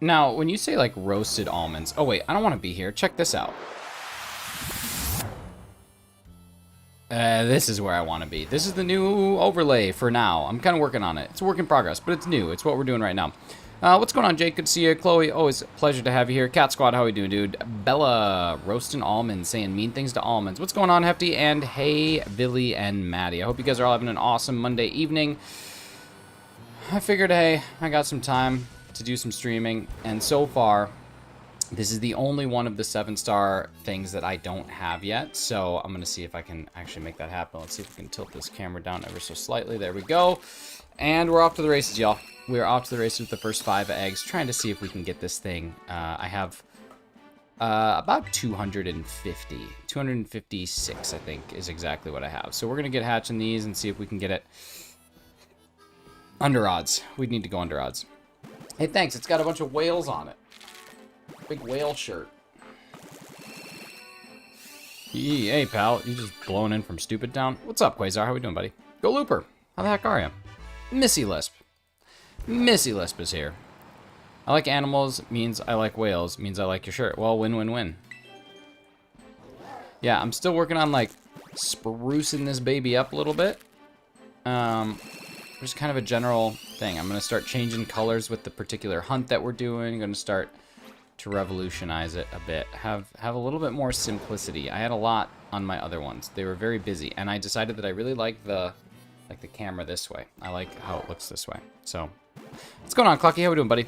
Now, when you say, like, roasted almonds... Oh, wait, I don't want to be here. Check this out. This is where I want to be. This is the new overlay for now. I'm kind of working on it. It's a work in progress, but it's new. It's what we're doing right now. What's going on, Jake? Good to see you. Chloe, always a pleasure to have you here. Cat Squad, how we doing, dude? Bella, roasting almonds, saying mean things to almonds. What's going on, Hefty? And hey, Billy and Maddie. I hope you guys are all having an awesome Monday evening. I figured, hey, I got some time to do some streaming, and so far this is the only one of the 7-star things that I don't have yet, so I'm gonna see if I can actually make that happen. Let's see if we can tilt this camera down ever so slightly. There we go, and we're off to the races, y'all. We're off to the races with the first 5 eggs, trying to see if we can get this thing. I have about 256, I think, is exactly what I have. So we're gonna get hatching these and see if we can get it under odds. We need to go under odds. Hey, thanks. It's got a bunch of whales on it. Big whale shirt. Hey, pal. You just blowing in from Stupid Town? What's up, Quasar? How we doing, buddy? Go Looper. How the heck are you? Missy Lisp. Missy Lisp is here. I like animals means I like whales means I like your shirt. Well, win-win-win. Yeah, I'm still working on, like, sprucing this baby up a little bit. Just kind of a general thing. I'm going to start changing colors with the particular hunt that we're doing. I'm going to start to revolutionize it a bit. Have a little bit more simplicity. I had a lot on my other ones. They were very busy, and I decided that I really like the camera this way. I like how it looks this way. So, what's going on, Clucky? How we doing, buddy?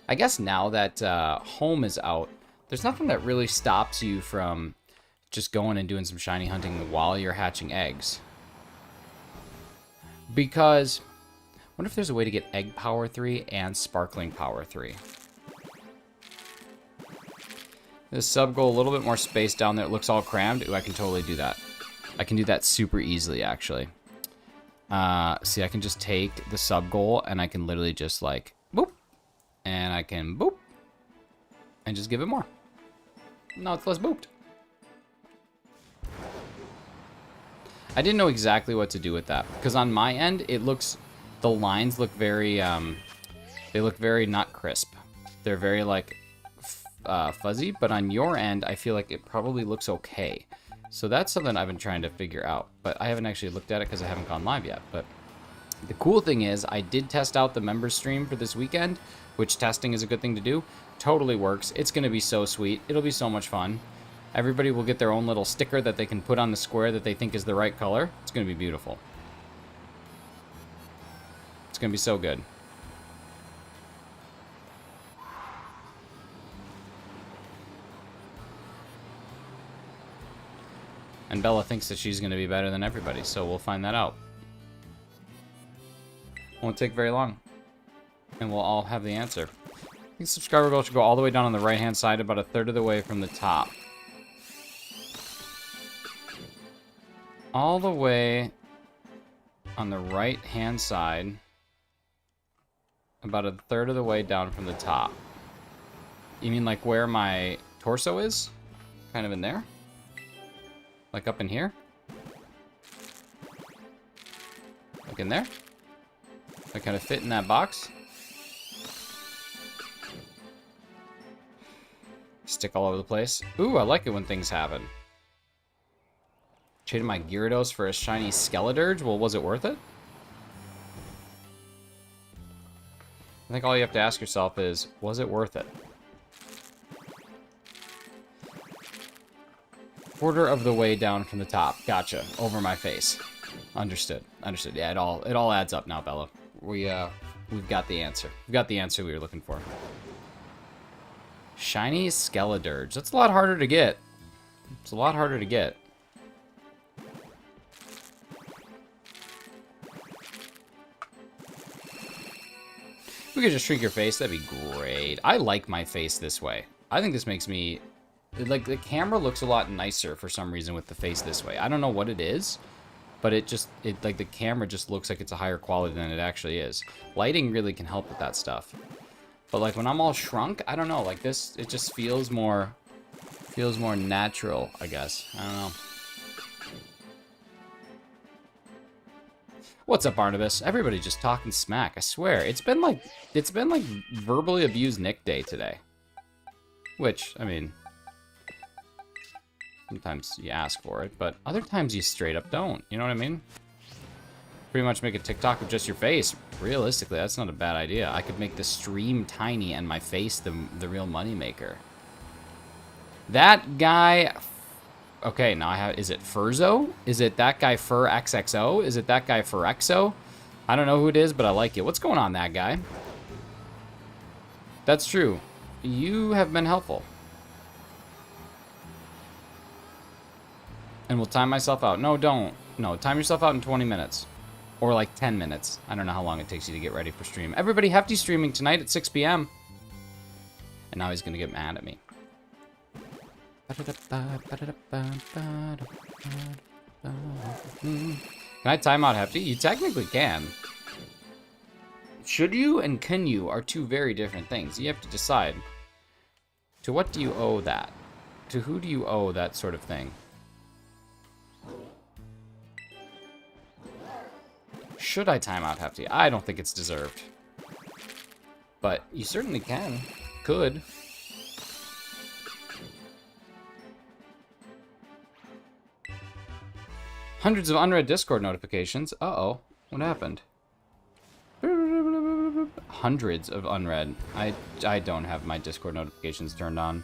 I guess now that home is out, there's nothing that really stops you from just going and doing some shiny hunting while you're hatching eggs. Because, I wonder if there's a way to get egg power 3 and sparkling power 3. This sub goal a little bit more space down there. It looks all crammed. Ooh, I can totally do that. I can do that super easily, actually. See, I can just take the sub goal and I can literally just like, boop. And I can boop. And just give it more. Now it's less booped. I didn't know exactly what to do with that. Because on my end, it looks... The lines look very... they look very not crisp. They're very, like, fuzzy. But on your end, I feel like it probably looks okay. So that's something I've been trying to figure out. But I haven't actually looked at it because I haven't gone live yet. But The cool thing is, I did test out the members stream for this weekend, which testing is a good thing to do. Totally works. It's going to be so sweet. It'll be so much fun. Everybody will get their own little sticker that they can put on the square that they think is the right color. It's going to be beautiful. It's going to be so good. And Bella thinks that she's going to be better than everybody, so we'll find that out. Won't take very long. And we'll all have the answer. I think subscriber goal should go all the way down on the right-hand side, about a third of the way from the top. All the way on the right-hand side, about a third of the way down from the top. You mean like where my torso is? Kind of in there? Like up in here? Like in there? I kind of fit in that box. Stick all over the place. Ooh, I like it when things happen. Traded my Gyarados for a shiny Skeledirge? Well, was it worth it? I think all you have to ask yourself is, was it worth it? Quarter of the way down from the top. Gotcha. Over my face. Understood. Understood. Yeah, it all adds up now, Bella. We've got the answer. We've got the answer we were looking for. Shiny Skeledirge. That's a lot harder to get. It's a lot harder to get. If we could just shrink your face, that'd be great. I like my face this way. I think this makes me... Like, the camera looks a lot nicer for some reason with the face this way. I don't know what it is, but like, the camera just looks like it's a higher quality than it actually is. Lighting really can help with that stuff. But, like, when I'm all shrunk, I don't know. Like, this, it just feels more natural, I guess. I don't know. What's up, Barnabas? Everybody just talking smack. I swear, it's been like verbally abused Nick Day today. Which, I mean, sometimes you ask for it, but other times you straight up don't. You know what I mean? Pretty much make a TikTok of just your face. Realistically, that's not a bad idea. I could make the stream tiny and my face the real money maker. That guy. Okay, now I have. Is it Furzo? Is it that guy Fur XXO? Is it that guy Furexo? I don't know who it is, but I like it. What's going on, that guy? That's true. You have been helpful. And we'll time myself out. No, don't. No, time yourself out in 20 minutes. Or like 10 minutes. I don't know how long it takes you to get ready for stream. Everybody, Hefty's streaming tonight at 6 p.m. And now he's going to get mad at me. Can I time out Hefty? You technically can. Should you and can you are two very different things. You have to decide. To what do you owe that? To who do you owe that sort of thing? Should I time out Hefty? I don't think it's deserved. But you certainly can. Could. Hundreds of unread Discord notifications. Uh-oh. What happened? Hundreds of unread. I don't have my Discord notifications turned on.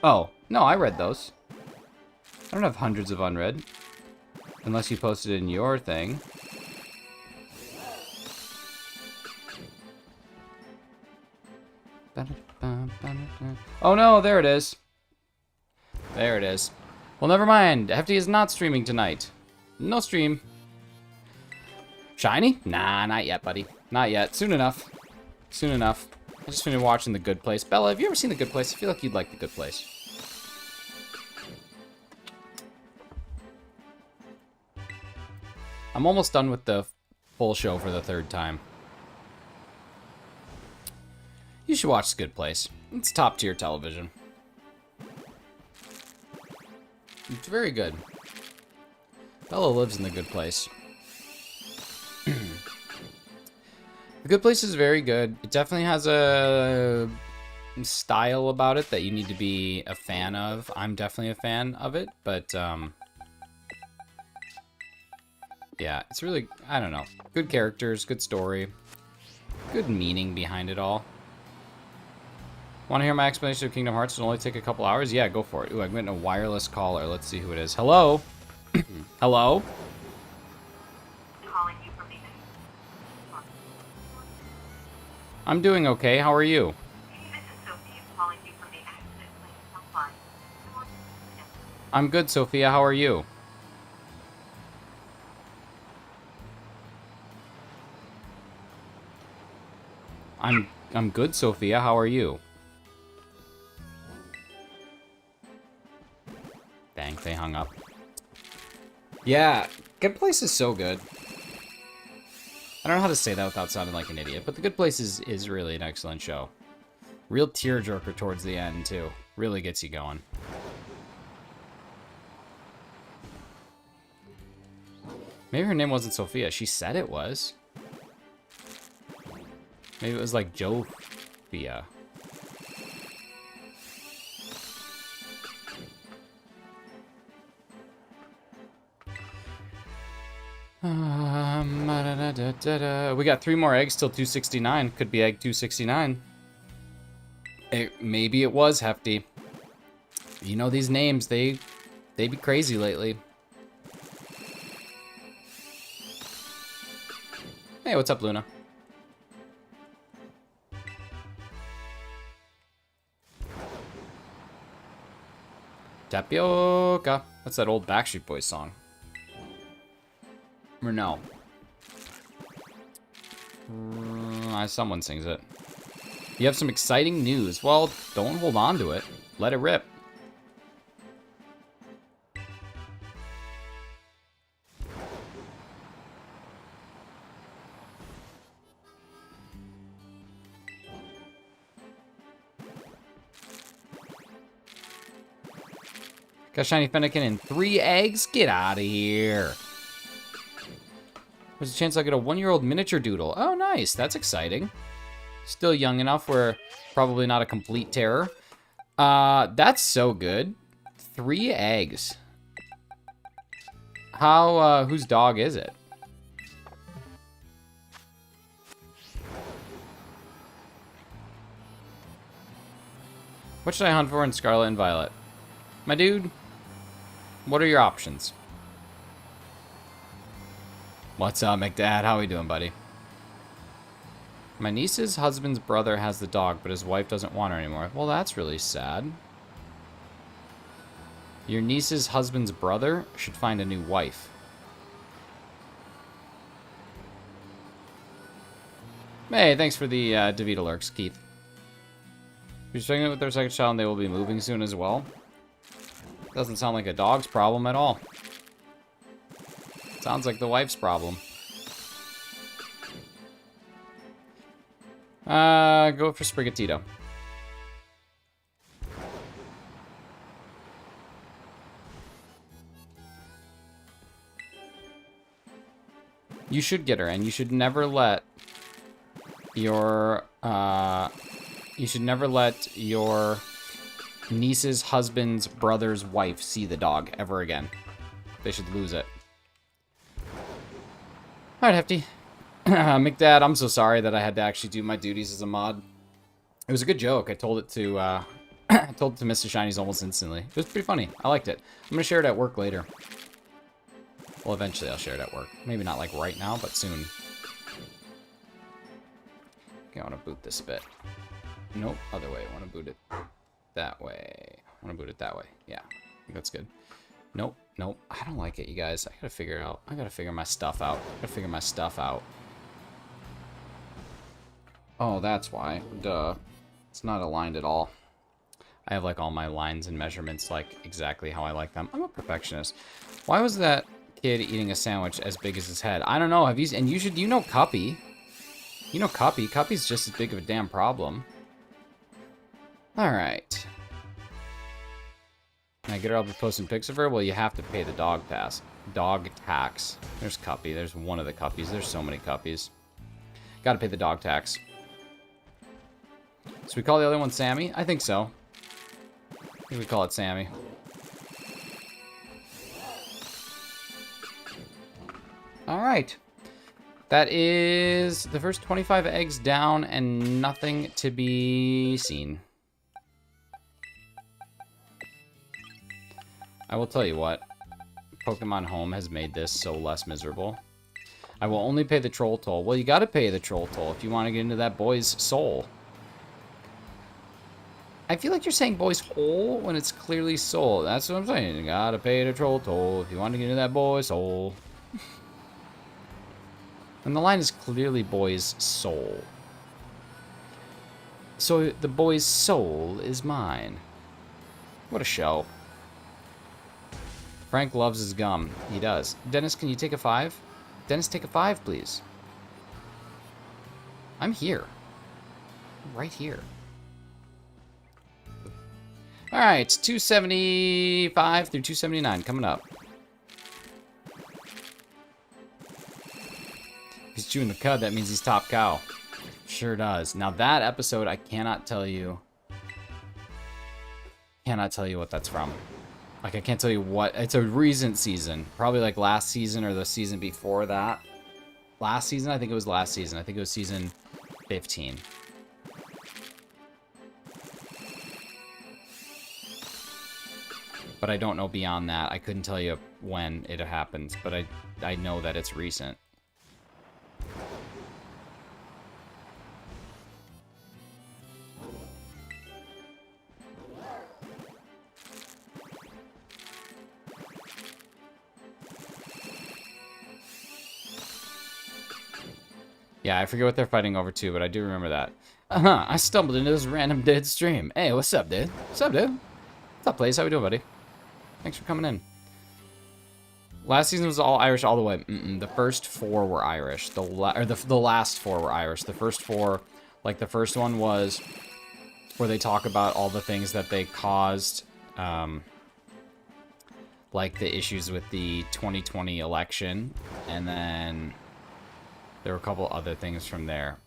Oh. No, I read those. I don't have hundreds of unread. Unless you posted it in your thing. Oh no, there it is. There it is. Well, never mind. Hefty is not streaming tonight. No stream. Shiny? Nah, not yet, buddy. Not yet. Soon enough. Soon enough. I just finished watching The Good Place. Bella, have you ever seen The Good Place? I feel like you'd like The Good Place. I'm almost done with the full show for the third time. You should watch The Good Place. It's top tier television. It's very good. Bella lives in The Good Place. The Good Place is very good. It definitely has a style about it that you need to be a fan of. I'm definitely a fan of it, but Yeah, it's really, I don't know. Good characters, good story, good meaning behind it all. Want to hear my explanation of Kingdom Hearts? It'll only take a couple hours? Yeah, go for it. Ooh, I'm getting a wireless caller. Let's see who it is. Hello? Hello? Calling you from the I'm doing okay. How are you? This is Sophia calling you from the accident claim helpline. I'm good, Sophia. How are you? I'm good, Sophia. How are you? Dang, they hung up. Yeah, Good Place is so good. I don't know how to say that without sounding like an idiot, but The Good Place is really an excellent show. Real tearjerker towards the end, too. Really gets you going. Maybe her name wasn't Sophia. She said it was. Maybe it was like Jophia. We got 3 more eggs till 269. Could be egg 269. Maybe it was Hefty. You know these names, they be crazy lately. Hey, what's up, Luna? Tapioca. That's that old Backstreet Boys song. Or no. Someone sings it. You have some exciting news. Well, don't hold on to it. Let it rip. Got shiny Fennekin and 3 eggs? Get out of here. There's a chance I'll get a 1-year-old miniature doodle. Oh, nice. That's exciting. Still young enough where probably not a complete terror. That's so good. 3 eggs. How, whose dog is it? What should I hunt for in Scarlet and Violet? My dude, what are your options? What's up, McDad? How we doing, buddy? My niece's husband's brother has the dog, but his wife doesn't want her anymore. Well, that's really sad. Your niece's husband's brother should find a new wife. Hey, thanks for the DeVita lurks, Keith. She's pregnant with their second child, and they will be moving soon as well. Doesn't sound like a dog's problem at all. Sounds like the wife's problem. Go for Sprigatito. You should get her, and you should never let your niece's husband's brother's wife see the dog ever again. They should lose it. Alright, Hefty. McDad, I'm so sorry that I had to actually do my duties as a mod. It was a good joke. I told it to I told it to Mr. Shinies almost instantly. It was pretty funny. I liked it. I'm gonna share it at work later. Well, eventually I'll share it at work. Maybe not like right now, but soon. Okay, I want to boot this a bit. Nope, other way. I want to boot it that way. I want to boot it that way. Yeah, I think that's good. Nope, nope. I don't like it, you guys. I gotta figure it out. I gotta figure my stuff out. Oh, that's why. Duh. It's not aligned at all. I have like all my lines and measurements like exactly how I like them. I'm a perfectionist. Why was that kid eating a sandwich as big as his head? I don't know. Have you? And you should. You know, Cuppy. You know, Cuppy. Cuppy's just as big of a damn problem. All right. Can I get her up to posting pics of her? Well, you have to pay the dog tax. There's Cuppy. There's one of the Cuppies. There's so many Cuppies. Got to pay the dog tax. So we call the other one Sammy? I think so. I think we call it Sammy. All right. That is the first 25 eggs down and nothing to be seen. I will tell you what. Pokemon Home has made this so less miserable. I will only pay the troll toll. Well, you gotta pay the troll toll if you want to get into that boy's soul. I feel like you're saying boy's hole when it's clearly soul. That's what I'm saying. You gotta pay the troll toll if you want to get into that boy's soul. And the line is clearly boy's soul. So the boy's soul is mine. What a show. Frank loves his gum. He does. Dennis, can you take a 5? Dennis, take a 5, please. I'm here. I'm right here. Alright, 275 through 279 coming up. He's chewing the cud, that means he's top cow. Sure does. Now that episode, I cannot tell you what that's from. Like, I can't tell you what. It's a recent season. Probably like last season or the season before that. Last season? I think it was last season. I think it was season 15. But I don't know beyond that. I couldn't tell you when it happens, but I know that it's recent. Yeah, I forget what they're fighting over too, but I do remember that. I stumbled into this random dead stream. Hey, what's up, dude? What's up, dude? What's up, Blaze? How we doing, buddy? Thanks for coming in. Last season was all Irish all the way. The first 4 were Irish. The last 4 were Irish. The first 4, like the first one was where they talk about all the things that they caused, like the issues with the 2020 election, and then there were a couple other things from there.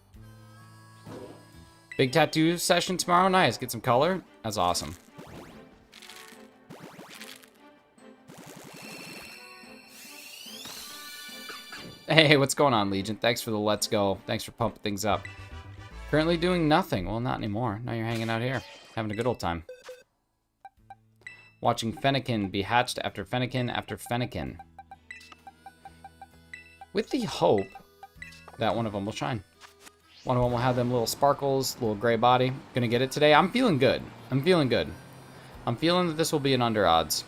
Big tattoo session tomorrow. Nice. Get some color. That's awesome. Hey, what's going on, Legion? Thanks for the let's go. Thanks for pumping things up. Currently doing nothing. Well, not anymore. Now you're hanging out here. Having a good old time. Watching Fennekin be hatched after Fennekin after Fennekin. With the hope that one of them will shine. One of them will have them little sparkles, little gray body. Gonna get it today. I'm feeling good. I'm feeling good. I'm feeling that this will be an under odds.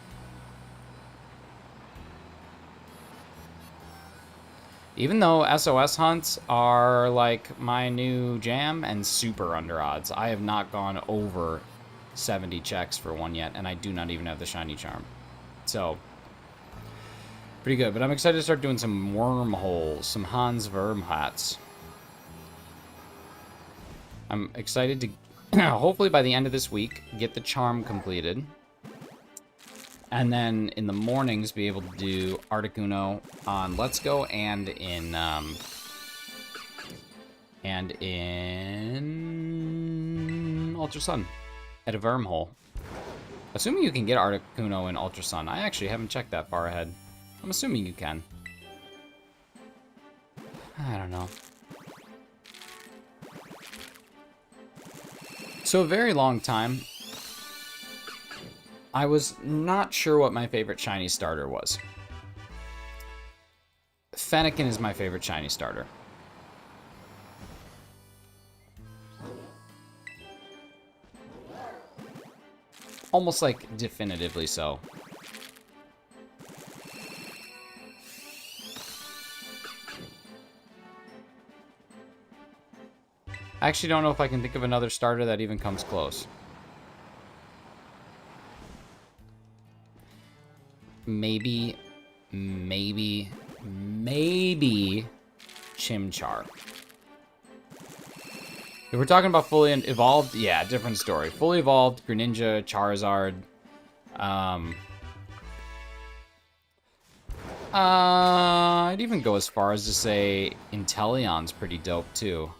Even though SOS hunts are like my new jam and super under odds, I have not gone over 70 checks for one yet, and I do not even have the shiny charm. So, pretty good. But I'm excited to start doing some wormholes, some Hans Wormhats. I'm excited to, hopefully by the end of this week, get the charm completed. And then in the mornings, be able to do Articuno on Let's Go and in Ultra Sun at a wormhole. Assuming you can get Articuno in Ultra Sun. I actually haven't checked that far ahead. I'm assuming you can. I don't know. So a very long time, I was not sure what my favorite shiny starter was. Fennekin is my favorite shiny starter. Almost like definitively so. I actually don't know if I can think of another starter that even comes close. Maybe Chimchar. If we're talking about fully evolved, yeah, different story. Fully evolved, Greninja, Charizard. I'd even go as far as to say Inteleon's pretty dope too.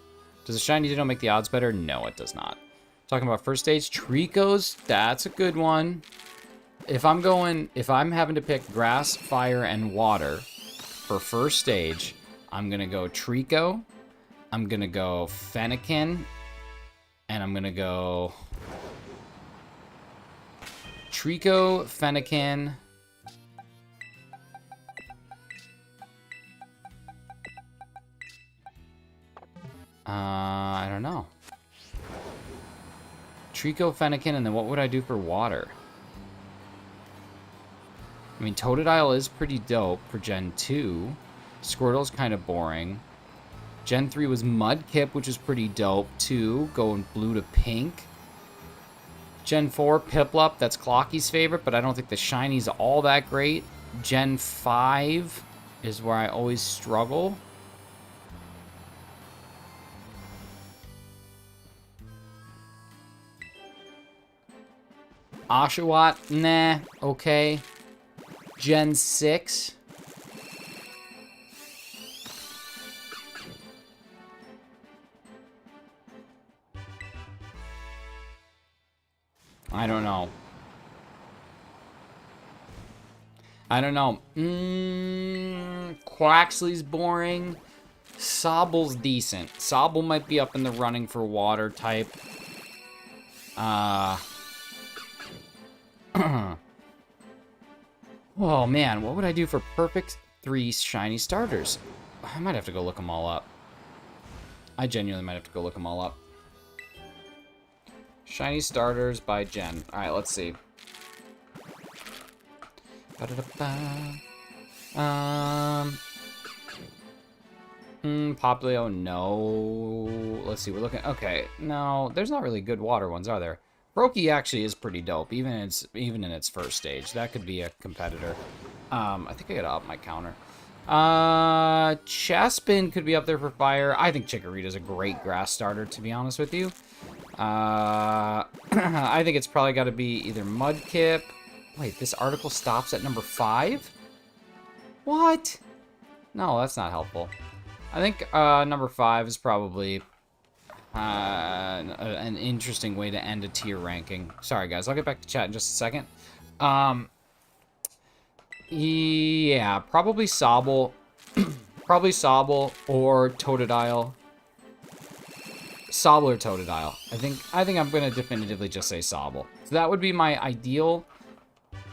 Does a shiny Ditto make the odds better? No, it does not. Talking about first stage, Trico's, that's a good one. If I'm having to pick grass, fire, and water, for first stage, I'm going to go Trico. I'm going to go Fennekin. And I'm going to go Trico, Fennekin. I don't know. Trico, Fennekin, and then what would I do for water? I mean, Totodile is pretty dope for Gen 2. Squirtle's kind of boring. Gen 3 was Mudkip, which is pretty dope, too. Going blue to pink. Gen 4, Piplup, that's Clocky's favorite, but I don't think the Shiny's all that great. Gen 5 is where I always struggle. Oshawott, nah, okay. Gen 6. I don't know. Quaxley's boring. Sobble's decent. Sobble might be up in the running for water type. Oh man, what would I do for perfect 3 shiny starters? I might have to go look them all up. I genuinely might have to go look them all up. Shiny starters by Gen. Alright, let's see. Poplio, no. Let's see, we're looking. Okay, no, there's not really good water ones, are there? Brokey actually is pretty dope, even in its first stage. That could be a competitor. I think I gotta up my counter. Chaspin could be up there for fire. I think Chikorita's a great grass starter, to be honest with you. I think it's probably got to be either Mudkip. Wait, this article stops at number 5? What? No, that's not helpful. I think number 5 is probably an interesting way to end a tier ranking. Sorry, guys. I'll get back to chat in just a second. Yeah, probably Sobble. Probably Sobble or Totodile. Sobble or Totodile. I think I'm gonna definitively just say Sobble. So that would be my ideal.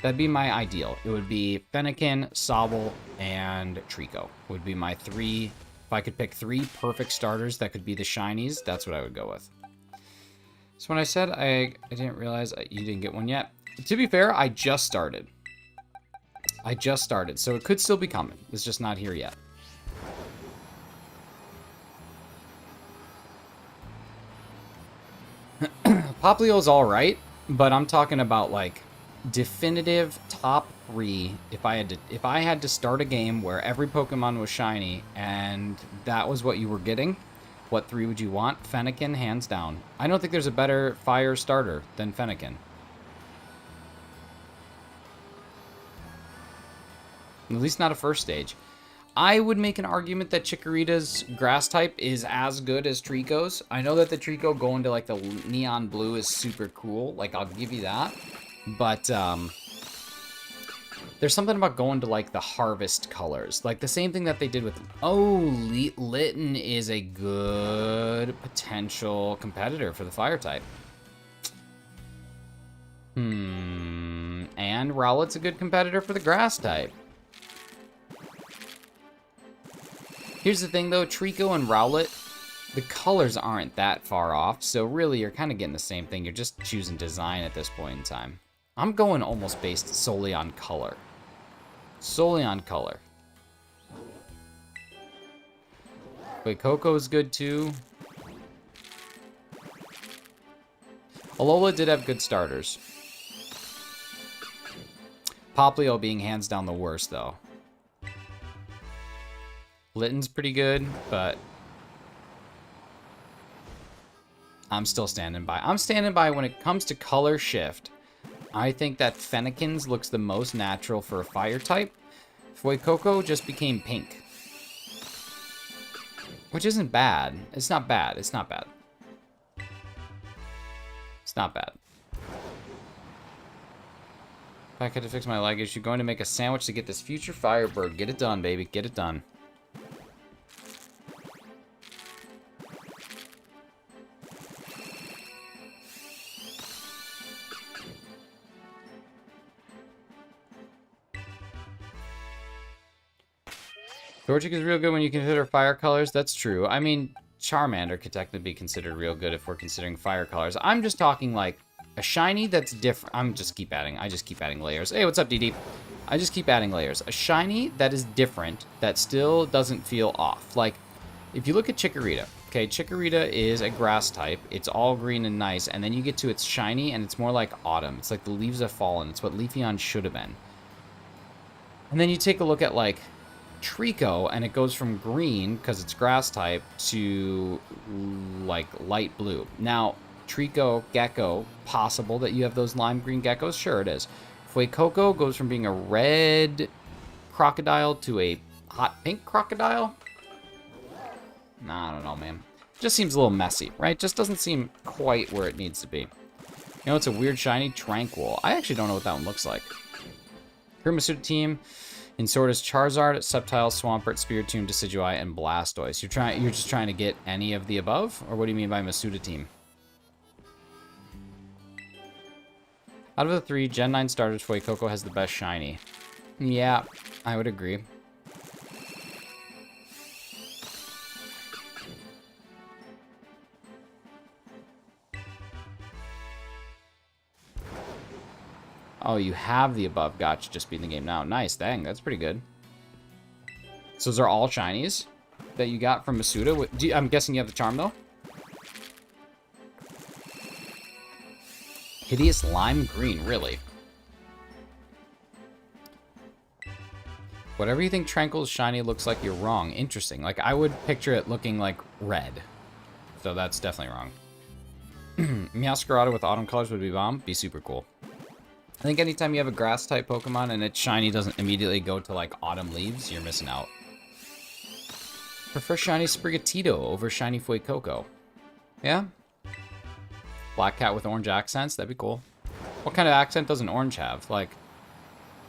That'd be my ideal. It would be Fennekin, Sobble, and Trico. Would be my 3. If I could pick 3 perfect starters that could be the shinies, that's what I would go with. So when I said I didn't realize you didn't get one yet. To be fair, I just started. So it could still be coming. It's just not here yet. Poplio's alright, but I'm talking about like definitive top 3. If I had to start a game where every Pokemon was shiny and that was what you were getting, what 3 would you want? Fennekin, hands down. I don't think there's a better fire starter than Fennekin. At least not a first stage. I would make an argument that Chikorita's grass type is as good as Trico's. I know that the Trico going to like the neon blue is super cool. Like, I'll give you that. But there's something about going to like the harvest colors. Like the same thing that they did with... Oh, Litten is a good potential competitor for the fire type. And Rowlet's a good competitor for the grass type. Here's the thing, though. Trico and Rowlet, the colors aren't that far off. So, really, you're kind of getting the same thing. You're just choosing design at this point in time. I'm going almost based solely on color. Solely on color. Wait, Coco's good, too. Alola did have good starters. Poplio being hands down the worst, though. Litten's pretty good, but I'm still standing by. I'm standing by when it comes to color shift. I think that Fennekin's looks the most natural for a fire type. Fuecoco just became pink. Which isn't bad. It's not bad. It's not bad. It's not bad. Back had to fix my lag issue. Going to make a sandwich to get this future Firebird. Get it done, baby. Get it done. Torchic is real good when you consider fire colors. That's true. I mean, Charmander could technically be considered real good if we're considering fire colors. I'm just talking like a shiny that's different. I just keep adding layers. Hey, what's up, DD? I just keep adding layers. A shiny that is different, that still doesn't feel off. Like, if you look at Chikorita, okay, Chikorita is a grass type. It's all green and nice, and then you get to its shiny, and it's more like autumn. It's like the leaves have fallen. It's what Leafeon should have been. And then you take a look at, like, Trico, and it goes from green, because it's grass type, to, like, light blue. Now, Trico, Gecko, possible that you have those lime green geckos? Sure it is. Fuecoco goes from being a red crocodile to a hot pink crocodile? Nah, I don't know, man. Just seems a little messy, right? Just doesn't seem quite where it needs to be. You know, it's a weird shiny Tranquil. I actually don't know what that one looks like. Masuda team in Sworda's Charizard, Sceptile, Swampert, Spiritomb, Decidueye, and Blastoise. You're just trying to get any of the above? Or what do you mean by Masuda team? Out of the 3 Gen 9 starters, Fuecoco has the best shiny. Yeah, I would agree. Oh, you have the above. Gotcha. Just beating the game now. Nice. Dang, that's pretty good. So those are all shinies that you got from Masuda. I'm guessing you have the charm, though? Hideous lime green, really. Whatever you think Tranquil's shiny looks like, you're wrong. Interesting. Like, I would picture it looking like red. So that's definitely wrong. Meowscarada with autumn colors would be bomb. Be super cool. I think anytime you have a grass-type Pokemon and its shiny doesn't immediately go to, like, autumn leaves, you're missing out. Prefer shiny Sprigatito over shiny Fuecoco. Yeah? Black cat with orange accents? That'd be cool. What kind of accent does an orange have? Like,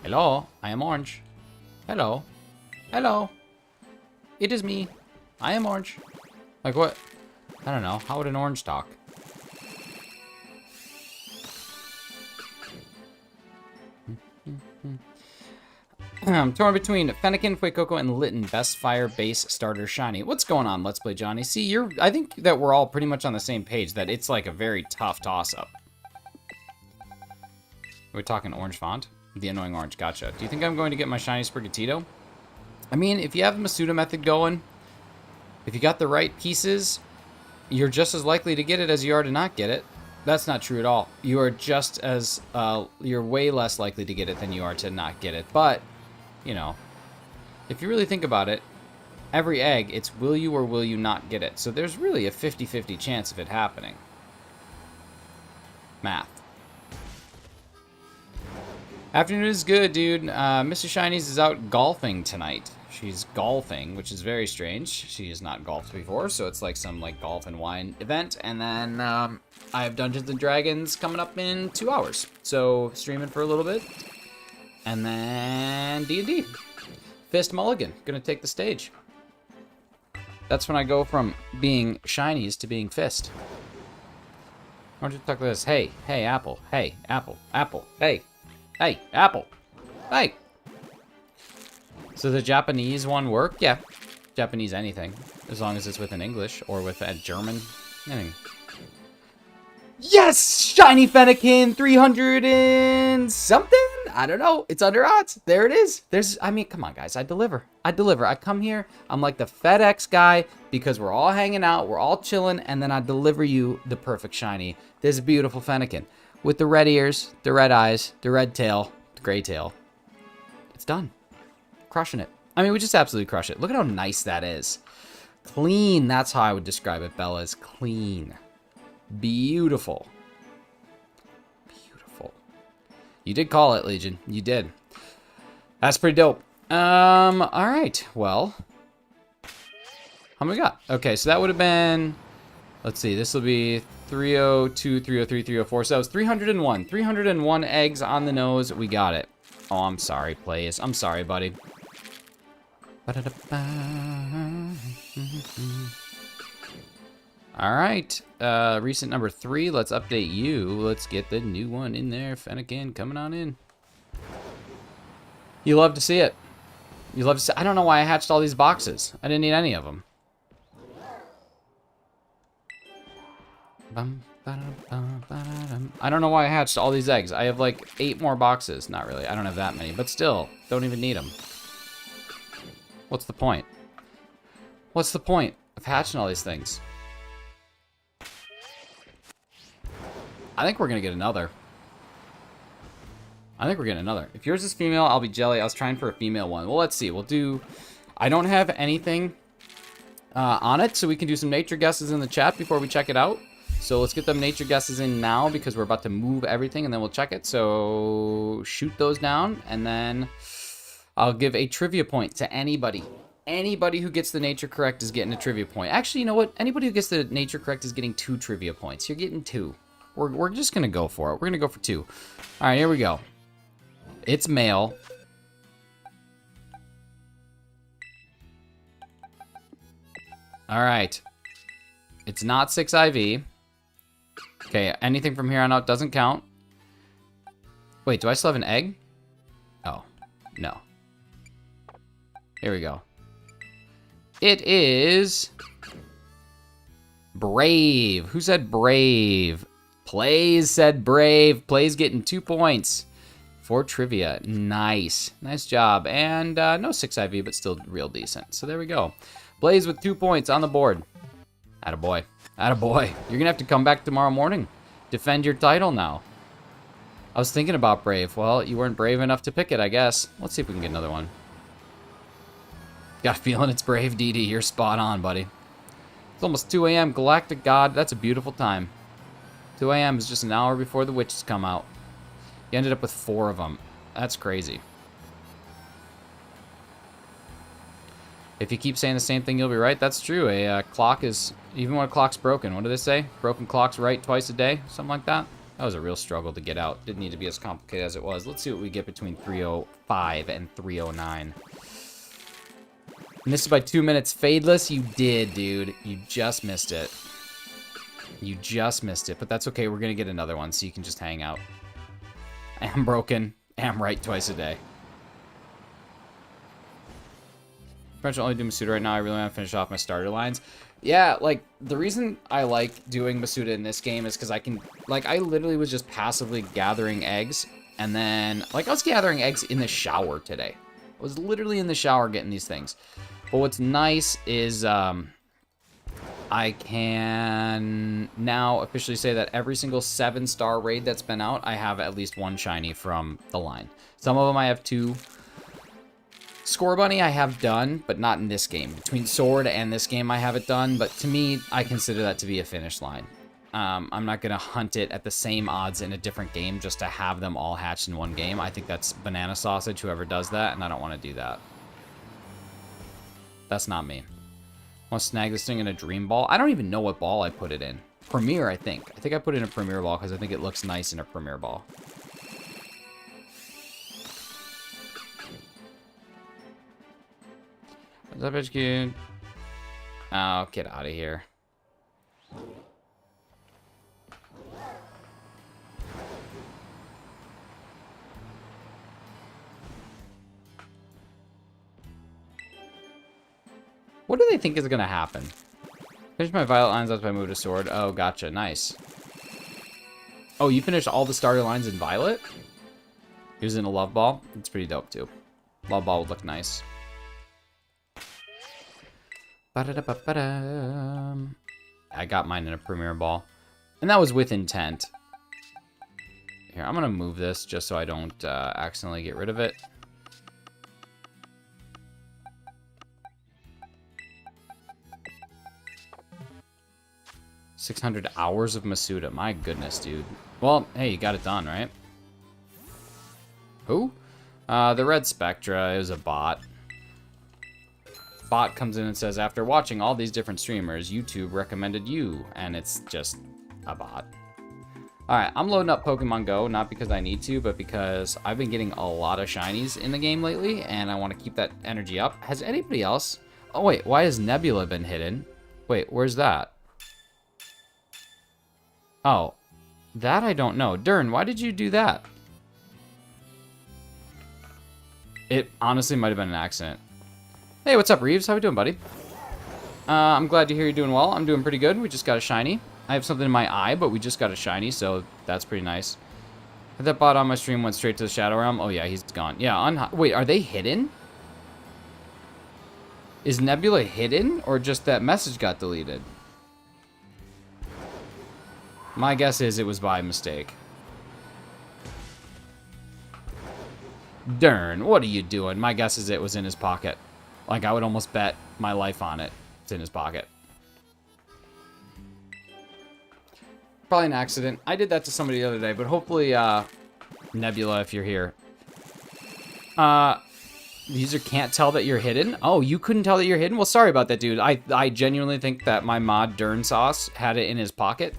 hello, I am orange. Hello. Hello. It is me. I am orange. Like what? I don't know. How would an orange talk? I'm torn between Fennekin, Fuecoco, and Litten. Best fire base starter shiny. What's going on, Let's Play Johnny? See, I think that we're all pretty much on the same page, that it's like a very tough toss-up. We're talking orange font? The annoying orange, gotcha. Do you think I'm going to get my shiny Sprigatito? I mean, if you have the Masuda method going, if you got the right pieces, you're just as likely to get it as you are to not get it. That's not true at all. You are just as, you're way less likely to get it than you are to not get it. But, you know, if you really think about it, every egg, it's will you or will you not get it. So there's really a 50-50 chance of it happening. Math. Afternoon is good, dude. Mr. Shinies is out golfing tonight. She's golfing, which is very strange. She has not golfed before, so it's like some like golf and wine event. And then I have Dungeons and Dragons coming up in 2 hours. So streaming for a little bit. And then D&D. Fist Mulligan, gonna take the stage. That's when I go from being Shinies to being Fist. Why don't you talk like this? Hey, hey, Apple. Hey, Apple. Apple. Hey. Hey, Apple. Hey. So the Japanese one work? Yeah. Japanese anything. As long as it's with an English or with a German. Anything. Yes! Shiny Fennekin 300 and something? I don't know. It's under odds. There it is. I mean, come on, guys. I deliver. I come here. I'm like the FedEx guy because we're all hanging out. We're all chilling. And then I deliver you the perfect shiny. This beautiful Fennekin. With the red ears, the red eyes, the red tail, the gray tail. It's done. Crushing it. I mean, we just absolutely crush it. Look at how nice that is. Clean. That's how I would describe it, Bella. Is clean. Beautiful. Beautiful. You did call it, Legion. You did. That's pretty dope. All right. Well, how many we got? Okay, so that would have been... Let's see. This will be 302, 303, 304. So that was 301. 301 eggs on the nose. We got it. Oh, I'm sorry, Plays. I'm sorry, buddy. All right. Recent number 3. Let's update you. Let's get the new one in there. Fennekin, coming on in. You love to see it. You love to see. I don't know why I hatched all these boxes. I didn't need any of them. I don't know why I hatched all these eggs. I have like 8 more boxes. Not really. I don't have that many, but still, don't even need them. What's the point? What's the point of hatching all these things? I think we're gonna get another. I think we're getting another. If yours is female, I'll be jelly. I was trying for a female one. Well, let's see. We'll do... I don't have anything on it, so we can do some nature guesses in the chat before we check it out. So let's get them nature guesses in now because we're about to move everything and then we'll check it. So shoot those down and then I'll give a trivia point to anybody. Anybody who gets the nature correct is getting a trivia point. Actually, you know what? Anybody who gets the nature correct is getting 2 trivia points. You're getting 2. We're just going to go for it. We're going to go for 2. All right, here we go. It's male. All right. It's not 6 IV. Okay, anything from here on out doesn't count. Wait, do I still have an egg? Oh, no. Here we go. It is... Brave. Who said brave? Plays said brave. Plays getting 2 points for trivia. Nice. Nice job. And no 6 IV, but still real decent. So there we go. Blaze with 2 points on the board. Attaboy. Attaboy. You're going to have to come back tomorrow morning. Defend your title now. I was thinking about brave. Well, you weren't brave enough to pick it, I guess. Let's see if we can get another one. Got a feeling it's brave, DD. You're spot on, buddy. It's almost 2 a.m. Galactic God. That's a beautiful time. 2 a.m. is just an hour before the witches come out. You ended up with 4 of them. That's crazy. If you keep saying the same thing, you'll be right. That's true. A clock is... Even when a clock's broken, what do they say? Broken clock's right twice a day? Something like that? That was a real struggle to get out. Didn't need to be as complicated as it was. Let's see what we get between 3:05 and 3:09. Missed it by 2 minutes. Fadeless? You did, dude. You just missed it. You just missed it. But that's okay. We're going to get another one, so you can just hang out. I am broken. I am right twice a day. French only do Masuda right now. I really want to finish off my starter lines. Yeah, like, the reason I like doing Masuda in this game is because I can... Like, I literally was just passively gathering eggs. And then... Like, I was gathering eggs in the shower today. I was literally in the shower getting these things. But what's nice is... I can now officially say that every single 7-star raid that's been out, I have at least 1 shiny from the line. Some of them I have 2. Score Bunny I have done, but not in this game. Between Sword and this game I have it done, but to me, I consider that to be a finish line. I'm not going to hunt it at the same odds in a different game just to have them all hatched in one game. I think that's banana sausage, whoever does that, and I don't want to do that. That's not me. Want to snag this thing in a dream ball? I don't even know what ball I put it in. Premier, I think. I think I put it in a premier ball because I think it looks nice in a premier ball. What's up, HQ? Oh, get out of here. What do they think is going to happen? Finish my violet lines after I move to sword. Oh, gotcha. Nice. Oh, you finished all the starter lines in violet? Using a love ball? It's pretty dope, too. Love ball would look nice. Ba-da-da-ba-ba-da. I got mine in a premier ball. And that was with intent. Here, I'm going to move this just so I don't accidentally get rid of it. $600 hours of Masuda. My goodness, dude. Well, hey, you got it done, right? Who? The Red Spectra is a bot. Bot comes in and says, after watching all these different streamers, YouTube recommended you. And it's just a bot. Alright, I'm loading up Pokemon Go, not because I need to, but because I've been getting a lot of shinies in the game lately, and I want to keep that energy up. Has anybody else... Oh, wait, why has Nebula been hidden? Wait, where's that? Oh, that I don't know. Dern, why did you do that? It honestly might have been an accident. Hey, what's up, Reeves? How we doing, buddy? I'm glad to hear you're doing well. I'm doing pretty good. We just got a shiny. I have something in my eye, but we just got a shiny, so that's pretty nice. That bot on my stream went straight to the Shadow Realm. Oh, yeah, he's gone. Yeah, wait, are they hidden? Is Nebula hidden, or just that message got deleted? My guess is it was by mistake. Darn, what are you doing? My guess is it was in his pocket. Like, I would almost bet my life on it. It's in his pocket. Probably an accident. I did that to somebody the other day, but hopefully, Nebula, if you're here. User can't tell that you're hidden? Oh, you couldn't tell that you're hidden? Well, sorry about that, dude. I genuinely think that my mod, Dern Sauce, had it in his pocket.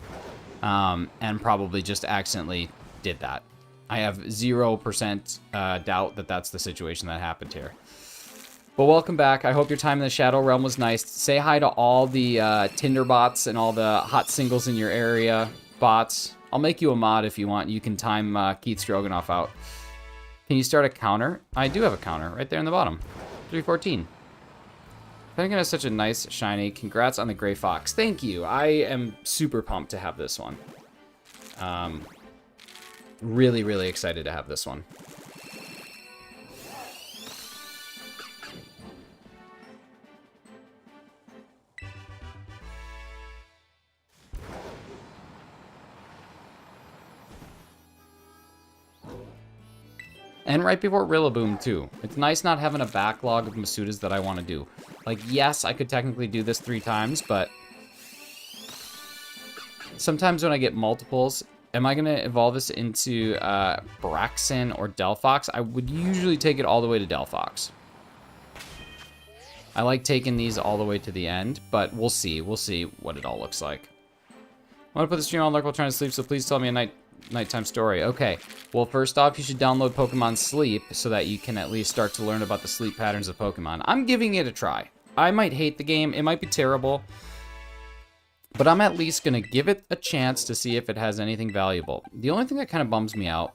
And probably just accidentally did that. I have 0% doubt that that's the situation that happened here. But welcome back. I hope your time in the Shadow Realm was nice. Say hi to all the Tinder bots and all the hot singles in your area bots. I'll make you a mod if you want. You can time Keith Stroganoff out. Can you start a counter? I do have a counter right there in the bottom. 314. Fennekin has such a nice shiny. Congrats on the Gray Fox. Thank you. I am super pumped to have this one. Really, really excited to have this one. And right before Rillaboom, too. It's nice not having a backlog of Masudas that I want to do. Like, yes, I could technically do this 3 times, but... sometimes when I get multiples, am I going to evolve this into Braixen or Delphox? I would usually take it all the way to Delphox. I like taking these all the way to the end, but we'll see. We'll see what it all looks like. I want to put the stream on lurk while trying to sleep, so please tell me a nighttime story. Okay. Well, first off, you should download Pokemon Sleep so that you can at least start to learn about the sleep patterns of Pokemon. I'm giving it a try. I might hate the game. It might be terrible. But I'm at least going to give it a chance to see if it has anything valuable. The only thing that kind of bums me out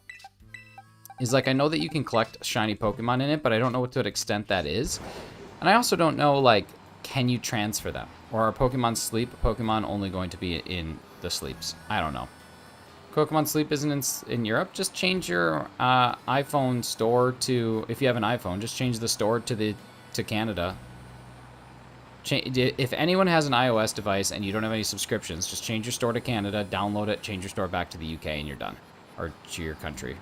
is, like, I know that you can collect shiny Pokemon in it, but I don't know to what extent that is. And I also don't know, like, can you transfer them? Or are Pokemon Sleep Pokemon only going to be in the sleeps? I don't know. Pokemon Sleep isn't in Europe. Just change your iPhone store to, if you have an iPhone, just change the store to Canada. If anyone has an iOS device and you don't have any subscriptions, just change your store to Canada, download it, change your store back to the UK, and you're done. Or to your country.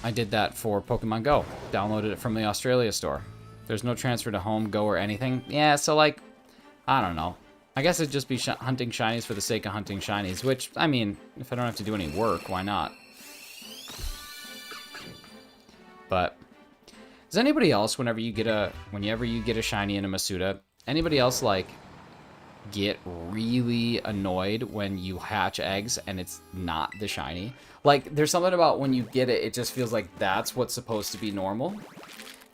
I did that for Pokemon Go. Downloaded it from the Australia store. There's no transfer to home, Go, or anything. Yeah, so, like, I don't know. I guess it'd just be hunting shinies for the sake of hunting shinies, which, I mean, if I don't have to do any work, why not? But does anybody else, whenever you get a shiny in a Masuda, anybody else, like, get really annoyed when you hatch eggs and it's not the shiny? Like, there's something about when you get it, it just feels like that's what's supposed to be normal.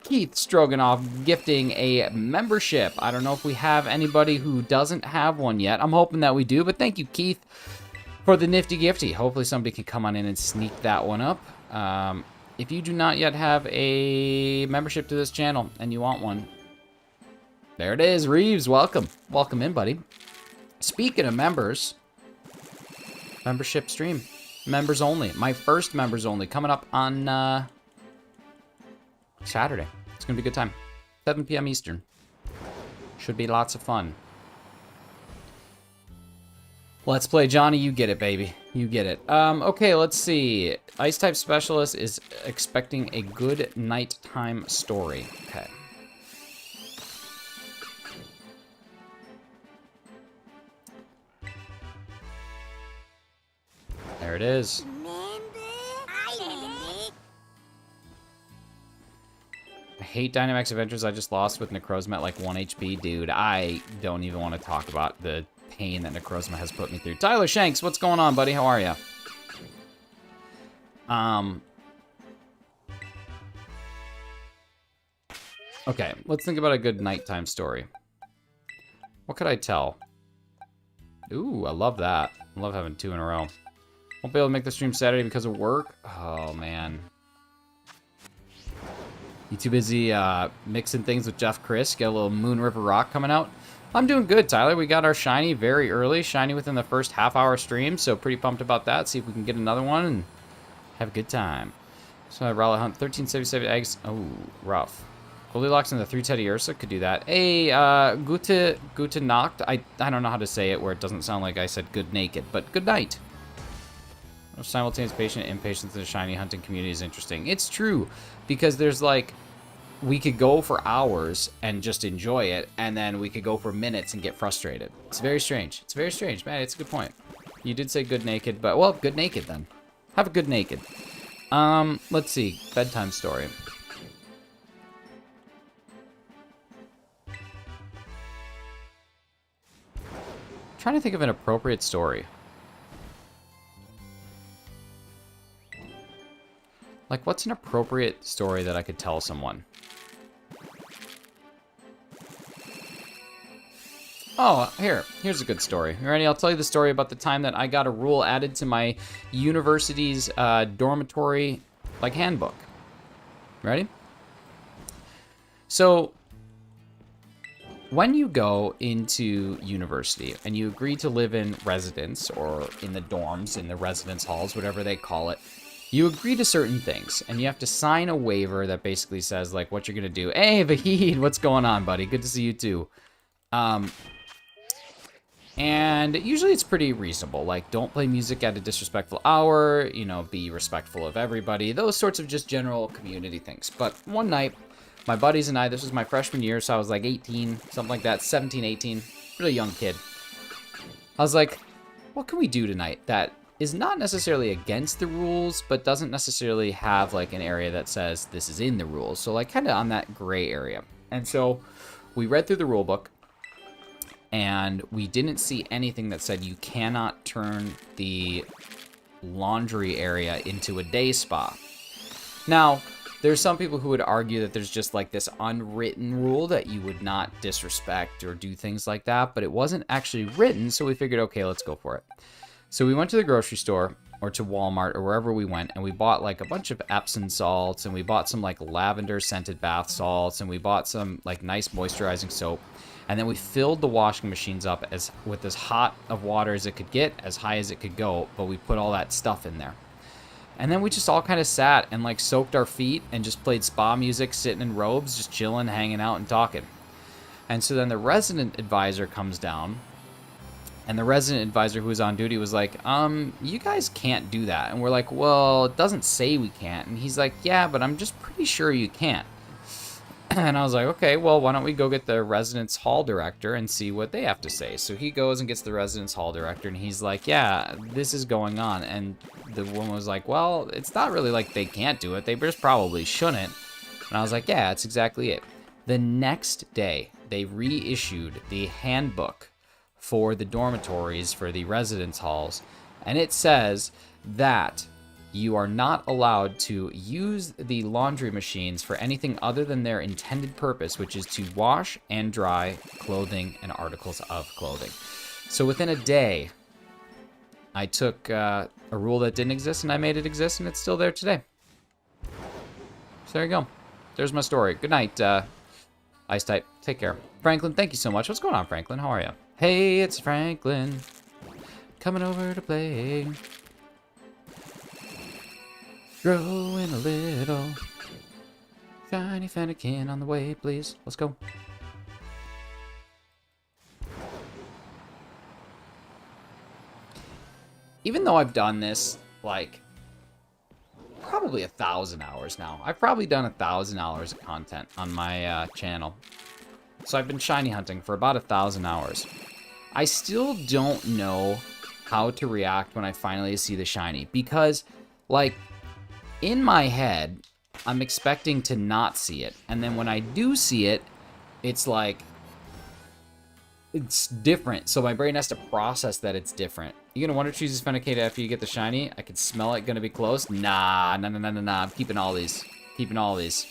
Keith Stroganoff gifting a membership. I don't know if we have anybody who doesn't have one yet. I'm hoping that we do, but thank you, Keith, for the nifty gifty. Hopefully somebody can come on in and sneak that one up. If you do not yet have a membership to this channel and you want one, there it is. Reeves, welcome. Welcome in, buddy. Speaking of members, membership stream. Members only. My first members only coming up on Saturday. It's going to be a good time. 7 p.m. Eastern. Should be lots of fun. Let's play, Johnny. You get it, baby. You get it. Okay, let's see. Ice-type specialist is expecting a good nighttime story. Okay. There it is. I hate Dynamax Adventures. I just lost with Necrozma at like 1 HP. Dude, I don't even want to talk about the pain that Necrozma has put me through. Tyler Shanks, what's going on, buddy? How are you? Okay, let's think about a good nighttime story. What could I tell? Ooh, I love that. I love having 2 in a row. Won't be able to make the stream Saturday because of work. Oh, man. You too busy mixing things with Jeff Chris? Get a little Moon River Rock coming out? I'm doing good, Tyler. We got our shiny very early. Shiny within the first half-hour stream, so pretty pumped about that. See if we can get another one and have a good time. So I Raleigh Hunt 1377 eggs. Oh, rough. Goldilocks and the 3 Teddy Ursa could do that. Hey, gute Nacht. I don't know how to say it where it doesn't sound like I said good naked, but good night. Simultaneous patient impatience in the shiny hunting community is interesting. It's true, because there's like, we could go for hours and just enjoy it, and then we could go for minutes and get frustrated. It's very strange. It's very strange, man. It's a good point. You did say good naked, but well, good naked then. Have a good naked. Let's see. Bedtime story. Trying to think of an appropriate story. Like, what's an appropriate story that I could tell someone? Oh, here's a good story. You ready? I'll tell you the story about the time that I got a rule added to my university's dormitory, like, handbook. Ready? So, when you go into university and you agree to live in residence or in the dorms, in the residence halls, whatever they call it, you agree to certain things, and you have to sign a waiver that basically says, like, what you're going to do. Hey, Vahid, what's going on, buddy? Good to see you, too. And usually it's pretty reasonable. Like, don't play music at a disrespectful hour, you know, be respectful of everybody, those sorts of just general community things. But one night, my buddies and I, this was my freshman year, so I was like 18, something like that, 17, 18, really young kid. I was like, what can we do tonight that is not necessarily against the rules, but doesn't necessarily have like an area that says this is in the rules. So like kind of on that gray area. And so we read through the rule book, and we didn't see anything that said you cannot turn the laundry area into a day spa. Now, there's some people who would argue that there's just like this unwritten rule that you would not disrespect or do things like that, but it wasn't actually written, so we figured, okay, let's go for it. So we went to the grocery store or to Walmart or wherever we went, and we bought like a bunch of Epsom salts, and we bought some like lavender scented bath salts, and we bought some like nice moisturizing soap. And then we filled the washing machines up with as hot of water as it could get, as high as it could go, but we put all that stuff in there. And then we just all kind of sat and like soaked our feet and just played spa music, sitting in robes, just chilling, hanging out, and talking. And so then the resident advisor comes down, and the resident advisor who was on duty was like, you guys can't do that. And we're like, well, it doesn't say we can't. And he's like, yeah, but I'm just pretty sure you can't. And I was like, okay, well, why don't we go get the residence hall director and see what they have to say. So he goes and gets the residence hall director, and he's like, yeah, this is going on. And the woman was like, well, it's not really like they can't do it. They just probably shouldn't. And I was like, yeah, that's exactly it. The next day, they reissued the handbook for the dormitories, for the residence halls. And it says that you are not allowed to use the laundry machines for anything other than their intended purpose, which is to wash and dry clothing and articles of clothing. So within a day, I took a rule that didn't exist and I made it exist, and it's still there today. So there you go. There's my story. Good night, Ice Type. Take care. Franklin, thank you so much. What's going on, Franklin? How are you? Hey, it's Franklin. Coming over to play. Growing a little. Shiny Fennekin on the way, please. Let's go. Even though I've done this, like, probably 1,000 hours now. I've probably done 1,000 hours of content on my channel. So I've been shiny hunting for about 1,000 hours. I still don't know how to react when I finally see the shiny. Because, like, in my head, I'm expecting to not see it. And then when I do see it, it's like, it's different. So my brain has to process that it's different. You gonna wonder choose Fennekin after you get the shiny? I can smell it gonna be close. Nah. I'm keeping all these. Keeping all these.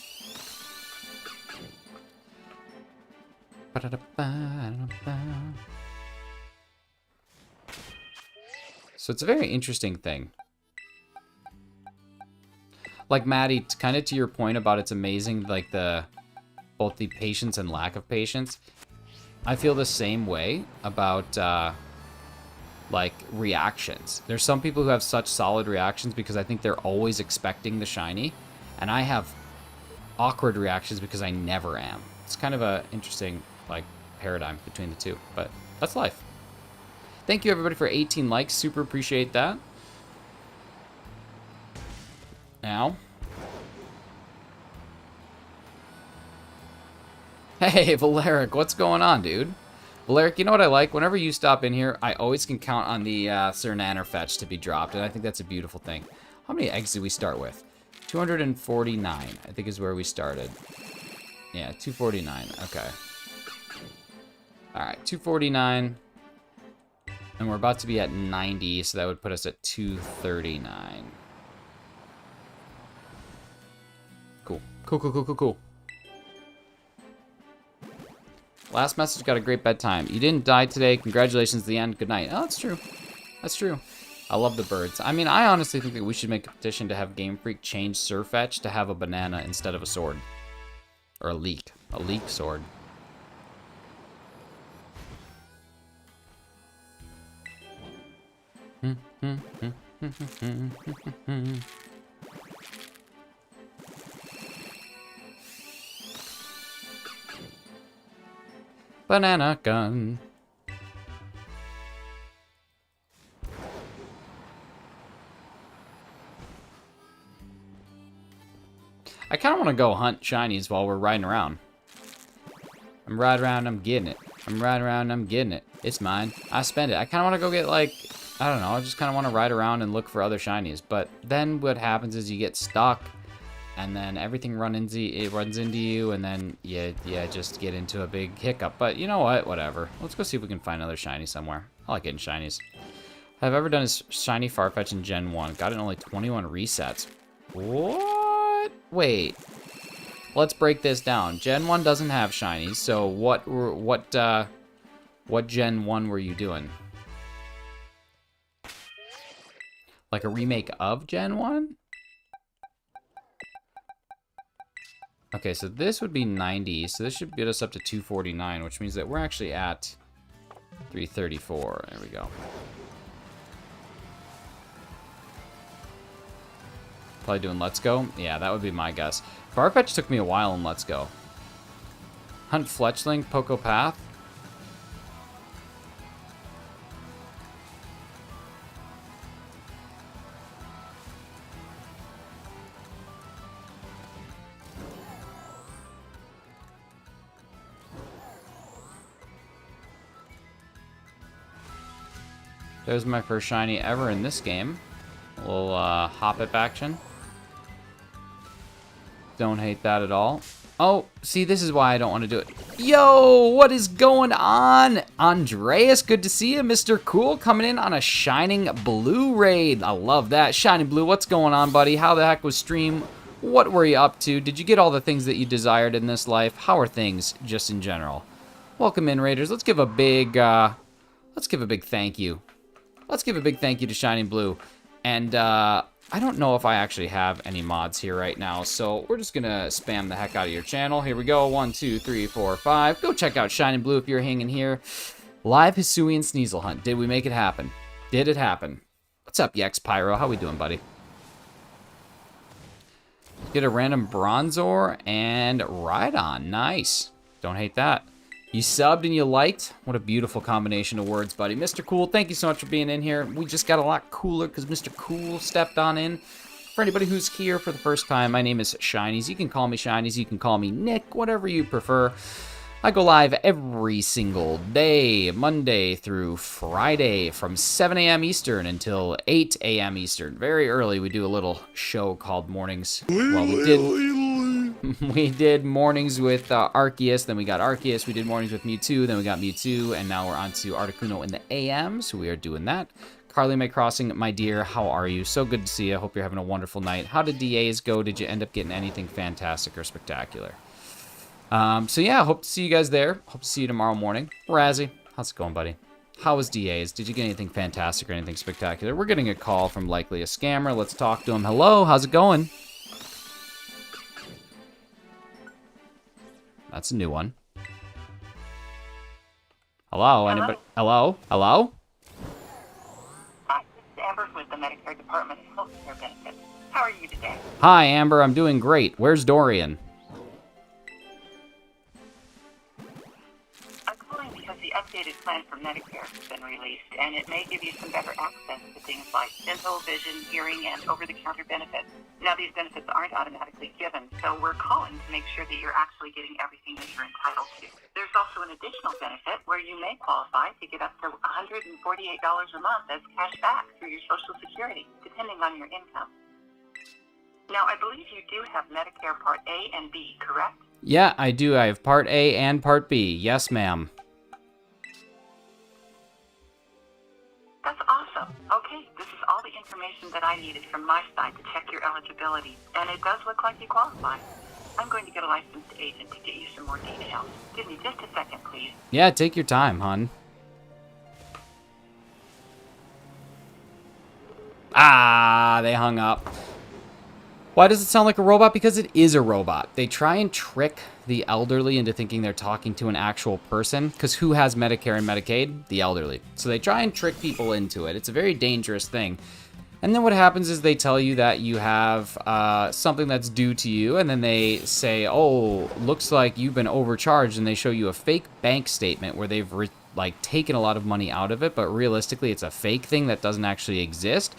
So it's a very interesting thing. Like, Maddie, kind of to your point about it's amazing, like, both the patience and lack of patience. I feel the same way about, like, reactions. There's some people who have such solid reactions because I think they're always expecting the shiny. And I have awkward reactions because I never am. It's kind of a interesting, like, paradigm between the two. But that's life. Thank you, everybody, for 18 likes. Super appreciate that. Now. Hey, Valeric, what's going on, dude? Valeric, you know what I like? Whenever you stop in here, I always can count on the Sir Nanner fetch to be dropped, and I think that's a beautiful thing. How many eggs did we start with? 249, I think is where we started. Yeah, 249, okay. Alright, 249. And we're about to be at 90, so that would put us at 239. Cool. Cool. Last message, got a great bedtime. You didn't die today. Congratulations, the end. Good night. Oh, that's true. That's true. I love the birds. I mean, I honestly think that we should make a petition to have Game Freak change Surfetch to have a banana instead of a sword. Or a leek. A leek sword. Banana gun. I kind of want to go hunt shinies while we're riding around. I'm riding around, I'm getting it. I'm riding around, I'm getting it. It's mine. I spend it. I kind of want to go get, like, I don't know. I just kind of want to ride around and look for other shinies. But then what happens is you get stuck, and then everything runs into you, and then you just get into a big hiccup. But you know what? Whatever. Let's go see if we can find another shiny somewhere. I like getting shinies. I've ever done is shiny Farfetch in Gen 1. Got it in only 21 resets. What? Wait. Let's break this down. Gen 1 doesn't have shinies, so what Gen 1 were you doing? Like a remake of Gen 1? Okay, so this would be 90, so this should get us up to 249, which means that we're actually at 334. There we go. Probably doing Let's Go? Yeah, that would be my guess. Farfetch took me a while in Let's Go. Hunt Fletchling, Poco Path. There's my first shiny ever in this game. A little hop-up action. Don't hate that at all. Oh, see, this is why I don't want to do it. Yo, what is going on? Andreas, good to see you. Mr. Cool coming in on a Shining Blue raid. I love that. Shining Blue, what's going on, buddy? How the heck was stream? What were you up to? Did you get all the things that you desired in this life? How are things just in general? Welcome in, Raiders. Let's give a big thank you. Let's give a big thank you to Shining Blue. And I don't know if I actually have any mods here right now, so we're just gonna spam the heck out of your channel. Here we go, 1, 2, 3, 4, 5. Go check out Shining Blue if you're hanging here. Live Hisuian Sneasel Hunt. Did we make it happen? Did it happen? What's up, Yex Pyro? How we doing, buddy? Get a random Bronzor and Rhydon. Nice. Don't hate that. You subbed and you liked. What a beautiful combination of words, buddy. Mr. Cool, thank you so much for being in here. We just got a lot cooler because Mr. Cool stepped on in. For anybody who's here for the first time, my name is Shinies. You can call me Shinies. You can call me Nick, whatever you prefer. I go live every single day, Monday through Friday, from 7 a.m. Eastern until 8 a.m. Eastern. Very early, we do a little show called Mornings. Well, we did mornings with Arceus, then we got Arceus, we did mornings with Mewtwo, then we got Mewtwo, and now we're on to Articuno in the AM, so we are doing that. Carly May Crossing, my dear, how are you? So good to see you. Hope you're having a wonderful night. How did DAs go? Did you end up getting anything fantastic or spectacular? So yeah, hope to see you guys there. Hope to see you tomorrow morning. Razzie, how's it going, buddy? How was DAs? Did you get anything fantastic or anything spectacular? We're getting a call from likely a scammer. Let's talk to him. Hello, how's it going? That's a new one. Hello, anybody? Hello? Hello? Hi, this is Amber with the Medicare Department of Health Care Benefits. How are you today? Hi, Amber. I'm doing great. Where's Dorian? I'm calling because the updated plan for Medicare has been released, and it may give you some better access to things like dental, vision, hearing, and over-the-counter benefits. Now, these benefits aren't automatically given, so we're calling to make sure that you're actually getting everything that you're entitled to. There's also an additional benefit where you may qualify to get up to $148 a month as cash back through your Social Security, depending on your income. Now, I believe you do have Medicare Part A and B, correct? Yeah, I do. I have Part A and Part B. Yes, ma'am. That's awesome. Okay, this is all the information that I needed from my side to check your eligibility, and it does look like you qualify. I'm going to get a licensed agent to get you some more details. Give me just a second, please. Yeah, take your time, hon. Ah, they hung up. Why does it sound like a robot? Because it is a robot. They try and trick the elderly into thinking they're talking to an actual person. Because who has Medicare and Medicaid? The elderly. So they try and trick people into it. It's a very dangerous thing. And then what happens is they tell you that you have something that's due to you. And then they say, oh, looks like you've been overcharged. And they show you a fake bank statement where they've taken a lot of money out of it. But realistically, it's a fake thing that doesn't actually exist.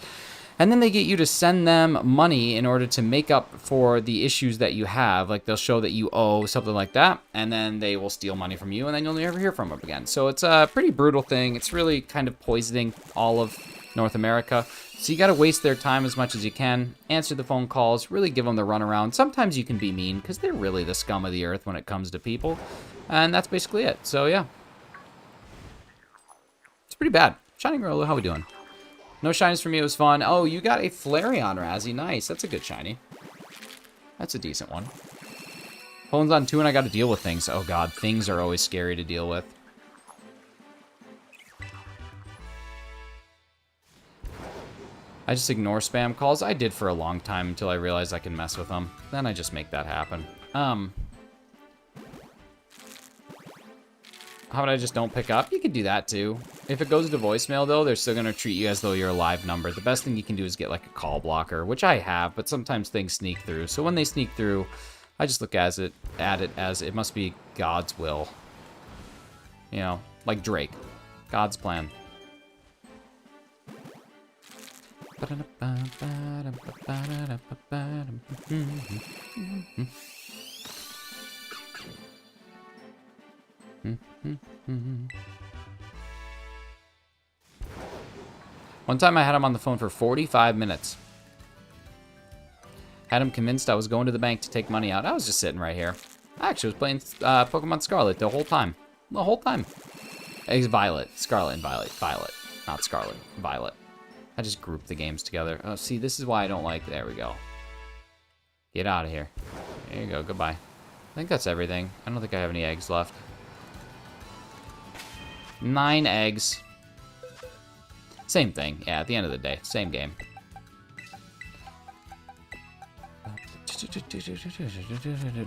And then they get you to send them money in order to make up for the issues that you have. Like, they'll show that you owe something like that, and then they will steal money from you, and then you'll never hear from them again. So it's a pretty brutal thing. It's really kind of poisoning all of North America. So you got to waste their time as much as you can. Answer the phone calls. Really give them the runaround. Sometimes you can be mean, because they're really the scum of the earth when it comes to people. And that's basically it. So, yeah. It's pretty bad. Shining Girl, how we doing? No shinies for me, it was fun. Oh, you got a Flareon, Razzie. Nice, that's a good shiny. That's a decent one. Phone's on 2 and I got to deal with things. Oh god, things are always scary to deal with. I just ignore spam calls. I did for a long time until I realized I can mess with them. Then I just make that happen. How about I just don't pick up? You can do that too. If it goes to voicemail though, they're still gonna treat you as though you're a live number. The best thing you can do is get like a call blocker, which I have, but sometimes things sneak through. So when they sneak through, I just look at it as it must be God's will. You know, like Drake. God's plan. One time I had him on the phone for 45 minutes. Had him convinced I was going to the bank to take money out. I was just sitting right here. I actually was playing Pokemon Scarlet the whole time. The whole time. It's Violet. Scarlet and Violet. Violet. Not Scarlet. Violet. I just grouped the games together. Oh, see, this is why I don't like... There we go. Get out of here. There you go. Goodbye. I think that's everything. I don't think I have any eggs left. 9 eggs. Same thing. Yeah, at the end of the day. Same game.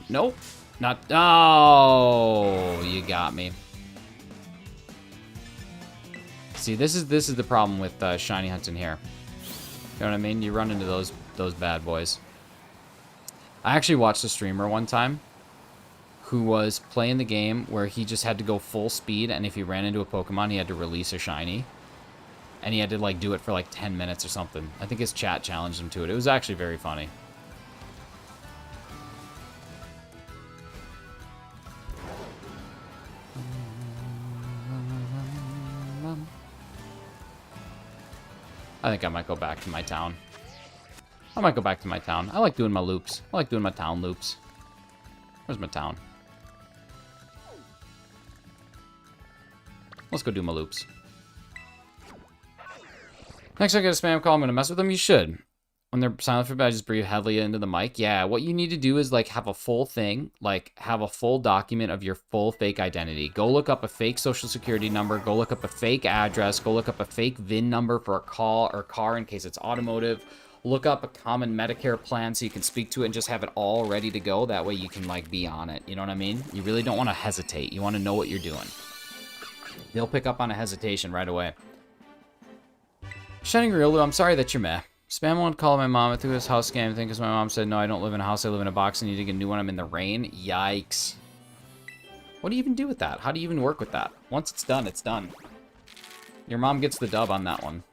Nope. Not... Oh, you got me. See, this is the problem with shiny hunting here. You know what I mean? You run into those bad boys. I actually watched a streamer one time who was playing the game where he just had to go full speed, and if he ran into a Pokemon, he had to release a shiny. And he had to, like, do it for, like, 10 minutes or something. I think his chat challenged him to it. It was actually very funny. I think I might go back to my town. I might go back to my town. I like doing my loops. I like doing my town loops. Where's my town? Let's go do my loops. Next I get a spam call. I'm going to mess with them. You should. When they're silent for a bit, I just breathe heavily into the mic. Yeah, what you need to do is, like, have a full thing. Like, have a full document of your full fake identity. Go look up a fake social security number. Go look up a fake address. Go look up a fake VIN number for a call or car in case it's automotive. Look up a common Medicare plan so you can speak to it and just have it all ready to go. That way you can, like, be on it. You know what I mean? You really don't want to hesitate. You want to know what you're doing. They'll pick up on a hesitation right away. Shining Real, I'm sorry that you're meh. Spam one called my mom. I threw this house scam thing because my mom said, no, I don't live in a house. I live in a box. I need to get a new one. I'm in the rain. Yikes. What do you even do with that? How do you even work with that? Once it's done, it's done. Your mom gets the dub on that one.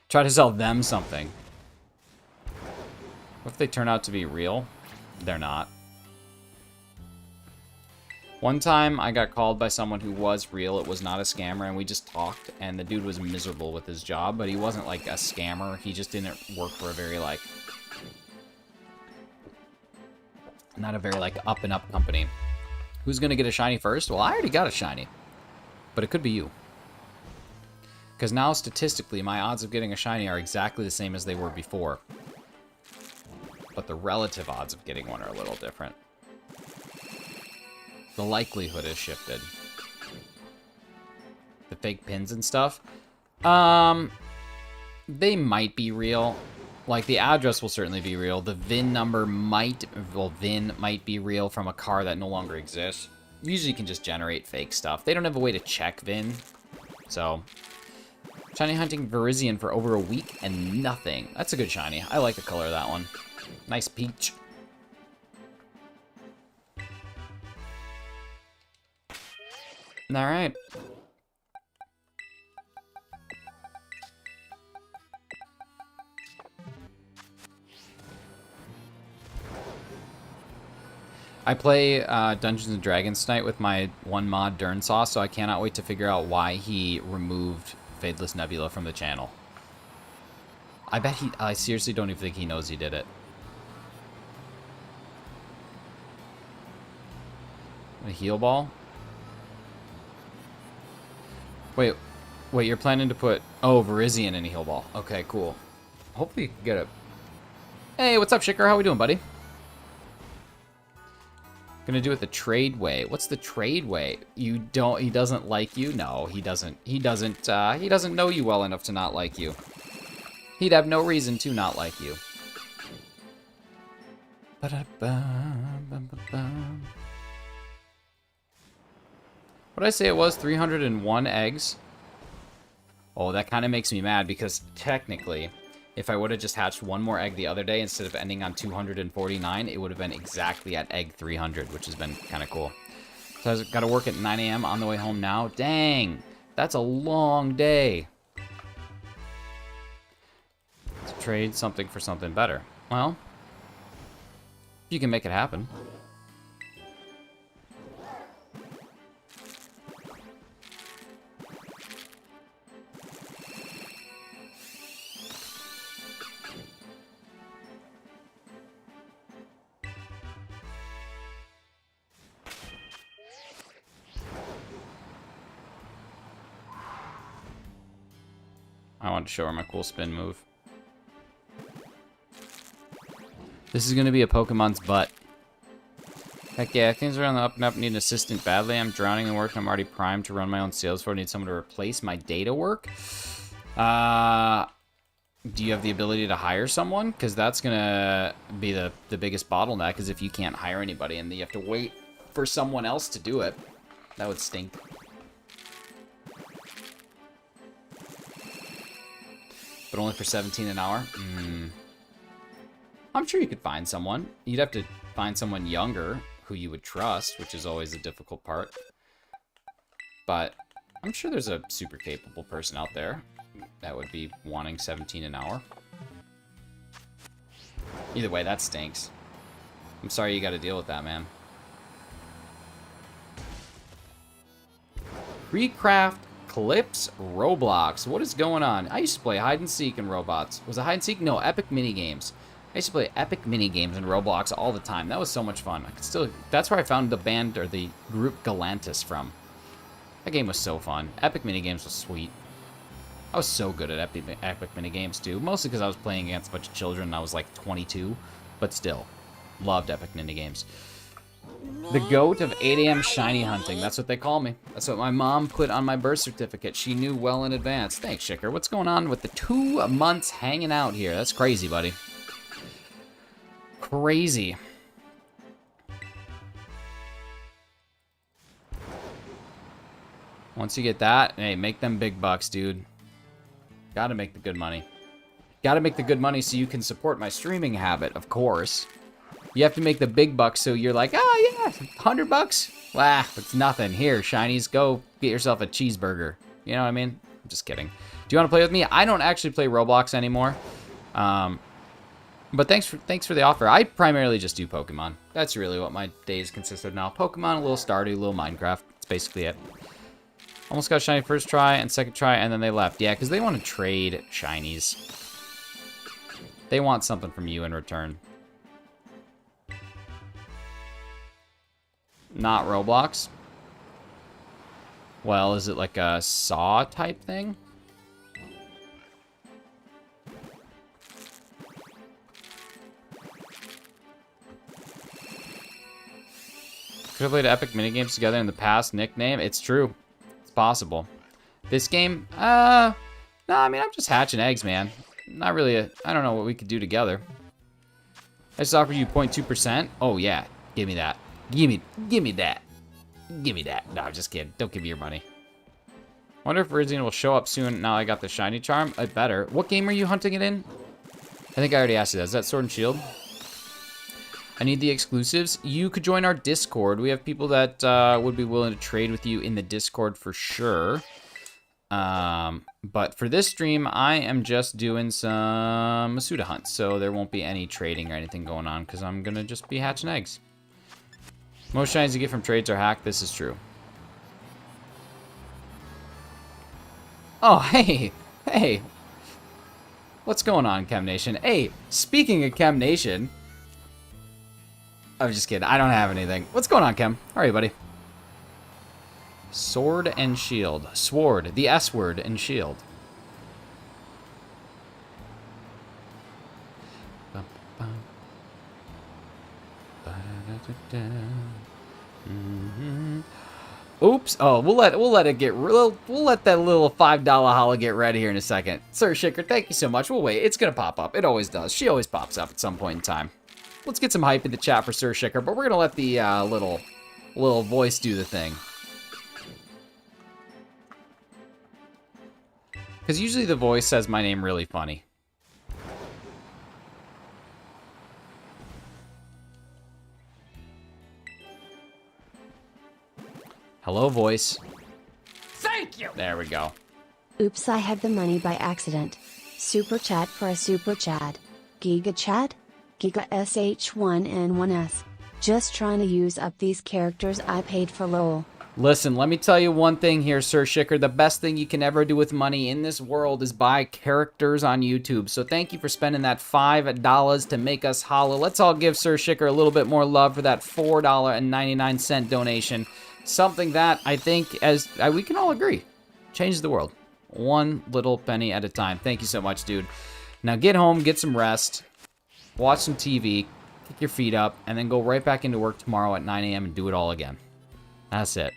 Try to sell them something. What if they turn out to be real? They're not. One time, I got called by someone who was real. It was not a scammer, and we just talked, and the dude was miserable with his job, but he wasn't, like, a scammer. He just didn't work for a very, like... not a very, like, up-and-up company. Who's gonna get a shiny first? Well, I already got a shiny. But it could be you. Because now, statistically, my odds of getting a shiny are exactly the same as they were before. But the relative odds of getting one are a little different. The likelihood has shifted. The fake pins and stuff. They might be real. Like, the address will certainly be real. The VIN number might... well, VIN might be real from a car that no longer exists. Usually you can just generate fake stuff. They don't have a way to check VIN. So... shiny hunting Verizian for over a week and nothing. That's a good shiny. I like the color of that one. Nice peach. Alright. I play Dungeons & Dragons tonight with my one mod Dernsaw, so I cannot wait to figure out why he removed Fadeless Nebula from the channel. I bet I seriously don't even think he knows he did it. A heal ball? Wait, you're planning to put... oh, Verizian in a heal ball. Okay, cool. Hopefully you can get it. Hey, what's up, Shicker? How we doing, buddy? Gonna do it the trade way. What's the trade way? You don't... he doesn't like you? No, he doesn't. He doesn't know you well enough to not like you. He'd have no reason to not like you. What did I say it was? 301 eggs? Oh, that kind of makes me mad because technically, if I would have just hatched one more egg the other day instead of ending on 249, it would have been exactly at egg 300, which has been kind of cool. So I've got to work at 9 a.m. on the way home now. Dang, that's a long day. To trade something for something better. Well, you can make it happen. I want to show her my cool spin move. This is going to be a Pokemon's butt. Heck yeah, things are on the up and up. Need an assistant badly. I'm drowning in work. I'm already primed to run my own sales floor. Need someone to replace my data work. Do you have the ability to hire someone? Because that's going to be the biggest bottleneck, is if you can't hire anybody and you have to wait for someone else to do it. That would stink. But only for 17 an hour? I'm sure you could find someone. You'd have to find someone younger who you would trust, which is always a difficult part. But I'm sure there's a super capable person out there that would be wanting 17 an hour. Either way, that stinks. I'm sorry you got to deal with that, man. Pre-craft clips Roblox. What is going on? I used to play hide and seek in Robots. Was it hide and seek? No, epic minigames. I used to play epic minigames in Roblox all the time. That was so much fun. I could still. That's where I found the band or the group Galantis from. That game was so fun. Epic minigames was sweet. I was so good at epic minigames too. Mostly because I was playing against a bunch of children and I was like 22. But still, loved epic minigames. The goat of 8 a.m. shiny hunting. That's what they call me. That's what my mom put on my birth certificate. She knew well in advance. Thanks, Shicker. What's going on with the 2 months hanging out here? That's crazy, buddy. Crazy. Once you get that, hey, make them big bucks, dude. Gotta make the good money. Gotta make the good money so you can support my streaming habit, of course. You have to make the big bucks so you're like, oh yeah, $100? Wow, it's nothing. Here, shinies, go get yourself a cheeseburger. You know what I mean? I'm just kidding. Do you want to play with me? I don't actually play Roblox anymore. But thanks for the offer. I primarily just do Pokemon. That's really what my days consist of now. Pokemon, a little Stardew, a little Minecraft. That's basically it. Almost got shiny first try and second try, and then they left. Yeah, because they want to trade shinies. They want something from you in return. Not Roblox. Well, is it like a Saw type thing? Could have played epic minigames together in the past. Nickname? It's true. It's possible. This game? No, I mean, I'm just hatching eggs, man. Not really I don't know what we could do together. I just offered you 0.2%. Oh, yeah. Give me that. Give me that. Give me that. No, I'm just kidding. Don't give me your money. Wonder if Rizzian will show up soon now I got the shiny charm. I better. What game are you hunting it in? I think I already asked you that. Is that Sword and Shield? I need the exclusives. You could join our Discord. We have people that would be willing to trade with you in the Discord for sure. But for this stream, I am just doing some Masuda hunts. So there won't be any trading or anything going on because I'm going to just be hatching eggs. Most shinies you get from trades are hacked. This is true. Oh, hey. Hey. What's going on, Chem Nation? Hey, speaking of Chem Nation... I'm just kidding. I don't have anything. What's going on, Chem? How are you, buddy? Sword and Shield. Sword. The S word and Shield. Oops. Oh, we'll let it get we'll let that little $5 holla get ready here in a second. Sir Shicker, thank you so much. We'll wait. It's gonna pop up. It always does. She always pops up at some point in time. Let's get some hype in the chat for Sir Shicker, but we're gonna let the little voice do the thing. Because usually the voice says my name really funny. Hello, voice. Thank you! There we go. Oops, I had the money by accident. Super chat for a super chat. Giga chat? Giga SH1N1S. Just trying to use up these characters I paid for lol. Listen, let me tell you one thing here, Sir Shicker. The best thing you can ever do with money in this world is buy characters on YouTube. So thank you for spending that $5 to make us holla. Let's all give Sir Shicker a little bit more love for that $4.99 donation. Something that I think, as we can all agree, changes the world. One little penny at a time. Thank you so much, dude. Now get home, get some rest, watch some TV, kick your feet up, and then go right back into work tomorrow at 9 a.m. and do it all again. That's it.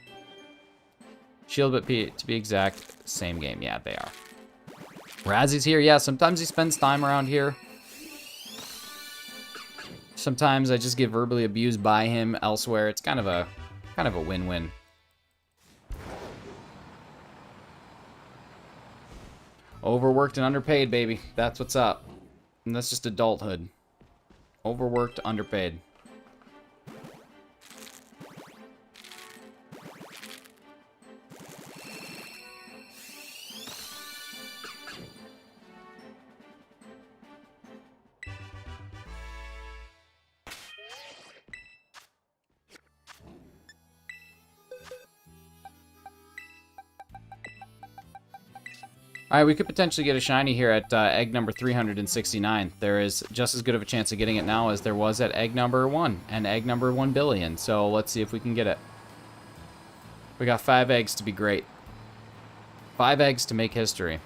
Shield, but to be exact, same game. Yeah, they are. Razzy's here. Yeah, sometimes he spends time around here. Sometimes I just get verbally abused by him elsewhere. It's kind of a win-win. Overworked and underpaid, baby. That's what's up. And that's just adulthood. Overworked, underpaid. All right, we could potentially get a shiny here at egg number 369. There is just as good of a chance of getting it now as there was at egg number 1 and egg number 1 billion. So let's see if we can get it. We got 5 eggs to be great. 5 eggs to make history.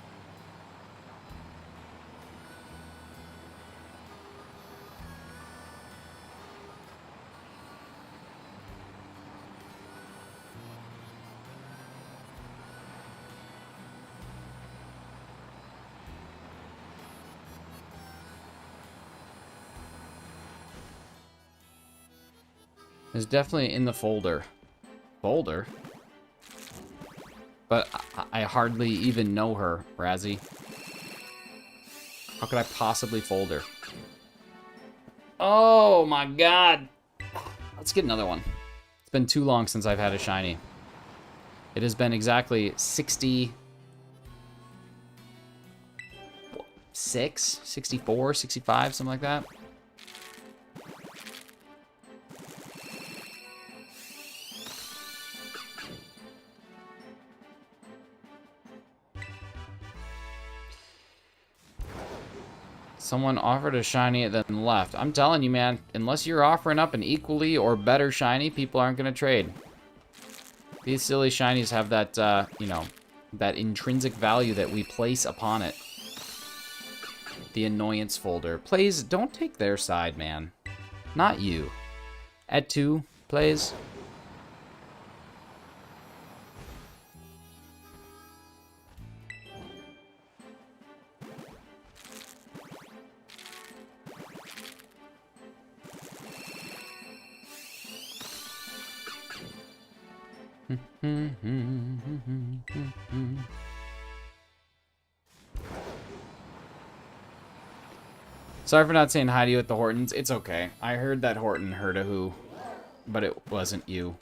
It's definitely in the folder. Folder? But I hardly even know her, Razzie. How could I possibly fold her? Oh my god! Let's get another one. It's been too long since I've had a shiny. It has been exactly 66, 64, 65, something like that. Someone offered a shiny and then left. I'm telling you, man, unless you're offering up an equally or better shiny, people aren't going to trade. These silly shinies have that, you know, that intrinsic value that we place upon it. The annoyance folder. Plays, don't take their side, man. Not you. At 2, plays. Sorry for not saying hi to you at the Hortons. It's okay. I heard that Horton heard a who, but it wasn't you.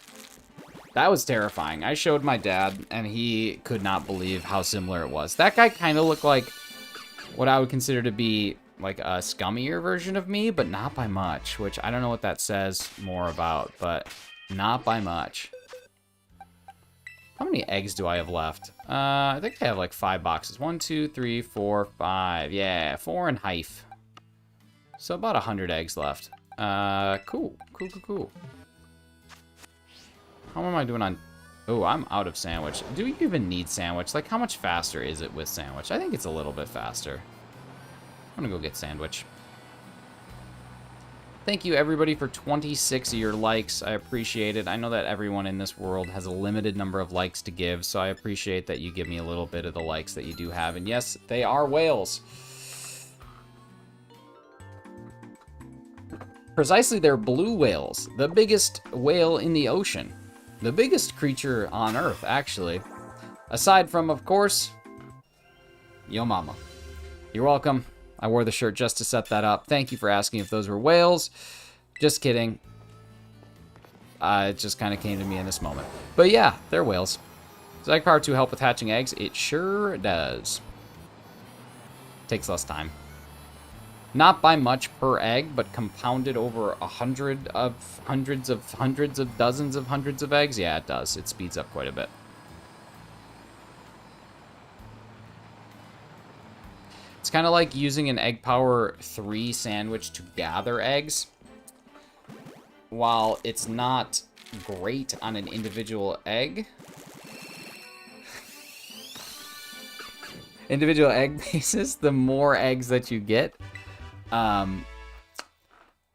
That was terrifying. I showed my dad, and he could not believe how similar it was. That guy kind of looked like what I would consider to be like a scummier version of me, but not by much, which I don't know what that says more about, but not by much. How many eggs do I have left? I think I have like 5 boxes. 1, 2, 3, 4, 5. Yeah, 4 and half. So about 100 eggs left. Cool. Cool. How am I doing on... Oh, I'm out of sandwich. Do you even need sandwich? Like, how much faster is it with sandwich? I think it's a little bit faster. I'm gonna go get sandwich. Thank you, everybody, for 26 of your likes. I appreciate it. I know that everyone in this world has a limited number of likes to give, so I appreciate that you give me a little bit of the likes that you do have. And yes, they are whales. Precisely, they're blue whales. The biggest whale in the ocean. The biggest creature on Earth, actually. Aside from, of course, yo mama. You're welcome. I wore the shirt just to set that up. Thank you for asking if those were whales. Just kidding. It just kind of came to me in this moment. But yeah, they're whales. Does egg power 2 help with hatching eggs? It sure does. Takes less time. Not by much per egg, but compounded over hundreds of dozens of hundreds of eggs. Yeah, it does. It speeds up quite a bit. It's kind of like using an egg power 3 sandwich to gather eggs. While it's not great on an individual egg, basis, the more eggs that you get,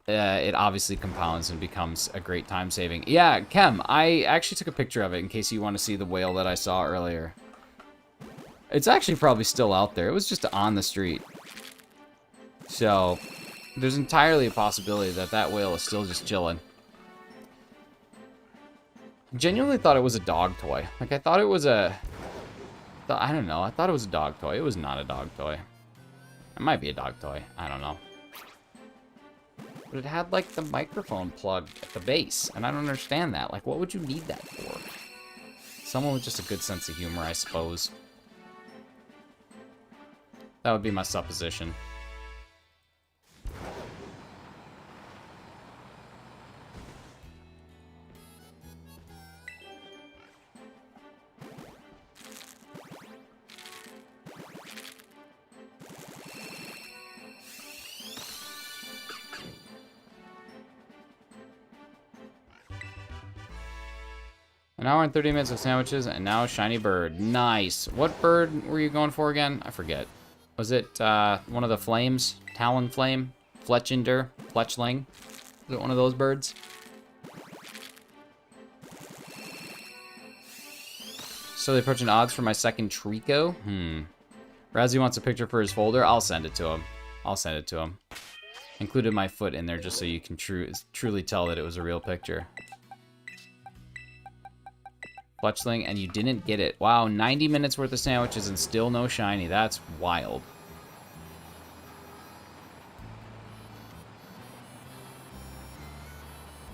it obviously compounds and becomes a great time saving. Yeah, Kem, I actually took a picture of it in case you want to see the whale that I saw earlier. It's actually probably still out there. It was just on the street. So, there's entirely a possibility that that whale is still just chilling. Genuinely thought it was a dog toy. Like, I thought it was a... I don't know. I thought it was a dog toy. It was not a dog toy. It might be a dog toy. I don't know. But it had, like, the microphone plug at the base. And I don't understand that. Like, what would you need that for? Someone with just a good sense of humor, I suppose. That would be my supposition. An hour and 30 minutes of sandwiches, and now shiny bird. Nice. What bird were you going for again? I forget. Was it one of the flames? Talon flame? Fletchinder? Fletchling? Was it one of those birds? So they approaching odds for my second Trico? Razzie wants a picture for his folder. I'll send it to him. I'll send it to him. Included my foot in there just so you can truly tell that it was a real picture. Fletchling, and you didn't get it. Wow, 90 minutes worth of sandwiches and still no shiny. That's wild.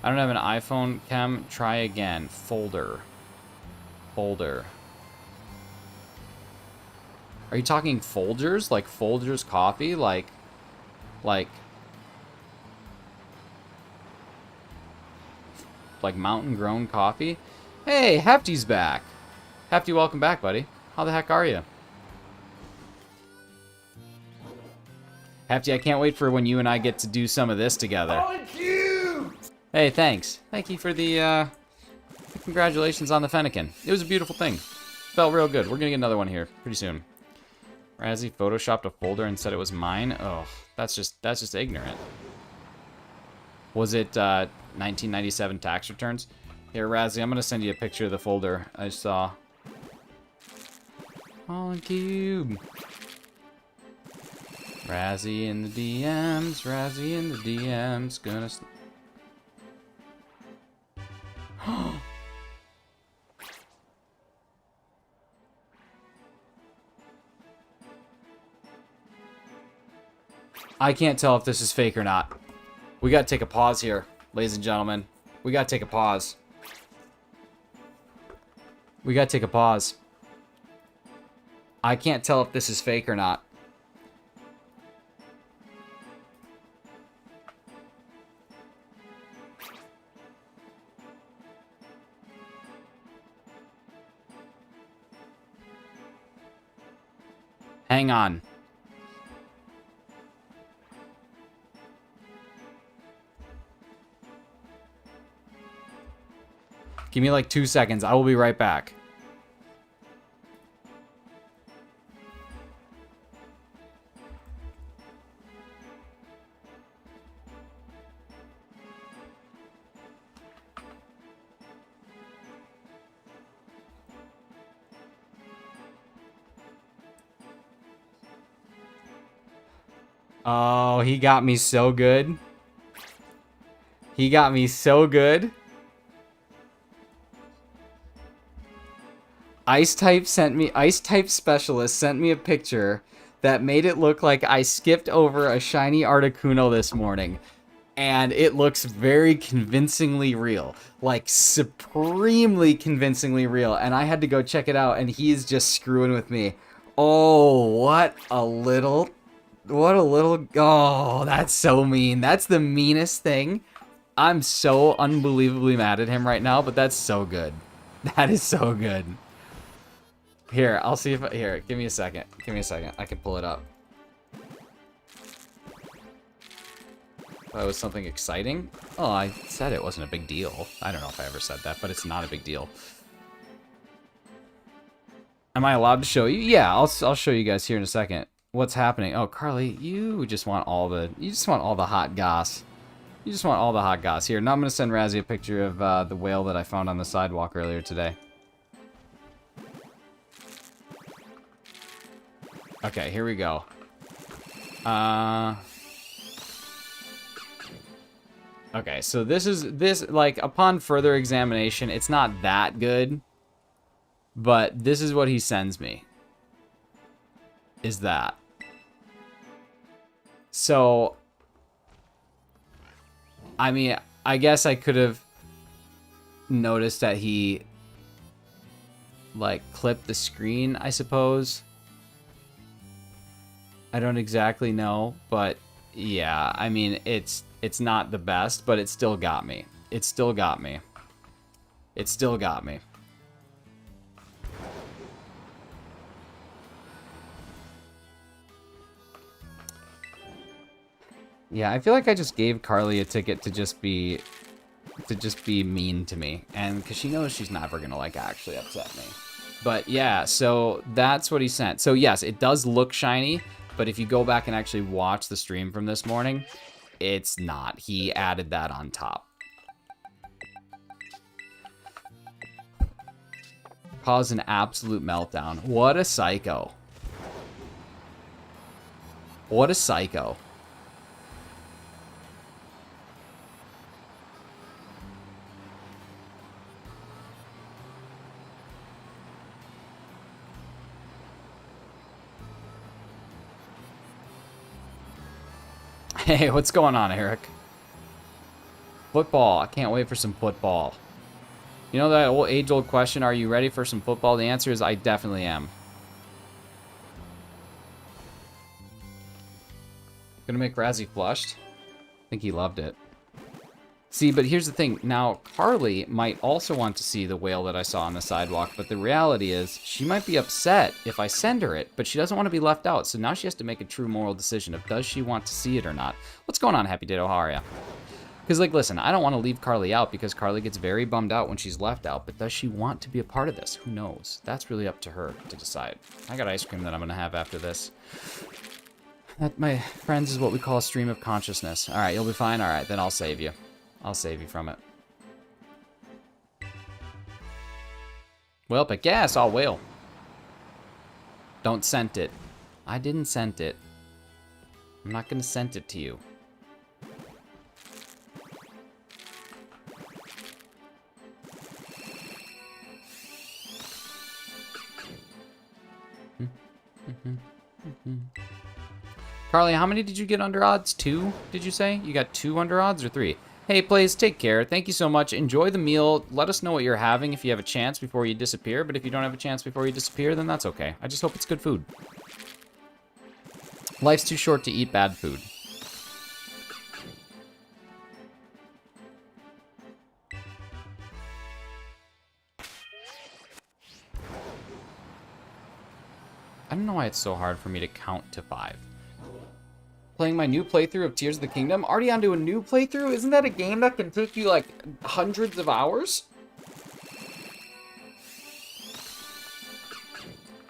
I don't have an iPhone, Chem. Try again. Folder. Folder. Are you talking Folgers? Like Folgers coffee? Like mountain grown coffee? Hey, Hefty's back. Hefty, welcome back, buddy. How the heck are you? Hefty, I can't wait for when you and I get to do some of this together. Thank you! Hey, thanks. Thank you for the congratulations on the Fennekin. It was a beautiful thing. Felt real good. We're gonna get another one here pretty soon. Razzie photoshopped a folder and said it was mine. Oh, that's just ignorant. Was it 1997 tax returns? Here, Razzie, I'm gonna send you a picture of the folder I saw. Fallen Cube. Razzie in the DMs. Razzie in the DMs. Gonna. I can't tell if this is fake or not. We gotta take a pause here, ladies and gentlemen. We gotta take a pause. We gotta take a pause. I can't tell if this is fake or not. Hang on. Give me like 2 seconds. I will be right back. Oh, he got me so good. He got me so good. Ice Type Specialist sent me a picture that made it look like I skipped over a shiny Articuno this morning. And it looks very convincingly real. Like, supremely convincingly real. And I had to go check it out, and he's just screwing with me. Oh, what a little... Oh, that's so mean. That's the meanest thing. I'm so unbelievably mad at him right now, but that's so good. That is so good. Here, I'll see if... Here, give me a second. Give me a second. I can pull it up. That was something exciting? Oh, I said it wasn't a big deal. I don't know if I ever said that, but it's not a big deal. Am I allowed to show you? Yeah, I'll show you guys here in a second. What's happening? Oh, Carly, you just want all the... You just want all the hot goss. You just want all the hot goss. Here, now I'm going to send Razzie a picture of the whale that I found on the sidewalk earlier today. Okay, here we go. Okay, so this, like, upon further examination, it's not that good. But this is what he sends me. Is that. So, I mean, I guess I could have noticed that he, like, clipped the screen, I suppose. I don't exactly know, but yeah, I mean, it's not the best, but it still got me. It still got me. It still got me. Yeah, I feel like I just gave Carly a ticket to just be to just be mean to me. And because she knows she's never going to, like, actually upset me. But, yeah, so that's what he sent. So, yes, it does look shiny, but if you go back and actually watch the stream from this morning, it's not. He added that on top. Caused an absolute meltdown. What a psycho. What a psycho. Hey, what's going on, Eric? Football. I can't wait for some football. You know that old age-old question, are you ready for some football? The answer is I definitely am. Gonna make Razzie flushed. I think he loved it. See, but here's the thing. Now, Carly might also want to see the whale that I saw on the sidewalk, but the reality is she might be upset if I send her it, but she doesn't want to be left out, so now she has to make a true moral decision of does she want to see it or not. What's going on, Happy Ditto? How are ya? Because, like, listen, I don't want to leave Carly out because Carly gets very bummed out when she's left out, but does she want to be a part of this? Who knows? That's really up to her to decide. I got ice cream that I'm going to have after this. That, my friends, is what we call a stream of consciousness. All right, you'll be fine? All right, then I'll save you. I'll save you from it. Well, but gas, I'll whale. Don't send it. I didn't send it. I'm not going to send it to you. Carly, how many did you get under odds? 2, did you say? You got 2 under odds or 3? Hey, Plays, take care. Thank you so much. Enjoy the meal. Let us know what you're having if you have a chance before you disappear. But if you don't have a chance before you disappear, then that's okay. I just hope it's good food. Life's too short to eat bad food. I don't know why it's so hard for me to count to 5. Playing my new playthrough of Tears of the Kingdom. Already onto a new playthrough? Isn't that a game that can take you, like, hundreds of hours?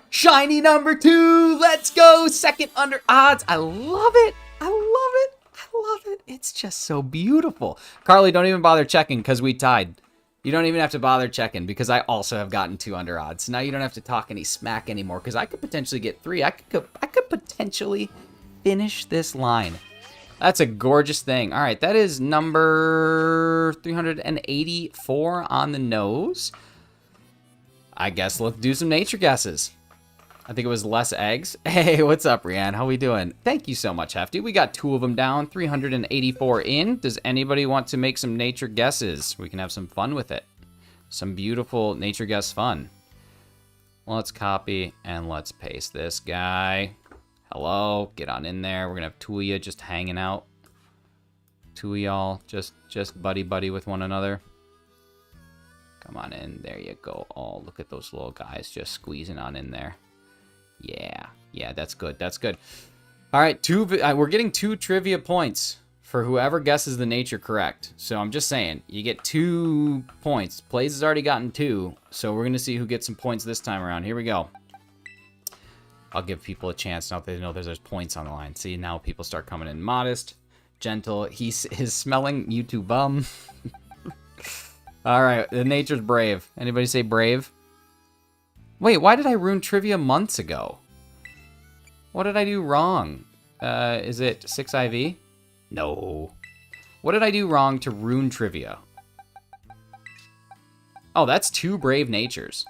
Shiny number 2! Let's go! Second under odds. I love it! I love it! I love it! It's just so beautiful. Carly, don't even bother checking because we tied. You don't even have to bother checking because I also have gotten 2 under odds. So now you don't have to talk any smack anymore because I could potentially get 3. I could potentially finish this line. That's a gorgeous thing. All right, that is number 384 on the nose. I guess let's do some nature guesses. I think it was less eggs. Hey, what's up, Rianne? How we doing? Thank you so much, Hefty. We got 2 of them down, 384 in. Does anybody want to make some nature guesses? We can have some fun with it. Some beautiful nature guess fun. Let's copy and let's paste this guy. Hello, get on in there. We're gonna have 2 of you just hanging out. 2 of y'all just buddy with one another. Come on in, there you go. Oh, look at those little guys just squeezing on in there. Yeah, that's good, that's good. All right, we're getting 2 trivia points for whoever guesses the nature correct. So I'm just saying, you get 2 points. Plays has already gotten 2, so we're gonna see who gets some points this time around. Here we go. I'll give people a chance now that they know there's points on the line. See, now people start coming in. Modest, gentle. He's smelling you two bum. All right, the nature's brave. Anybody say brave? Wait, why did I ruin trivia months ago? What did I do wrong? Is it 6 IV? No. What did I do wrong to ruin trivia? Oh, that's 2 brave natures.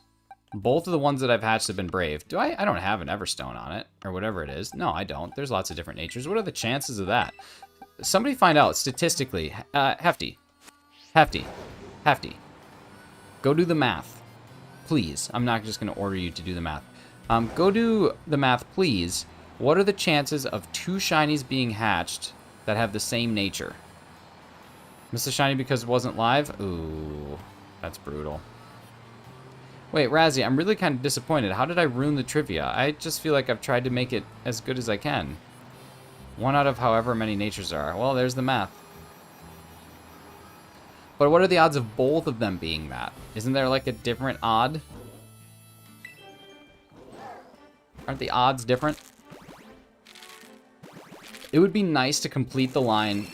Both of the ones that I've hatched have been brave. I don't have an Everstone on it, or whatever it is. No, I don't. There's lots of different natures. What are the chances of that? Somebody find out statistically. Hefty. Go do the math. Please. I'm not just going to order you to do the math. Go do the math, please. What are the chances of 2 shinies being hatched that have the same nature? Missed the shiny because it wasn't live? Ooh, that's brutal. Wait, Razzie, I'm really kind of disappointed. How did I ruin the trivia? I just feel like I've tried to make it as good as I can. 1 out of however many natures there are. Well, there's the math. But what are the odds of both of them being that? Isn't there like a different odd? Aren't the odds different? It would be nice to complete the line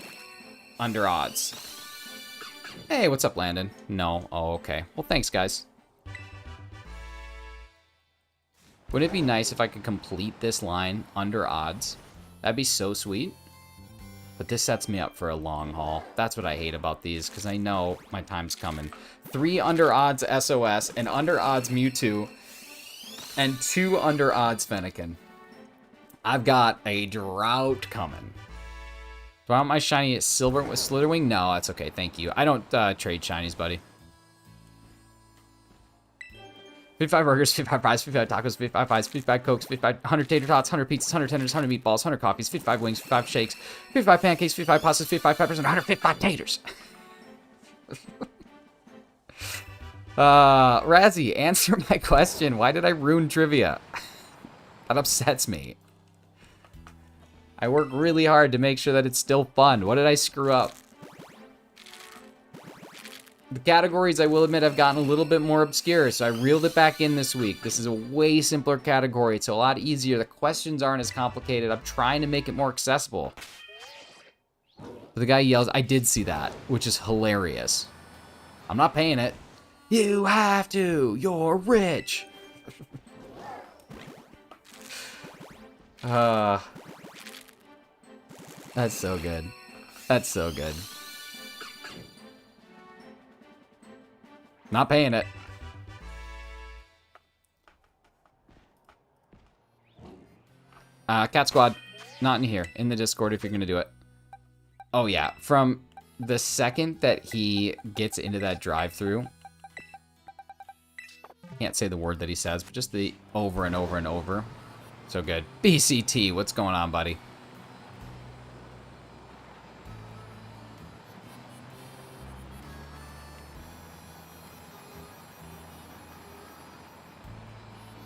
under odds. Hey, what's up, Landon? No. Oh, okay. Well, thanks, guys. Wouldn't it be nice if I could complete this line under odds? That'd be so sweet. But this sets me up for a long haul. That's what I hate about these, because I know my time's coming. 3 under odds SOS, an under odds Mewtwo, and 2 under odds Fennekin. I've got a drought coming. Do I want my shiny silver with Slitherwing? No, that's okay, thank you. I don't trade shinies, buddy. 55 burgers, 55 fries, 55 tacos, 55 pies, 55 cokes, 55 100 tater tots, 100 pizzas, 100 tenders, 100 meatballs, 100 coffees, 55 wings, 55 shakes, 55 pancakes, 55 pastas, 55 peppers, and 155 taters. Razzie, answer my question. Why did I ruin trivia? That upsets me. I work really hard to make sure that it's still fun. What did I screw up? The categories, I will admit, have gotten a little bit more obscure, so I reeled it back in this week. This is a way simpler category. It's a lot easier. The questions aren't as complicated. I'm trying to make it more accessible. But the guy yells, I did see that, which is hilarious. I'm not paying it. You have to. You're rich. That's so good. That's so good. Not paying it. Cat Squad, not in here. In the Discord if you're going to do it. Oh, yeah. From the second that he gets into that drive-thru, can't say the word that he says, but just the over and over and over. So good. BCT, what's going on, buddy?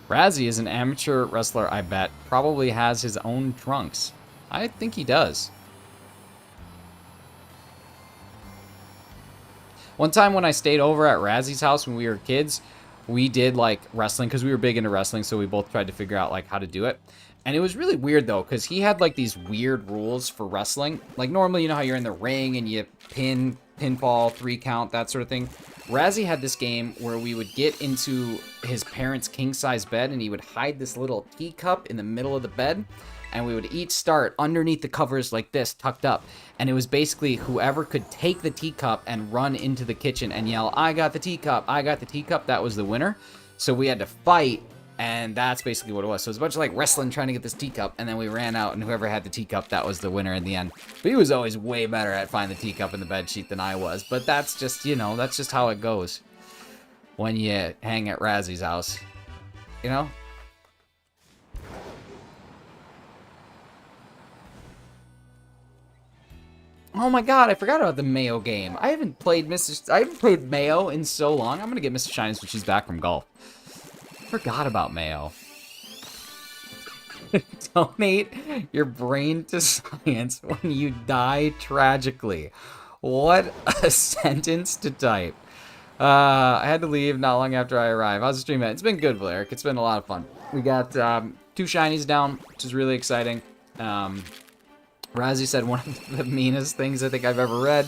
Razzie is an amateur wrestler, I bet. Probably has his own trunks. I think he does. One time when I stayed over at Razzie's house when we were kids, we did like wrestling because we were big into wrestling, so we both tried to figure out like how to do it. And it was really weird though, because he had like these weird rules for wrestling. Like normally, you know how you're in the ring and you pinfall, 3 count, that sort of thing. Razzie had this game where we would get into his parents' king-size bed and he would hide this little teacup in the middle of the bed, and we would each start underneath the covers like this, tucked up. And it was basically whoever could take the teacup and run into the kitchen and yell, I got the teacup, I got the teacup, that was the winner. So we had to fight, and that's basically what it was. So it was a bunch of like wrestling trying to get this teacup, and then we ran out, and whoever had the teacup, that was the winner in the end. But he was always way better at finding the teacup in the bed sheet than I was. But that's just, you know, that's just how it goes when you hang at Razzie's house, you know? Oh my god, I forgot about the Mayo game. I haven't played Mayo in so long. I'm gonna get Mr. Shines when she's back from golf. Forgot about Mayo. Donate your brain to science when you die tragically. What a sentence to type. I had to leave not long after I arrived. How's the stream at? It's been good, Valeric. It's been a lot of fun. We got 2 shinies down, which is really exciting. Razzie said one of the meanest things I think I've ever read.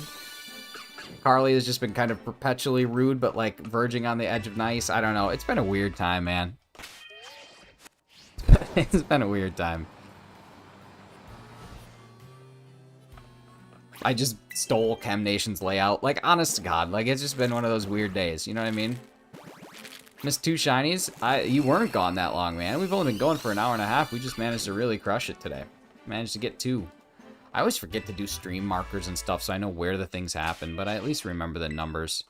Carly has just been kind of perpetually rude, but like verging on the edge of nice. I don't know. It's been a weird time, man. It's been a weird time. I just stole Chem Nation's layout. Like, honest to God, like it's just been one of those weird days. You know what I mean? Missed 2 shinies. You weren't gone that long, man. We've only been going for an hour and a half. We just managed to really crush it today. Managed to get 2. I always forget to do stream markers and stuff, so I know where the things happen, but I at least remember the numbers.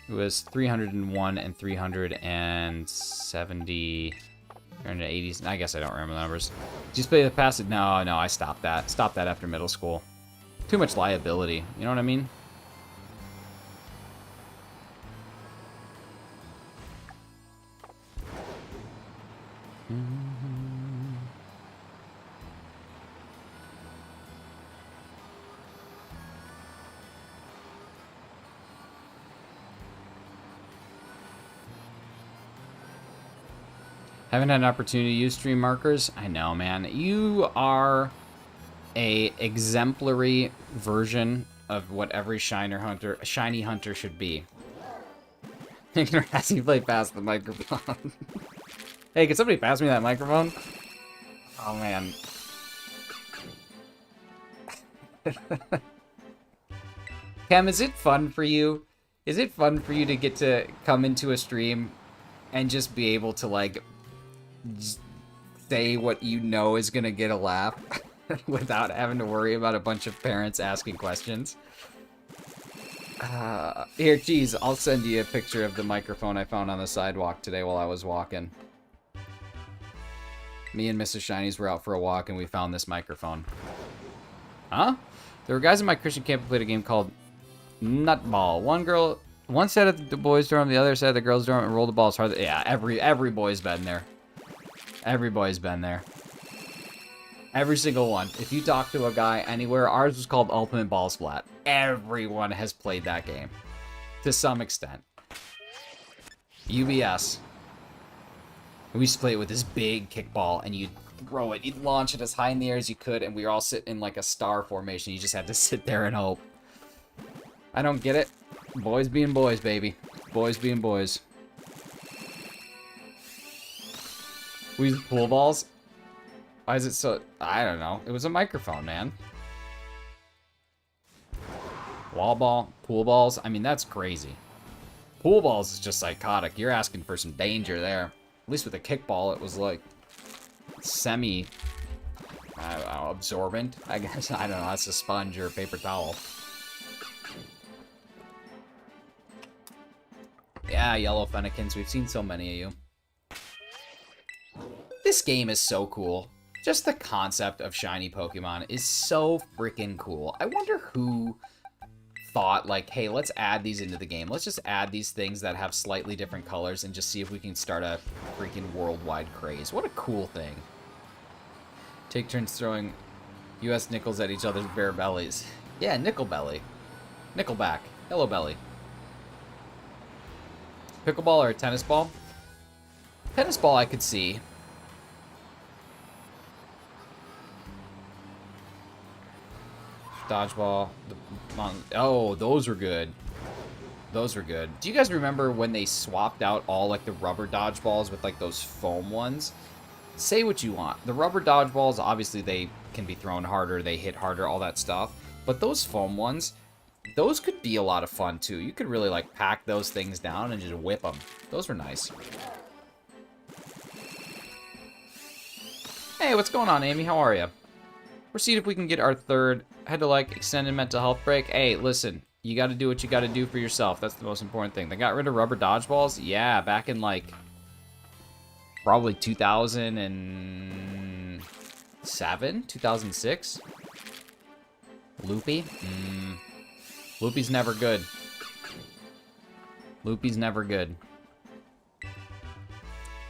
It was 301 and 370, 380. I guess I don't remember the numbers. Did you play the passive? No, I stopped that. Stopped that after middle school. Too much liability. You know what I mean? Haven't had an opportunity to use stream markers. I know, man. You are a exemplary version of what every shiny hunter should be. As you play past the microphone. Hey, can somebody pass me that microphone? Oh, man. Cam, is it fun for you? Is it fun for you to get to come into a stream and just be able to, like, say what you know is gonna get a laugh without having to worry about a bunch of parents asking questions? Here, geez, I'll send you a picture of the microphone I found on the sidewalk today while I was walking. Me and Mrs. Shinies were out for a walk and we found this microphone. Huh? There were guys in my Christian camp who played a game called Nutball. One set of the boys' dorm, the other set of the girls' dorm, and rolled the balls hard. Yeah, every boy's been there. Every boy's been there. Every single one. If you talk to a guy anywhere, ours was called Ultimate Ball Splat. Everyone has played that game. To some extent. UBS. We used to play it with this big kickball, and you'd throw it. You'd launch it as high in the air as you could, and we were all sitting in like a star formation. You just had to sit there and hope. I don't get it. Boys being boys, baby. Boys being boys. We used pool balls? Why is it so... I don't know. It was a microphone, man. Wall ball, pool balls. I mean, that's crazy. Pool balls is just psychotic. You're asking for some danger there. At least with a kickball, it was like... semi... I don't know, absorbent, I guess. I don't know. That's a sponge or a paper towel. Yeah, yellow Fennekins. We've seen so many of you. This game is so cool. Just the concept of shiny Pokemon is so freaking cool. I wonder who thought, like, hey, let's add these into the game. Let's just add these things that have slightly different colors and just see if we can start a freaking worldwide craze. What a cool thing. Take turns throwing US nickels at each other's bare bellies. Yeah, nickel belly. Nickelback. Hello belly. Pickleball or a tennis ball? Tennis ball I could see. Dodgeball. Oh, those were good. Those were good. Do you guys remember when they swapped out all like the rubber dodgeballs with like those foam ones? Say what you want. The rubber dodgeballs, obviously they can be thrown harder, they hit harder, all that stuff. But those foam ones, those could be a lot of fun too. You could really like pack those things down and just whip them. Those were nice. Hey, what's going on, Amy? How are you? We'll see if we can get our third, had to like extended mental health break. Hey, listen, you got to do what you got to do for yourself. That's the most important thing. They got rid of rubber dodgeballs. Yeah, back in like probably 2007, 2006. Loopy. Loopy's never good. Loopy's never good.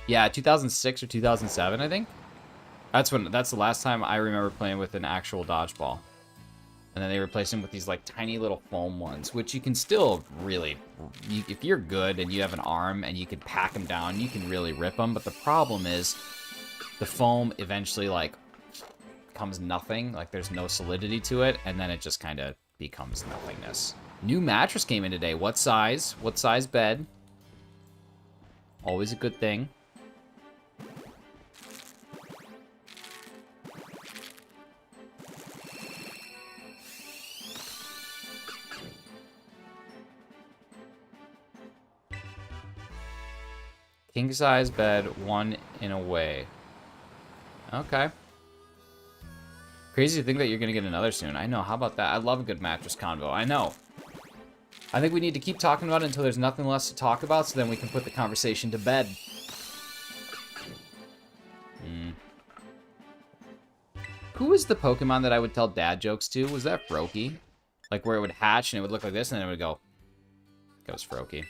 Yeah, 2006 or 2007, I think. That's the last time I remember playing with an actual dodgeball. And then they replaced them with these like tiny little foam ones, which you can still really, if you're good and you have an arm and you can pack them down, you can really rip them. But the problem is the foam eventually like becomes nothing. Like there's no solidity to it. And then it just kind of becomes nothingness. New mattress came in today. What size? What size bed? Always a good thing. King size bed, 1 in a way. Okay. Crazy to think that you're gonna get another soon. I know, how about that? I love a good mattress convo. I know. I think we need to keep talking about it until there's nothing less to talk about, so then we can put the conversation to bed. Who was the Pokemon that I would tell dad jokes to? Was that Froakie? Like where it would hatch and it would look like this and then it would go. Goes Froakie.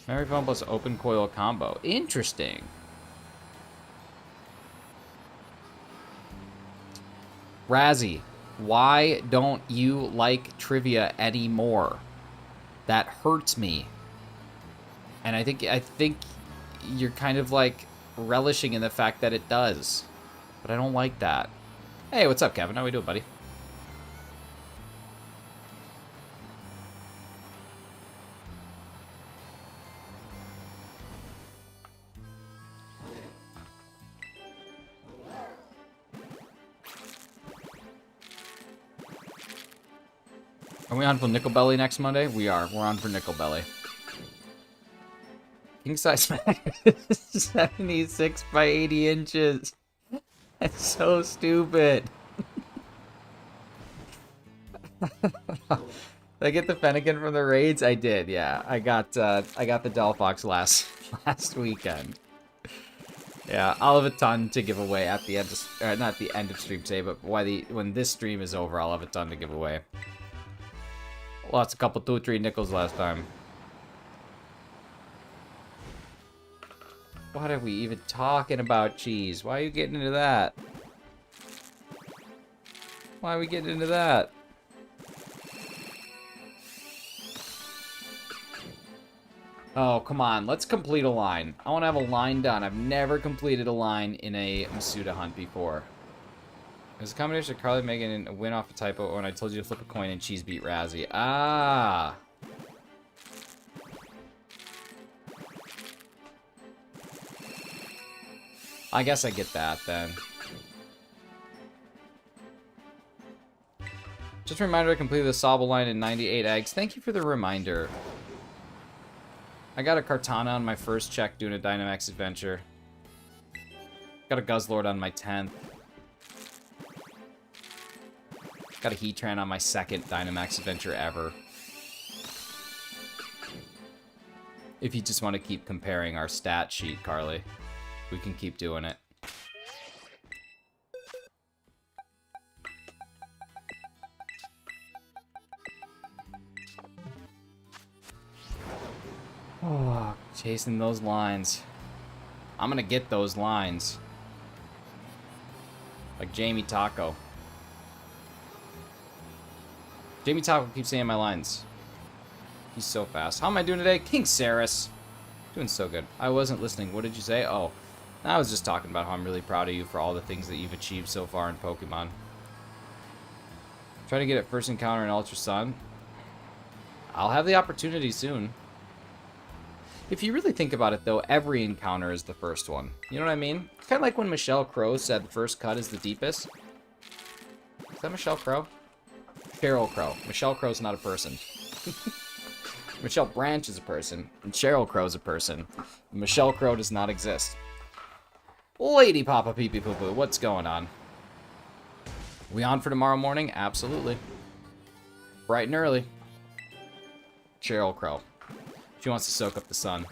Memory foam plus open coil combo. Interesting. Razzie, why don't you like trivia anymore? That hurts me. And I think you're kind of like relishing in the fact that it does. But I don't like that. Hey, what's up, Kevin? How we doing, buddy? Are we on for Nickel Belly next Monday? We are. We're on for Nickel Belly. King size 76 by 80 inches. That's so stupid. Did I get the Fennekin from the raids? I did, yeah. I got the Delphox last weekend. Yeah, I'll have a ton to give away at the end of, not the end of stream today, but when this stream is over, I'll have a ton to give away. Lost a couple 2 or 3 nickels last time. What are we even talking about, cheese? Why are you getting into that? Why are we getting into that? Oh, come on. Let's complete a line. I want to have a line done. I've never completed a line in a Masuda hunt before. It was a combination of Carly making a win off a typo when I told you to flip a coin and cheese beat Razzie. Ah! I guess I get that, then. Just a reminder, I completed the Sobble line in 98 eggs. Thank you for the reminder. I got a Kartana on my first check doing a Dynamax adventure. Got a Guzzlord on my 10th. Got a Heatran on my second Dynamax adventure ever. If you just want to keep comparing our stat sheet, Carly, we can keep doing it. Oh, chasing those lines. I'm gonna get those lines. Like Jamie Taco. Jamie Taco keeps saying my lines. He's so fast. How am I doing today? King Saris. Doing so good. I wasn't listening. What did you say? Oh, I was just talking about how I'm really proud of you for all the things that you've achieved so far in Pokemon. Try to get it first encounter in Ultra Sun. I'll have the opportunity soon. If you really think about it, though, every encounter is the first one. You know what I mean? It's kind of like when Michelle Crow said the first cut is the deepest. Is that Michelle Crow? Cheryl Crow. Michelle Crow's not a person. Michelle Branch is a person, and Cheryl Crow's a person. Michelle Crow does not exist. Lady Papa Pee Pee Poo Poo, what's going on? We on for tomorrow morning? Absolutely. Bright and early. Cheryl Crow. She wants to soak up the sun.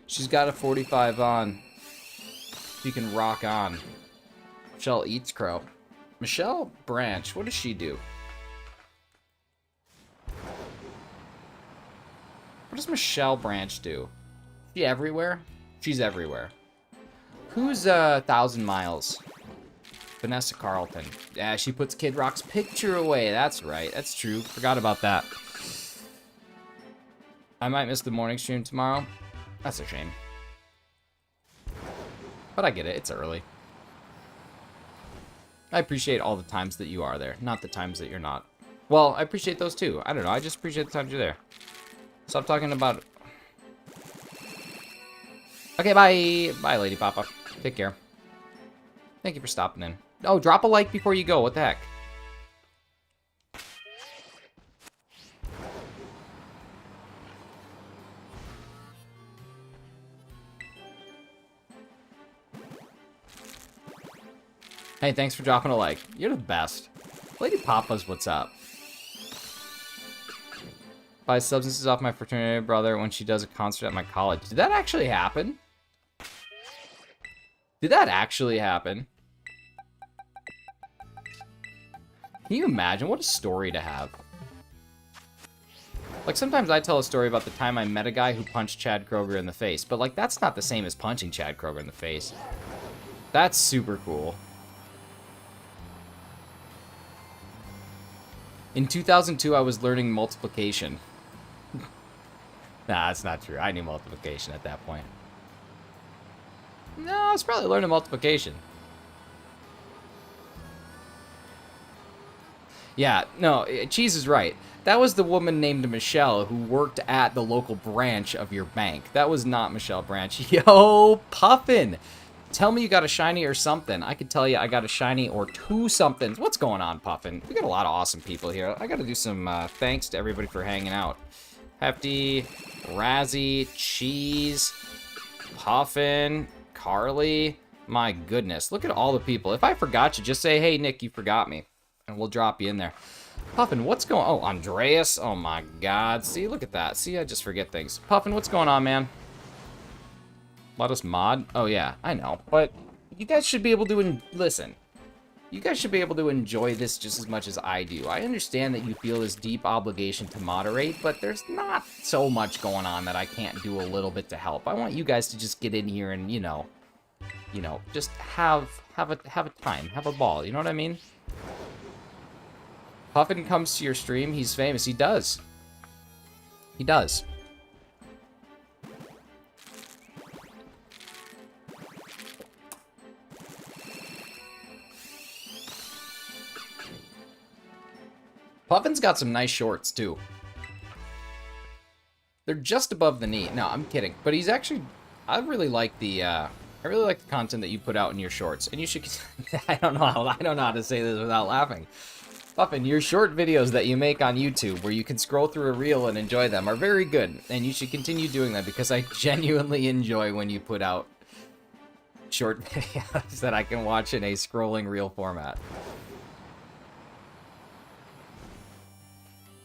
She's got a 45 on. She can rock on. Michelle eats crow. Michelle Branch, what does she do? What does Michelle Branch do? Is she everywhere? She's everywhere. Who's 1,000 Miles? Vanessa Carlton. Yeah, she puts Kid Rock's picture away. That's right. That's true. Forgot about that. I might miss the morning stream tomorrow. That's a shame. But I get it. It's early. I appreciate all the times that you are there, not the times that you're not. Well, I appreciate those too. I don't know. I just appreciate the times you're there. Stop talking about it. Okay, bye. Bye, Lady Papa. Take care. Thank you for stopping in. Oh, drop a like before you go. What the heck? Hey, thanks for dropping a like. You're the best. Lady Papa's what's up. Buy substances off my fraternity brother when she does a concert at my college. Did that actually happen? Did that actually happen? Can you imagine? What a story to have. Like, sometimes I tell a story about the time I met a guy who punched Chad Kroger in the face, but, like, that's not the same as punching Chad Kroger in the face. That's super cool. In 2002, I was learning multiplication. Nah, that's not true. I knew multiplication at that point. No, I was probably learning multiplication. Yeah, no, Cheese is right. That was the woman named Michelle who worked at the local branch of your bank. That was not Michelle Branch. Yo, Puffin! Tell me you got a shiny or something. I could tell you I got a shiny or 2 somethings. What's going on, Puffin? We got a lot of awesome people here. I gotta do some thanks to everybody for hanging out. Hefty, Razzie, Cheese, Puffin, Carly. My goodness, look at all the people. If I forgot you, just say, hey, Nick, you forgot me. And we'll drop you in there. Puffin, what's going on? Oh, Andreas. Oh, my God. See, look at that. See, I just forget things. Puffin, what's going on, man? Let us mod? Oh, yeah, I know. But you guys should be able to... Listen. You guys should be able to enjoy this just as much as I do. I understand that you feel this deep obligation to moderate, but there's not so much going on that I can't do a little bit to help. I want you guys to just get in here and, you know, just have a time. Have a ball. You know what I mean? Puffin comes to your stream, he's famous. He does. He does. Puffin's got some nice shorts, too. They're just above the knee. No, I'm kidding. But he's actually... I really like the content that you put out in your shorts. And you should... I don't know how to say this without laughing. Puffin, your short videos that you make on YouTube where you can scroll through a reel and enjoy them are very good, and you should continue doing that because I genuinely enjoy when you put out short videos that I can watch in a scrolling reel format.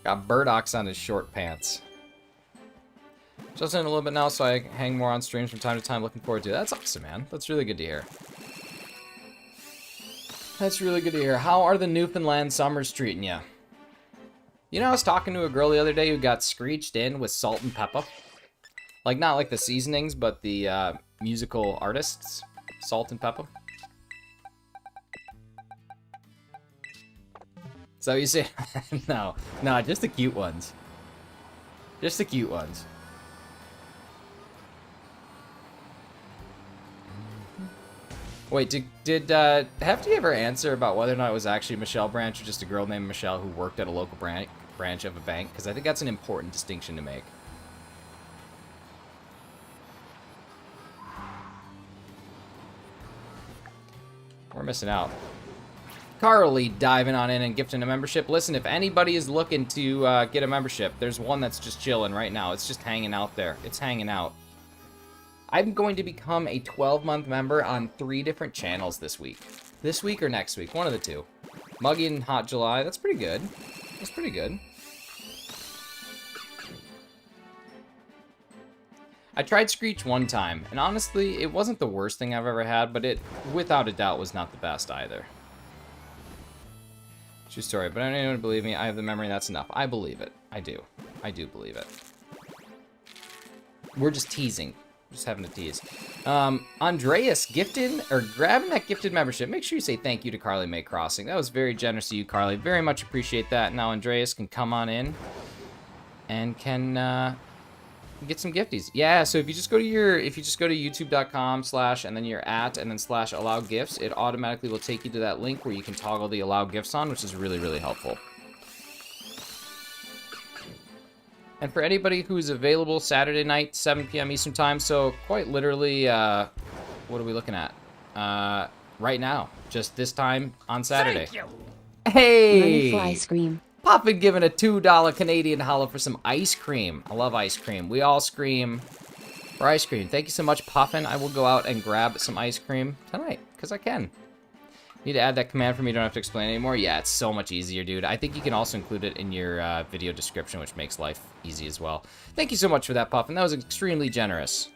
Got burdocks on his short pants. Just in a little bit now, so I hang more on streams from time to time. Looking forward to it. That's awesome, man. That's really good to hear. That's really good to hear. How are the Newfoundland summers treating you? You know, I was talking to a girl the other day who got screeched in with salt and pepper. Like, not like the seasonings, but the musical artists. Salt and pepper. So you say, no, just the cute ones. Just the cute ones. Wait, did Hefty ever answer about whether or not it was actually Michelle Branch or just a girl named Michelle who worked at a local branch of a bank? Because I think that's an important distinction to make. We're missing out. Carly diving on in and gifting a membership. Listen, if anybody is looking to get a membership, there's one that's just chilling right now. It's just hanging out there. It's hanging out. I'm going to become a 12-month member on 3 different channels this week. This week or next week, one of the 2. Muggy and Hot July, that's pretty good. That's pretty good. I tried Screech one time, and honestly, it wasn't the worst thing I've ever had, but it, without a doubt, was not the best either. True story, but I don't even believe me. I have the memory, that's enough. I believe it. I do. I do believe it. We're just teasing. Just having to tease. Andreas gifting, or grabbing that gifted membership. Make sure you say thank you to Carly May Crossing. That was very generous of you, Carly. Very much appreciate that. Now Andreas can come on in and can get some gifties. Yeah, so if you just go to youtube.com/ and then you're @ and then / allow gifts, it automatically will take you to that link where you can toggle the allow gifts on, which is really, really helpful. And for anybody who's available Saturday night, 7 p.m. Eastern Time, so quite literally, what are we looking at? Right now, just this time on Saturday. Thank you. Hey! Money for ice cream. Poppin giving a $2 Canadian holla for some ice cream. I love ice cream. We all scream for ice cream. Thank you so much, Puffin. I will go out and grab some ice cream tonight, because I can. Need to add that command for me, don't have to explain anymore? Yeah, it's so much easier, dude. I think you can also include it in your video description, which makes life easy as well. Thank you so much for that, Puffin. That was extremely generous.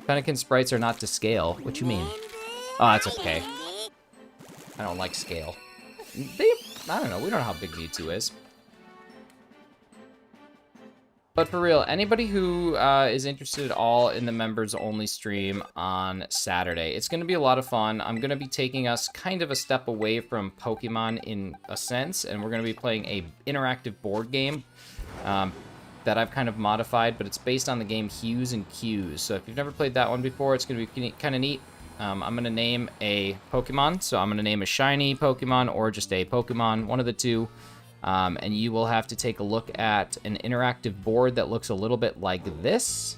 Fennekin sprites are not to scale. What you mean? Oh, that's okay. I don't like scale. I don't know. We don't know how big Mewtwo is. But for real, anybody who is interested at all in the members only stream on Saturday, it's going to be a lot of fun. I'm going to be taking us kind of a step away from Pokemon in a sense, and we're going to be playing a interactive board game that I've kind of modified, but it's based on the game Hues and Cues. So if you've never played that one before, it's going to be kind of neat. I'm going to name a Pokemon, so I'm going to name a shiny Pokemon or just a Pokemon, one of the two. And you will have to take a look at an interactive board that looks a little bit like this.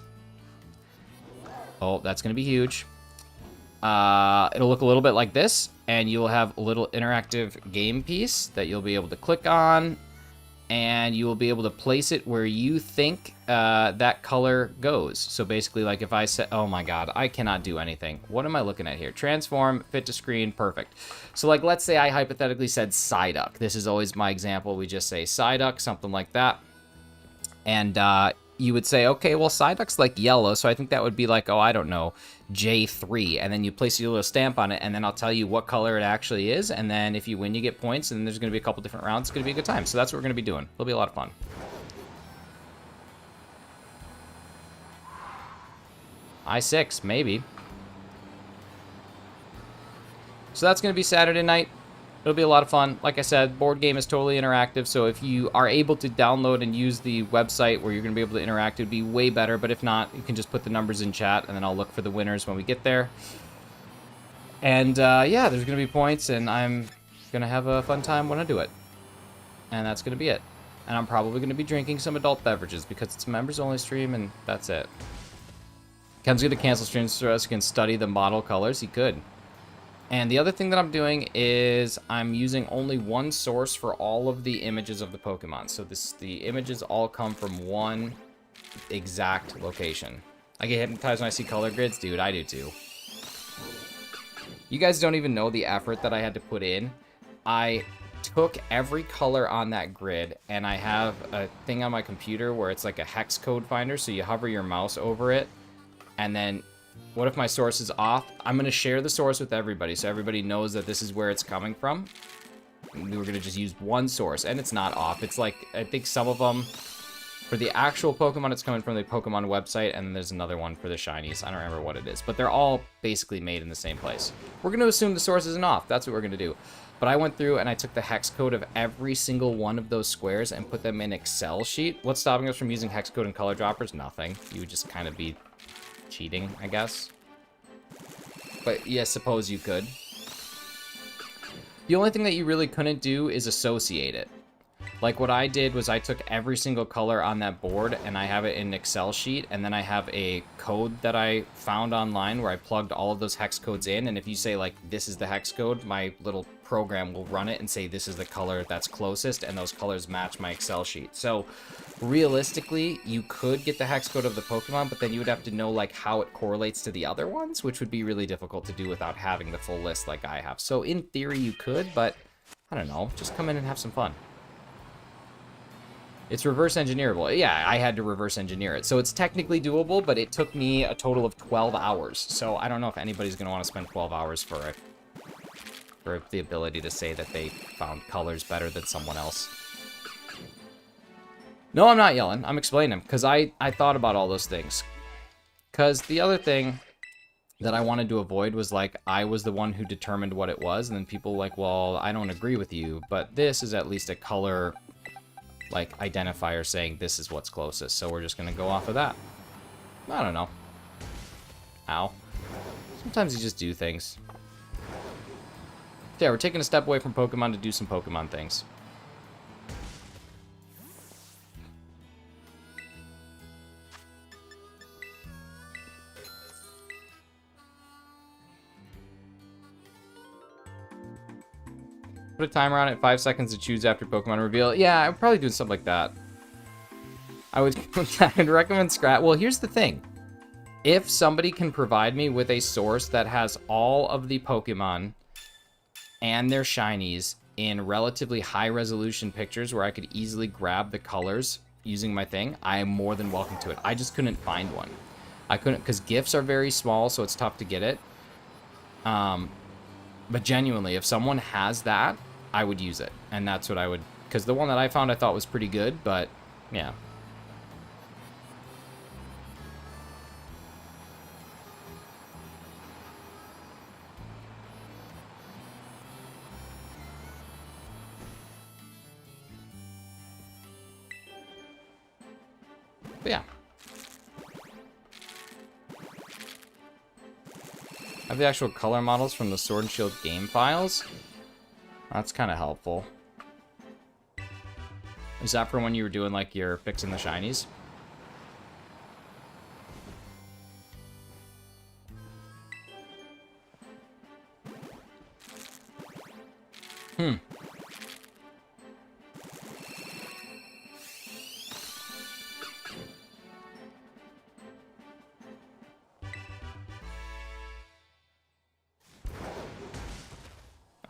Oh, that's going to be huge. It'll look a little bit like this, and you'll have a little interactive game piece that you'll be able to click on, and you will be able to place it where you think that color goes. So basically, like if I said, oh my god, I cannot do anything. What am I looking at here? Transform, fit to screen, perfect. So like, let's say I hypothetically said Psyduck. This is always my example. We just say Psyduck, something like that. And you would say, okay, well, Psyduck's like yellow, so I think that would be like, oh, I don't know, J3. And then you place your little stamp on it, and then I'll tell you what color it actually is. And then if you win, you get points, and then there's going to be a couple different rounds. It's going to be a good time. So that's what we're going to be doing. It'll be a lot of fun. I6, maybe. So that's going to be Saturday night. It'll be a lot of fun. Like I said, board game is totally interactive, so if you are able to download and use the website where you're going to be able to interact, it would be way better. But if not, you can just put the numbers in chat, and then I'll look for the winners when we get there. And yeah, there's going to be points, and I'm going to have a fun time when I do it. And that's going to be it. And I'm probably going to be drinking some adult beverages because it's a members-only stream, and that's it. Ken's going to cancel streams so us can study the model colors. He could. And the other thing that I'm doing is I'm using only one source for all of the images of the Pokemon. So the images all come from one exact location. I get hypnotized when I see color grids. Dude, I do too. You guys don't even know the effort that I had to put in. I took every color on that grid, and I have a thing on my computer where it's like a hex code finder. So you hover your mouse over it, and then what if my source is off? I'm going to share the source with everybody so everybody knows that this is where it's coming from. We were going to just use one source, and it's not off. It's like, I think some of them, for the actual Pokemon, it's coming from the Pokemon website, and then there's another one for the shinies. I don't remember what it is, but they're all basically made in the same place. We're going to assume the source isn't off. That's what we're going to do. But I went through and I took the hex code of every single one of those squares and put them in an Excel sheet. What's stopping us from using hex code and color droppers? Nothing. You would just kind of be cheating, I guess. But yeah, suppose you could. The only thing that you really couldn't do is associate it. Like what I did was I took every single color on that board and I have it in an Excel sheet, and then I have a code that I found online where I plugged all of those hex codes in, and if you say like this is the hex code, my little program will run it and say this is the color that's closest, and those colors match my Excel sheet. So realistically, you could get the hex code of the Pokemon, but then you would have to know like how it correlates to the other ones, which would be really difficult to do without having the full list like I have. So in theory you could, but I don't know, just come in and have some fun. It's reverse engineerable. Yeah, I had to reverse engineer it. So it's technically doable, but it took me a total of 12 hours. So I don't know if anybody's going to want to spend 12 hours for it. For the ability to say that they found colors better than someone else. No, I'm not yelling. I'm explaining them. Because I thought about all those things. Because the other thing that I wanted to avoid was like, I was the one who determined what it was. And then people like, well, I don't agree with you. But this is at least a color like identifier saying this is what's closest, so we're just gonna go off of that. I don't know. Ow. Sometimes you just do things. Yeah, we're taking a step away from Pokemon to do some Pokemon things. Put a timer on it, 5 seconds to choose after Pokemon reveal. Yeah, I'm probably doing something like that. I'd recommend Scratch. Well, here's the thing. If somebody can provide me with a source that has all of the Pokemon and their shinies in relatively high resolution pictures where I could easily grab the colors using my thing, I am more than welcome to it. I just couldn't find one. I couldn't, because GIFs are very small, so it's tough to get it. But genuinely, if someone has that, I would use it. And that's what I would, because the one that I found I thought was pretty good, but yeah. But yeah. I have the actual color models from the Sword and Shield game files. That's kind of helpful. Is that for when you were doing, like, your fixing the shinies? Hmm.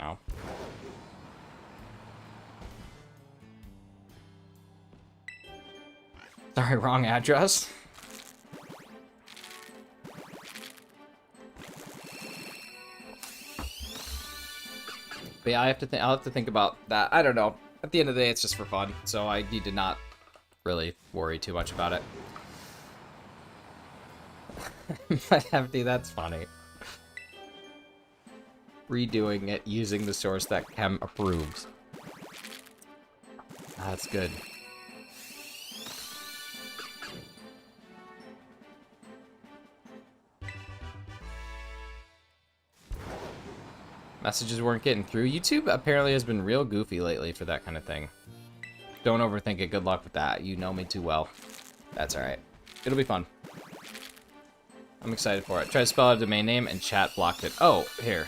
Oh. Sorry, wrong address. But yeah, I'll have to think about that. I don't know. At the end of the day, it's just for fun, so I need to not really worry too much about it. But Hefty, that's funny. Redoing it using the source that Chem approves. That's good. Messages weren't getting through. YouTube apparently has been real goofy lately for that kind of thing. Don't overthink it. Good luck with that. You know me too well. That's alright. It'll be fun. I'm excited for it. Try to spell out a domain name and chat blocked it. Oh, here.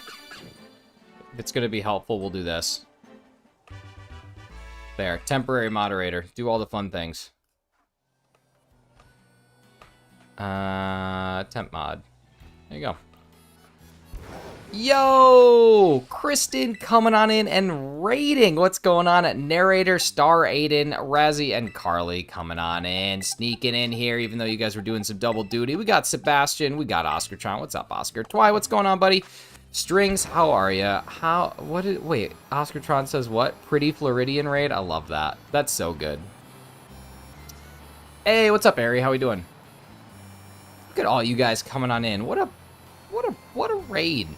If it's going to be helpful, we'll do this. There. Temporary moderator. Do all the fun things. Temp mod. There you go. Yo! Kristen coming on in and raiding. What's going on? Narrator, Star Aiden, Razzie, and Carly coming on in. Sneaking in here, even though you guys were doing some double duty. We got Sebastian. We got Oscartron. What's up, Oscar? Twy, what's going on, buddy? Strings, how are ya? Wait, Oscartron says what? Pretty Floridian raid? I love that. That's so good. Hey, what's up, Ari? How we doing? Look at all you guys coming on in. What a raid.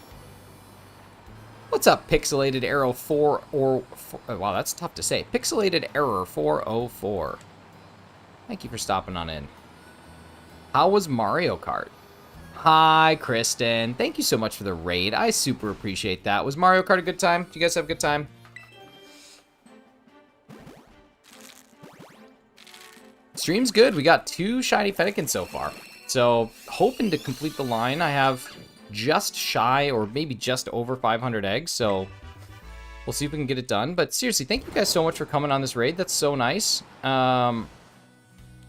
What's up, Pixelated Arrow 4 or... wow, that's tough to say. Pixelated Error 404. Thank you for stopping on in. How was Mario Kart? Hi, Kristen. Thank you so much for the raid. I super appreciate that. Was Mario Kart a good time? Did you guys have a good time? Stream's good. We got 2 shiny Fennekin so far. So, hoping to complete the line. I have just shy or maybe just over 500 eggs, so we'll see if we can get it done. But seriously, thank you guys so much for coming on this raid. That's so nice.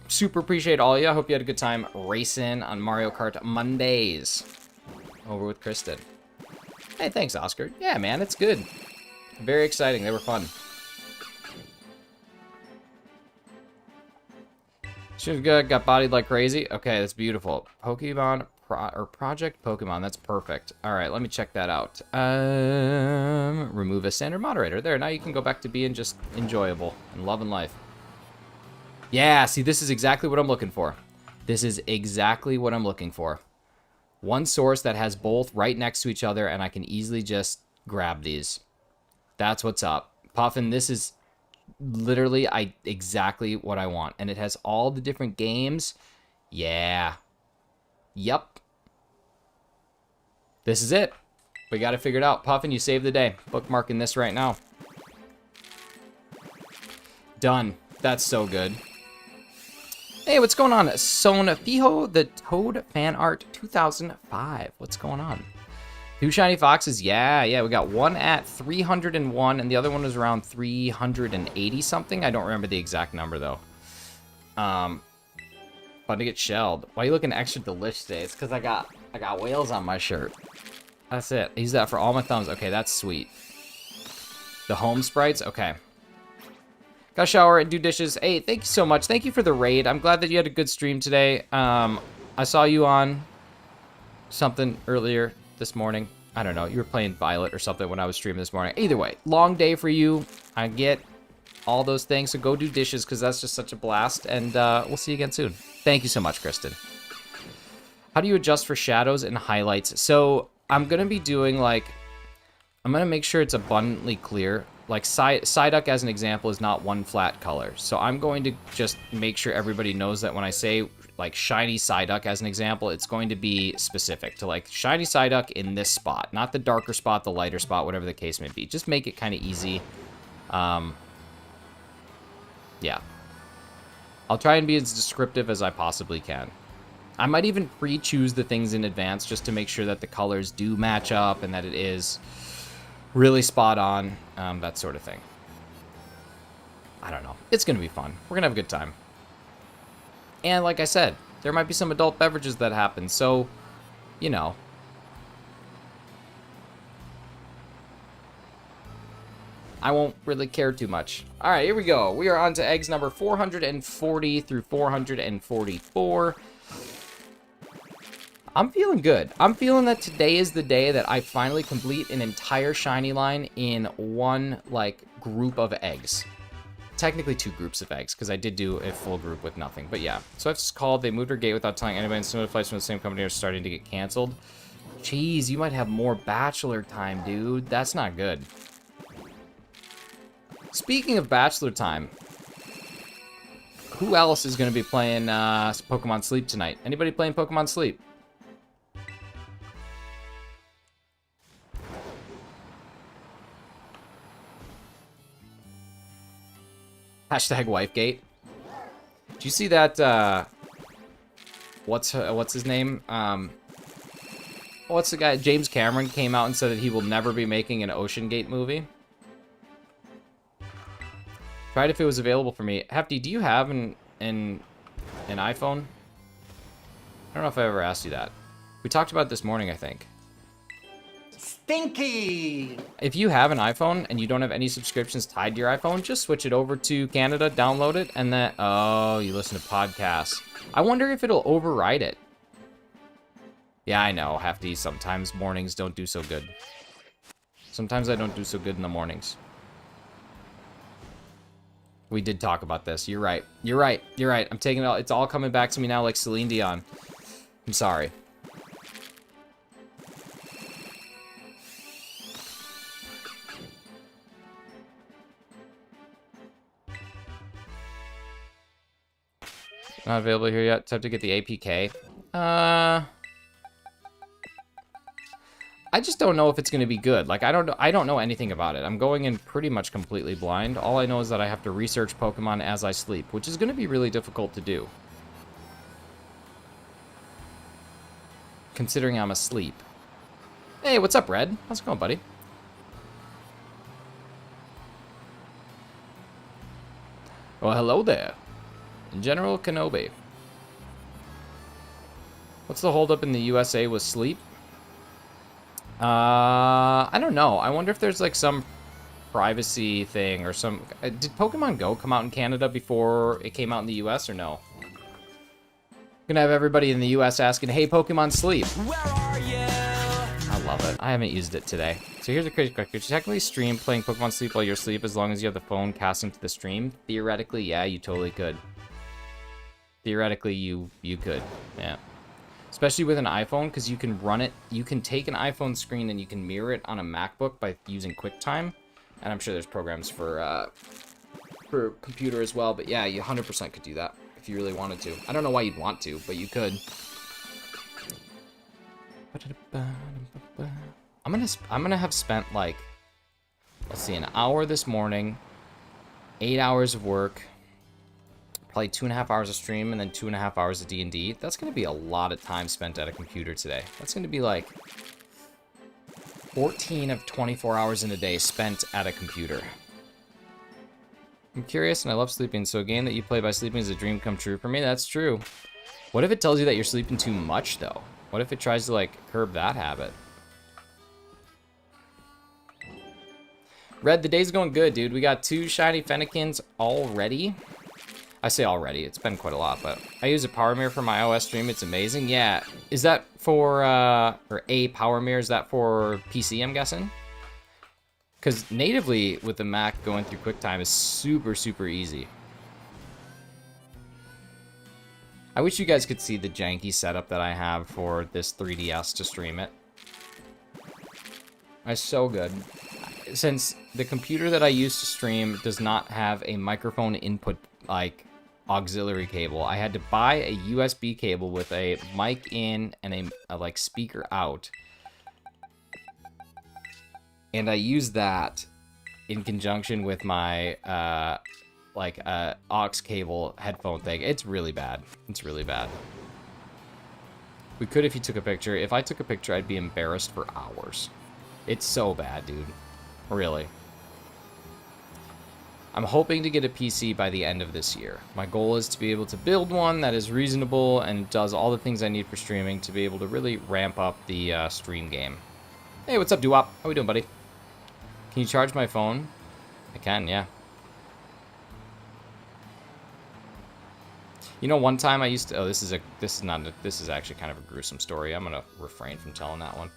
Super appreciate all of you. I hope you had a good time racing on Mario Kart Mondays over with Kristen. Hey, thanks, Oscar. Yeah, man, it's good. Very exciting. They were fun. Should have got bodied like crazy. Okay, that's beautiful. Pokemon Project Pokemon. That's perfect. All right, let me check that out. Remove a standard moderator. There, now you can go back to being just enjoyable and loving life. Yeah, see, this is exactly what I'm looking for. This is exactly what I'm looking for. One source that has both right next to each other, and I can easily just grab these. That's what's up. Puffin, this is literally exactly what I want. And it has all the different games. Yeah. Yup. This is it. We got it figured out. Puffin, you saved the day. Bookmarking this right now. Done. That's so good. Hey, what's going on? Sonafiho, the Toad Fan Art 2005. What's going on? 2 shiny foxes. Yeah. We got one at 301, and the other one was around 380 something. I don't remember the exact number though. Fun to get shelled. Why are you looking extra delicious today? It's because I got whales on my shirt. That's it. I use that for all my thumbs. Okay, that's sweet. The home sprites. Okay. Gotta shower and do dishes. Hey, thank you so much. Thank you for the raid. I'm glad that you had a good stream today. I saw you on something earlier this morning. I don't know. You were playing Violet or something when I was streaming this morning. Either way, long day for you. I get all those things. So go do dishes because that's just such a blast. And we'll see you again soon. Thank you so much, Kristen. How do you adjust for shadows and highlights? So I'm going to be doing like... I'm going to make sure it's abundantly clear like Psyduck as an example is not one flat color. So I'm going to just make sure everybody knows that when I say like shiny Psyduck as an example, it's going to be specific to like shiny Psyduck in this spot, not the darker spot, the lighter spot, whatever the case may be. Just make it kind of easy. Yeah. I'll try and be as descriptive as I possibly can. I might even pre-choose the things in advance just to make sure that the colors do match up and that it is really spot on, that sort of thing. I don't know. It's going to be fun. We're going to have a good time. And like I said, there might be some adult beverages that happen, so, you know. I won't really care too much. All right, here we go. We are on to eggs number 440 through 444. I'm feeling good. I'm feeling that today is the day that I finally complete an entire shiny line in one, like, group of eggs. Technically 2 groups of eggs, because I did do a full group with nothing. But yeah, so I've just called. They moved her gate without telling anybody, and some of the flights from the same company are starting to get canceled. Jeez, you might have more bachelor time, dude. That's not good. Speaking of bachelor time, who else is going to be playing Pokemon Sleep tonight? Anybody playing Pokemon Sleep? Hashtag Wifegate. Did you see that, what's his name? What's the guy? James Cameron came out and said that he will never be making an Ocean Gate movie. Tried if it was available for me. Hefty, do you have an iPhone? I don't know if I ever asked you that. We talked about it this morning, I think. Stinky! If you have an iPhone and you don't have any subscriptions tied to your iPhone, just switch it over to Canada, download it, and then... Oh, you listen to podcasts. I wonder if it'll override it. Yeah, I know, Hefty. Sometimes mornings don't do so good. Sometimes I don't do so good in the mornings. We did talk about this. You're right. You're right. You're right. I'm taking it all. It's all coming back to me now like Celine Dion. I'm sorry. Not available here yet. Time to get the APK. I just don't know if it's going to be good. Like, I don't know anything about it. I'm going in pretty much completely blind. All I know is that I have to research Pokemon as I sleep, which is going to be really difficult to do. Considering I'm asleep. Hey, what's up, Red? How's it going, buddy? Well, hello there. General Kenobi. What's the holdup in the USA with sleep? I don't know. I wonder if there's like some privacy thing or some... Did Pokemon Go come out in Canada before it came out in the US or no? Gonna have everybody in the US asking, hey, Pokemon Sleep. Where are you? I love it. I haven't used it today. So here's a crazy question. Could you technically stream playing Pokemon Sleep while you're asleep as long as you have the phone cast into the stream? Theoretically, yeah, you totally could. Theoretically, you could. Yeah. Especially with an iPhone, because you can run it. You can take an iPhone screen and you can mirror it on a MacBook by using QuickTime. And I'm sure there's programs for computer as well. But yeah, you 100% could do that if you really wanted to. I don't know why you'd want to, but you could. I'm gonna have spent like, let's see, an hour this morning, 8 hours of work. Probably 2.5 hours of stream and then 2.5 hours of D&D. That's going to be a lot of time spent at a computer today. That's going to be like 14 of 24 hours in a day spent at a computer. I'm curious and I love sleeping, so a game that you play by sleeping is a dream come true for me. That's true. What if it tells you that you're sleeping too much, though? What if it tries to, like, curb that habit? Red, the day's going good, dude. We got 2 shiny Fennekins already. I say already, it's been quite a lot, but I use a power mirror for my iOS stream. It's amazing. Yeah, is that for, or a power mirror, is that for PC, I'm guessing? Because natively, with the Mac, going through QuickTime is super, super easy. I wish you guys could see the janky setup that I have for this 3DS to stream it. It's so good. since the computer that I use to stream does not have a microphone input, like, auxiliary cable, I had to buy a USB cable with a mic in and a like, speaker out. And I use that in conjunction with my, aux cable headphone thing. It's really bad. It's really bad. We could if you took a picture. If I took a picture, I'd be embarrassed for hours. It's so bad, dude. Really. I'm hoping to get a PC by the end of this year. My goal is to be able to build one that is reasonable and does all the things I need for streaming to be able to really ramp up the stream game. Hey, what's up, Doo-Wop? How we doing, buddy? Can you charge my phone? I can, yeah. You know, one time I used to... Oh, this is actually kind of a gruesome story. I'm gonna refrain from telling that one.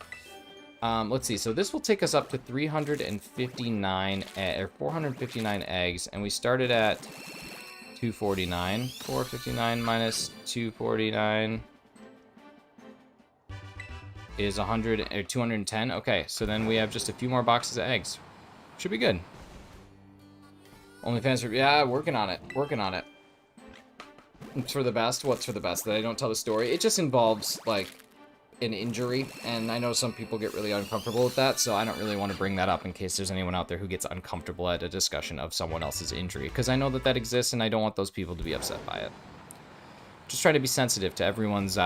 Let's see. So this will take us up to 359 or 459 eggs, and we started at 249. 459 minus 249 is 100 or 210. Okay, so then we have just a few more boxes of eggs. Should be good. OnlyFans, yeah, working on it. Working on it. It's for the best. What's for the best? That I don't tell the story. It just involves, like, an injury, and I know some people get really uncomfortable with that, so I don't really want to bring that up in case there's anyone out there who gets uncomfortable at a discussion of someone else's injury, because I know that that exists, and I don't want those people to be upset by it. Just try to be sensitive to everyone's,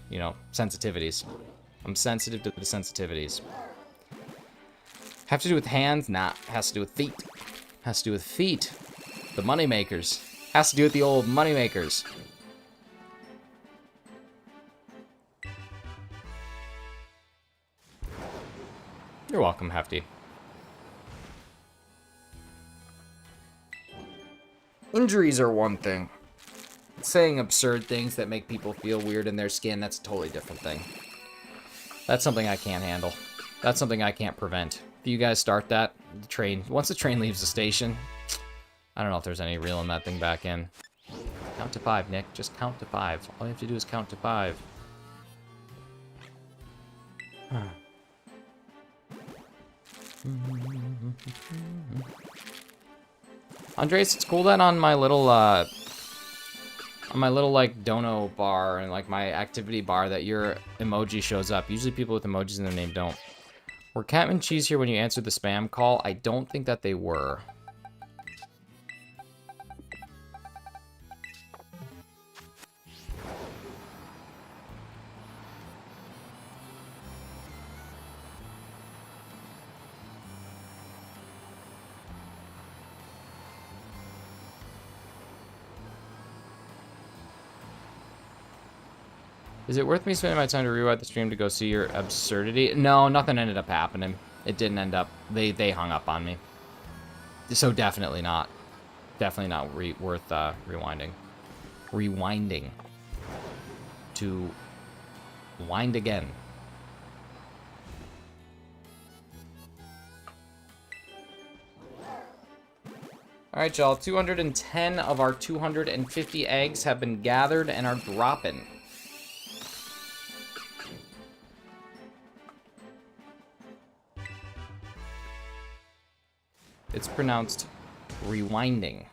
you know, sensitivities. I'm sensitive to the sensitivities. Have to do with hands? Nah. Has to do with feet. Has to do with feet. The money makers. Has to do with the old money makers. You're welcome, Hefty. Injuries are one thing. Saying absurd things that make people feel weird in their skin, that's a totally different thing. That's something I can't handle. That's something I can't prevent. If you guys start that, the train, once the train leaves the station, I don't know if there's any reeling that thing back in. Count to 5, Nick. Just count to 5. All you have to do is count to 5. Andres, it's cool that on my little like dono bar and like my activity bar that your emoji shows up. Usually people with emojis in their name don't. Were Catman Cheese here when you answered the spam call? I don't think that they were. Is it worth me spending my time to rewind the stream to go see your absurdity? No, nothing ended up happening. It didn't end up. They hung up on me. So definitely not. Definitely not worth rewinding. Rewinding. To wind again. Alright, y'all. 210 of our 250 eggs have been gathered and are dropping. It's pronounced rewinding.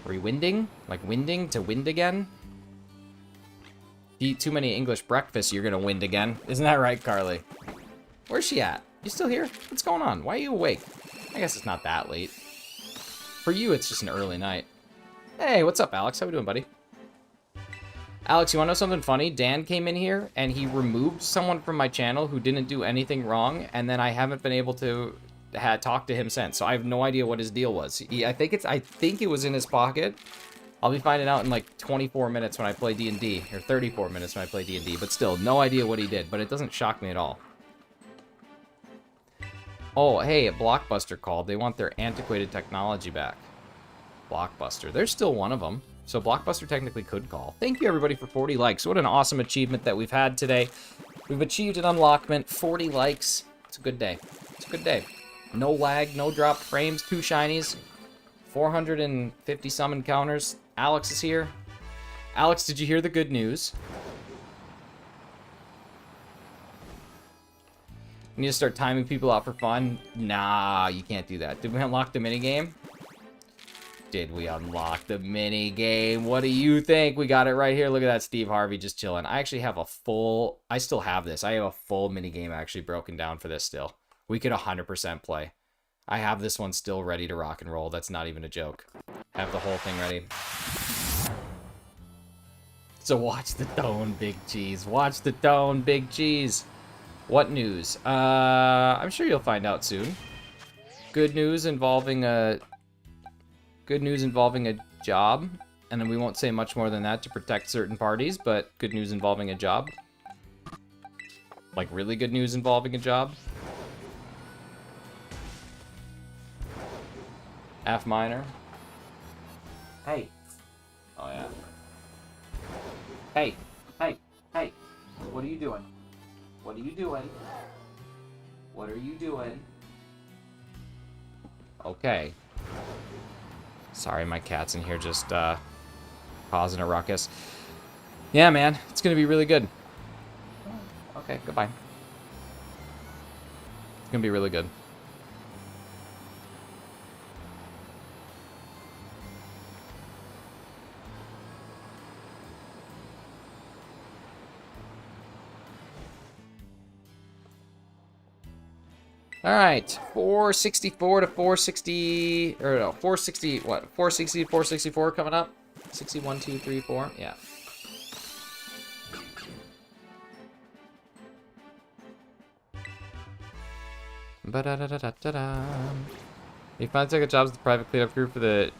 Rewinding? Like winding to wind again? If you eat too many English breakfasts, you're gonna wind again. Isn't that right, Carly? Where's she at? You still here? What's going on? Why are you awake? I guess it's not that late. For you, it's just an early night. Hey, what's up, Alex? How we doing, buddy? Alex, you wanna know something funny? Dan came in here, and he removed someone from my channel who didn't do anything wrong, and then I haven't been able to talked to him since, so I have no idea what his deal was. I think it was in his pocket. I'll be finding out in like 24 minutes when I play D&D, or 34 minutes when I play D&D, but still, no idea what he did, but it doesn't shock me at all. Oh, hey, Blockbuster called. They want their antiquated technology back. Blockbuster. There's still one of them, so Blockbuster technically could call. Thank you, everybody, for 40 likes. What an awesome achievement that we've had today. We've achieved an unlockment, 40 likes. It's a good day. It's a good day. No lag, no dropped frames, 2 shinies, 450 some encounters. Alex is here. Alex, did you hear the good news? We need to start timing people out for fun. Nah, you can't do that. Did we unlock the minigame? Did we unlock the minigame? What do you think? We got it right here. Look at that Steve Harvey just chilling. I actually have a full... I still have this. I have a full minigame actually broken down for this still. We could 100% play. I have this one still ready to rock and roll. That's not even a joke. I have the whole thing ready. So watch the tone, Big Cheese. Watch the tone, Big Cheese. What news? I'm sure you'll find out soon. Good news involving a job, and then we won't say much more than that to protect certain parties, but good news involving a job. Like really good news involving a job. F minor. Hey. Oh yeah. Hey, hey, hey. What are you doing? What are you doing? What are you doing? Okay. Sorry, my cat's in here just causing a ruckus. Yeah, man, it's gonna be really good. Okay, goodbye. It's gonna be really good. All right, 464 to 460, or no, 460, what? 460 to 464 coming up. 61, 2, 3, 4, yeah. Ba-da-da-da-da-da-da. You finally took a job as the private cleanup crew for the...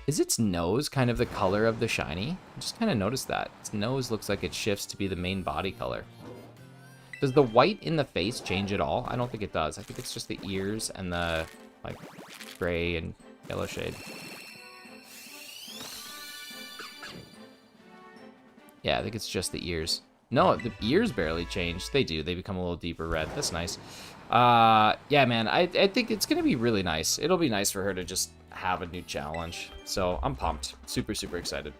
Is its nose kind of the color of the shiny? I just kind of noticed that. Its nose looks like it shifts to be the main body color. Does the white in the face change at all? I don't think it does. I think it's just the ears and the, like, gray and yellow shade. Yeah, I think it's just the ears. No, the ears barely change. They do. They become a little deeper red. That's nice. Yeah, man, I think it's gonna be really nice. It'll be nice for her to just have a new challenge. So I'm pumped. Super, super excited.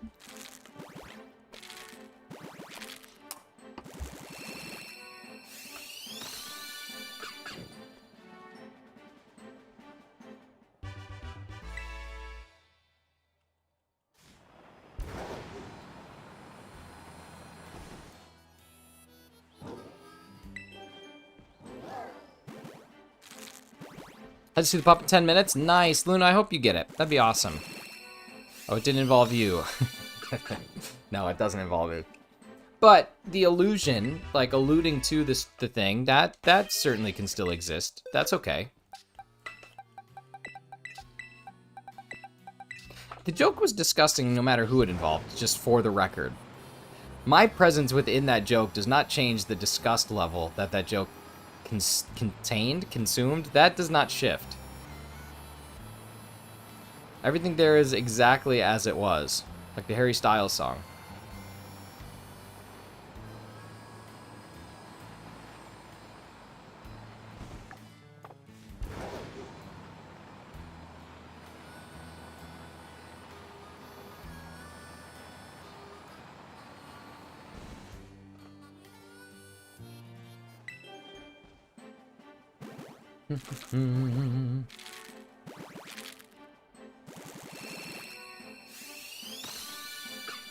I just see the pop in 10 minutes. Nice, Luna. I hope you get it. That'd be awesome. Oh, it didn't involve you. No, it doesn't involve you. But the illusion, like alluding to the thing, that certainly can still exist. That's okay. The joke was disgusting no matter who it involved, just for the record. My presence within that joke does not change the disgust level that joke consumed. That does not shift. Everything there is exactly as it was, like the Harry Styles song.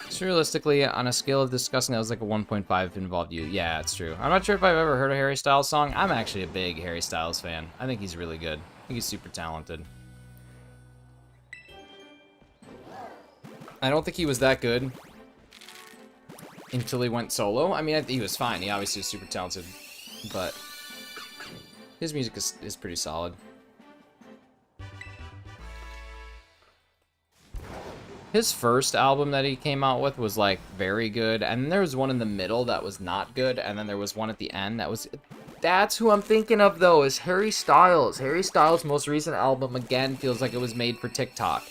So realistically, on a scale of disgusting, that was like a 1.5 if it involved you. Yeah, it's true. I'm not sure if I've ever heard a Harry Styles song. I'm actually a big Harry Styles fan. I think he's really good. I think he's super talented. I don't think he was that good until he went solo. I mean, he was fine. He obviously was super talented, but his music is pretty solid. His first album that he came out with was, like, very good, and there was one in the middle that was not good, and then there was one at the end that was... That's who I'm thinking of, though, is Harry Styles. Harry Styles' most recent album, again, feels like it was made for TikTok.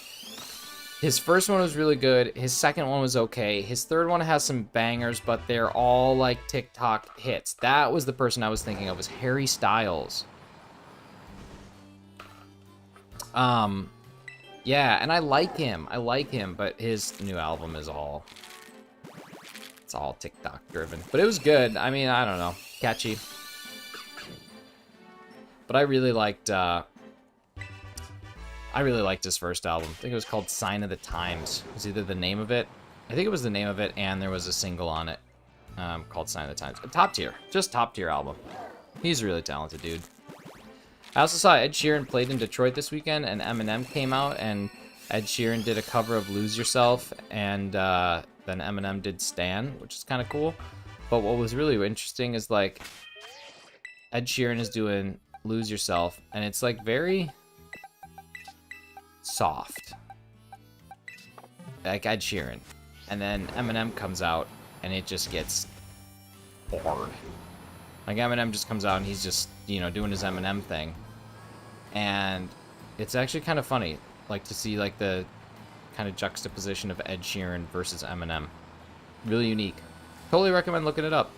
His first one was really good. His second one was okay. His third one has some bangers, but they're all like TikTok hits. That was the person I was thinking of, was Harry Styles. Yeah, and I like him. But his new album is it's all TikTok driven. But it was good. I mean, I don't know. Catchy. But I really liked his first album. I think it was called Sign of the Times. It was either the name of it. I think it was the name of it, and there was a single on it called Sign of the Times. Top tier. Just top tier album. He's a really talented dude. I also saw Ed Sheeran played in Detroit this weekend, and Eminem came out, and Ed Sheeran did a cover of Lose Yourself, and then Eminem did Stan, which is kind of cool. But what was really interesting is, like, Ed Sheeran is doing Lose Yourself, and it's, like, very soft. Like Ed Sheeran. And then Eminem comes out, and it just gets hard. Like, Eminem just comes out, and he's just, you know, doing his Eminem thing. And it's actually kind of funny, like, to see, like, the kind of juxtaposition of Ed Sheeran versus Eminem. Really unique. Totally recommend looking it up.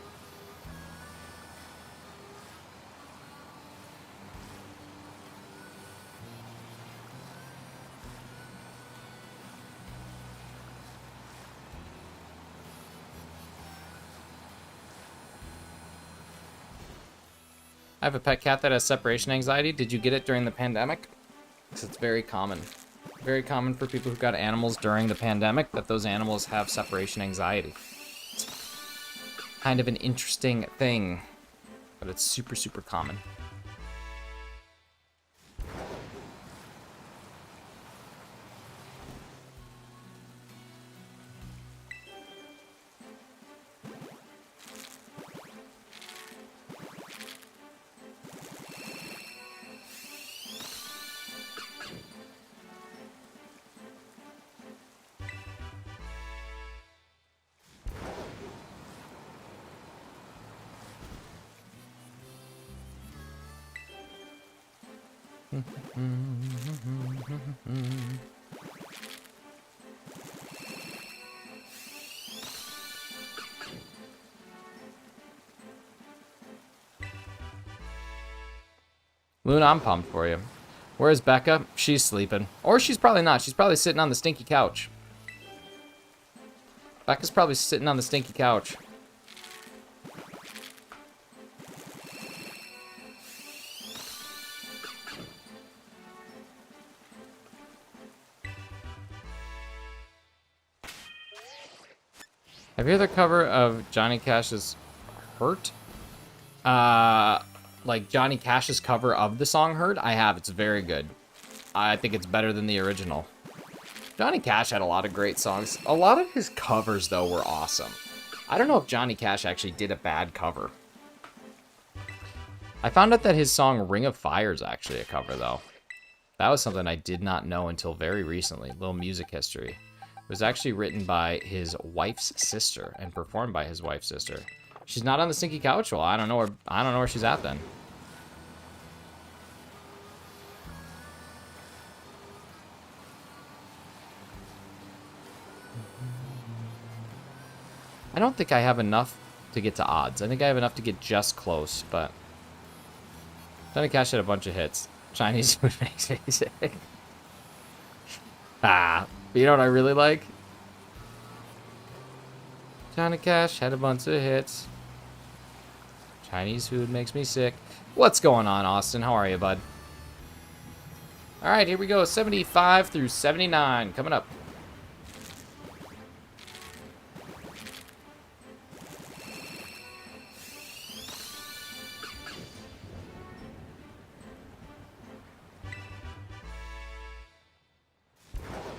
I have a pet cat that has separation anxiety. Did you get it during the pandemic? Because it's very common. Very common for people who got animals during the pandemic, that those animals have separation anxiety. It's kind of an interesting thing, but it's super, super common. Luna, I'm pumped for you. Where's Becca? She's sleeping. Or she's probably not. She's probably sitting on the stinky couch. Becca's probably sitting on the stinky couch. Have you heard the cover of Johnny Cash's Hurt? Like Johnny Cash's cover of the song Hurt? I have. It's very good. I think it's better than the original. Johnny Cash had a lot of great songs. A lot of his covers, though, were awesome. I don't know if Johnny Cash actually did a bad cover. I found out that his song Ring of Fire is actually a cover, though. That was something I did not know until very recently. Little music history. It was actually written by his wife's sister and performed by his wife's sister. She's not on the stinky couch? Well, I don't know where she's at then. I don't think I have enough to get to odds. I think I have enough to get just close, but Johnny Cash had a bunch of hits. Chinese food makes me sick. But you know what I really like? Johnny Cash had a bunch of hits. Chinese food makes me sick. What's going on, Austin? How are you, bud? All right, here we go. 75 through 79 coming up.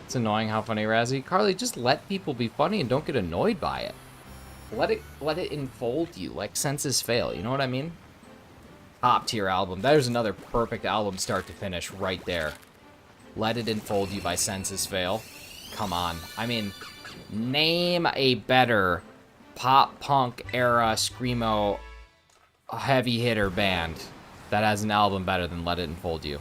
It's annoying how funny Razzie. Carly, just let people be funny and don't get annoyed by it. Let it enfold you like Senses Fail. You know what I mean? Top tier album. There's another perfect album start to finish right there. Let It Enfold You by Senses Fail. Come on. I mean, name a better pop punk era screamo heavy hitter band that has an album better than Let It Enfold You.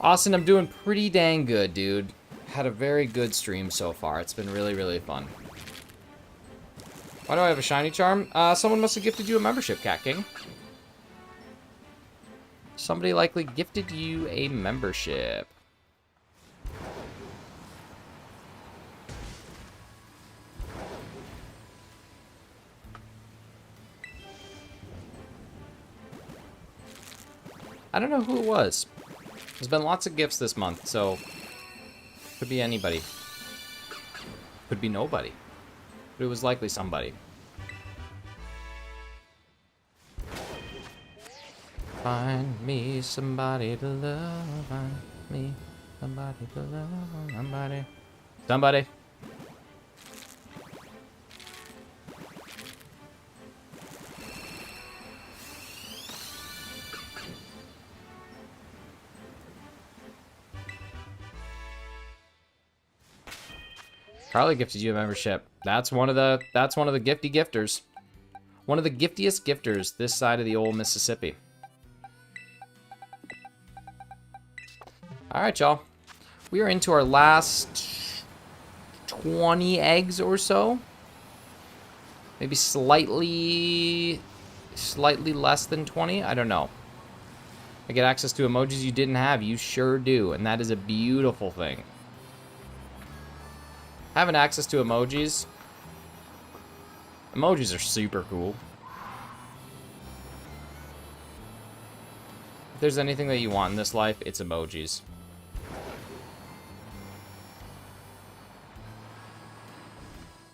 Austin, I'm doing pretty dang good, dude. Had a very good stream so far. It's been really, really fun. Why do I have a shiny charm? Someone must have gifted you a membership, Cat King. Somebody likely gifted you a membership. I don't know who it was. There's been lots of gifts this month, so could be anybody. Could be nobody. But it was likely somebody. Find me somebody to love. Find me somebody to love. Somebody. Somebody. Carly gifted you a membership. That's one of the gifty gifters. One of the giftiest gifters this side of the old Mississippi. Alright, y'all. We are into our last 20 eggs or so. Maybe slightly less than 20. I don't know. I get access to emojis you didn't have. You sure do. And that is a beautiful thing. Having access to emojis. Emojis are super cool. If there's anything that you want in this life, it's emojis.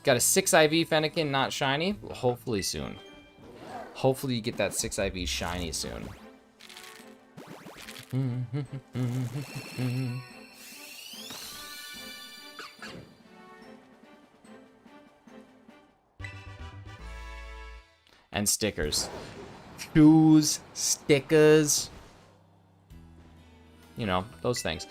Got a 6 IV Fennekin, not shiny. Well, hopefully soon. Hopefully you get that 6 IV shiny soon. And stickers. Shoes, stickers. You know, those things.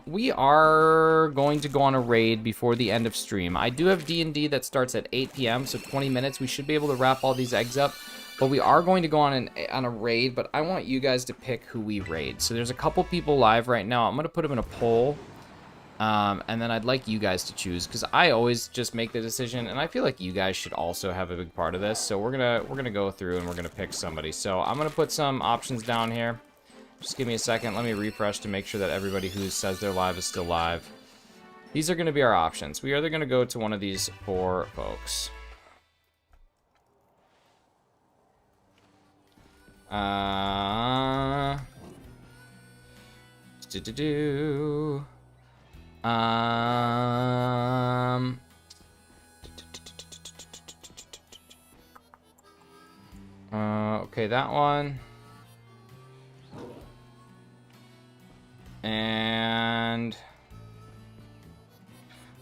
We are going to go on a raid before the end of stream. I do have D&D that starts at 8 p.m., so 20 minutes. We should be able to wrap all these eggs up. But we are going to go on a raid, but I want you guys to pick who we raid. So there's a couple people live right now. I'm going to put them in a poll. And then I'd like you guys to choose, because I always just make the decision, and I feel like you guys should also have a big part of this. So we're gonna go through and we're gonna pick somebody. So I'm gonna put some options down here. Just give me a second. Let me refresh to make sure that everybody who says they're live is still live. These are gonna be our options. We are either gonna go to one of these 4 folks. Okay, that one. And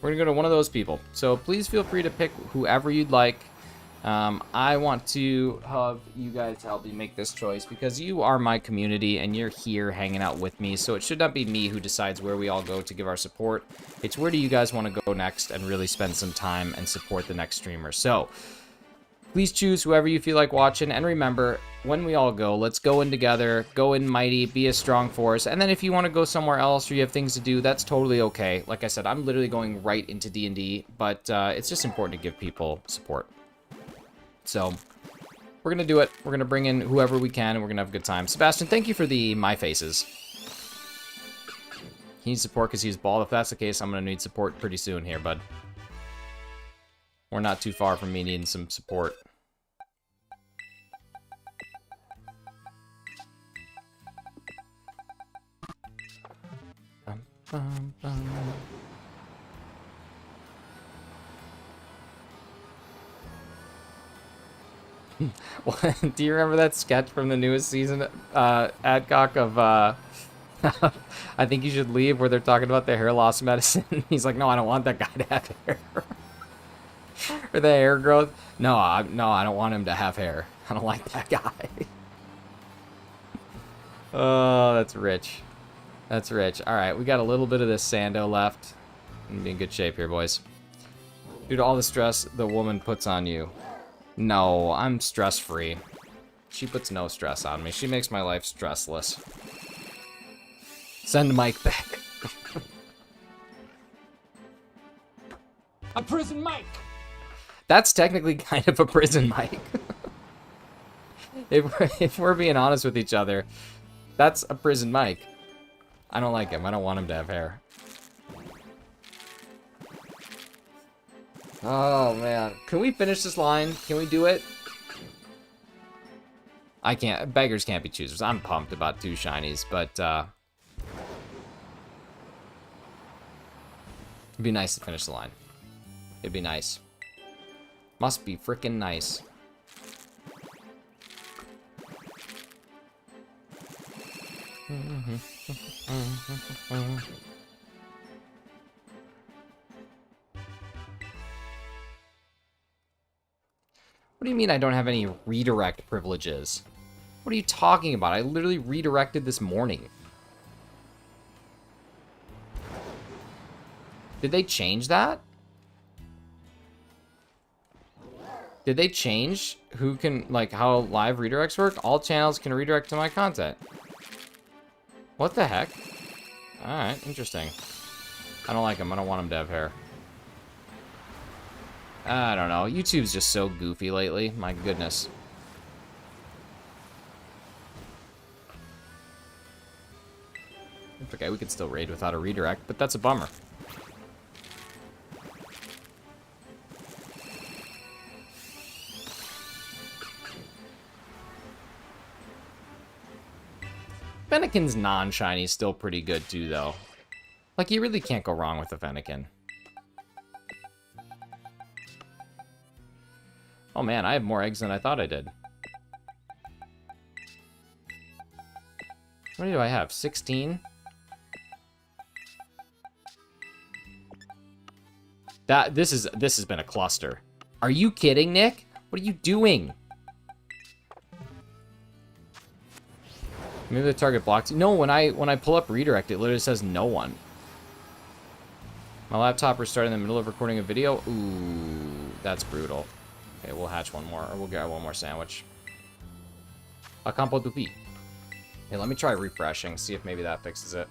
we're gonna go to one of those people. So please feel free to pick whoever you'd like. I want to have you guys help me make this choice because you are my community and you're here hanging out with me. So it should not be me who decides where we all go to give our support. It's where do you guys want to go next and really spend some time and support the next streamer. So please choose whoever you feel like watching. And remember, when we all go, let's go in together, go in mighty, be a strong force. And then if you want to go somewhere else or you have things to do, that's totally okay. Like I said, I'm literally going right into D&D, but it's just important to give people support. So, we're going to do it. We're going to bring in whoever we can, and we're going to have a good time. Sebastian, thank you for the my faces. He needs support because he's bald. If that's the case, I'm going to need support pretty soon here, bud. We're not too far from me needing some support. Bum, bum, bum. Well, do you remember that sketch from the newest season, Adcock, of, I think you should leave, where they're talking about the hair loss medicine? He's like, no, I don't want that guy to have hair. Or the hair growth. No, I don't want him to have hair. I don't like that guy. Oh, that's rich. That's rich. All right, we got a little bit of this Sando left. I'm gonna be in good shape here, boys. Due to all the stress the woman puts on you. No, I'm stress-free. She puts no stress on me. She makes my life stressless. Send Mike back. A prison Mike! That's technically kind of a prison Mike. If we're being honest with each other, that's a prison Mike. I don't like him. I don't want him to have hair. Oh, man. Can we finish this line? Can we do it? I can't. Beggars can't be choosers. I'm pumped about 2 shinies, but, it'd be nice to finish the line. It'd be nice. Must be freaking nice. What do you mean I don't have any redirect privileges? What are you talking about? I literally redirected this morning. Did they change that? Did they change who can, like, how live redirects work? All channels can redirect to my content. What the heck? Alright, interesting. I don't like him. I don't want him to have hair. I don't know. YouTube's just so goofy lately. My goodness. It's okay, we could still raid without a redirect, but that's a bummer. Fennekin's non-shiny is still pretty good too, though. Like, you really can't go wrong with a Fennekin. Oh man, I have more eggs than I thought I did. What do I have? 16? This has been a cluster. Are you kidding, Nick? What are you doing? Maybe the target blocks. No, when I pull up redirect, it literally says no one. My laptop restarted in the middle of recording a video. Ooh, that's brutal. Okay, we'll hatch one more, or we'll get one more sandwich. A campo dupi. Hey, let me try refreshing, see if maybe that fixes it.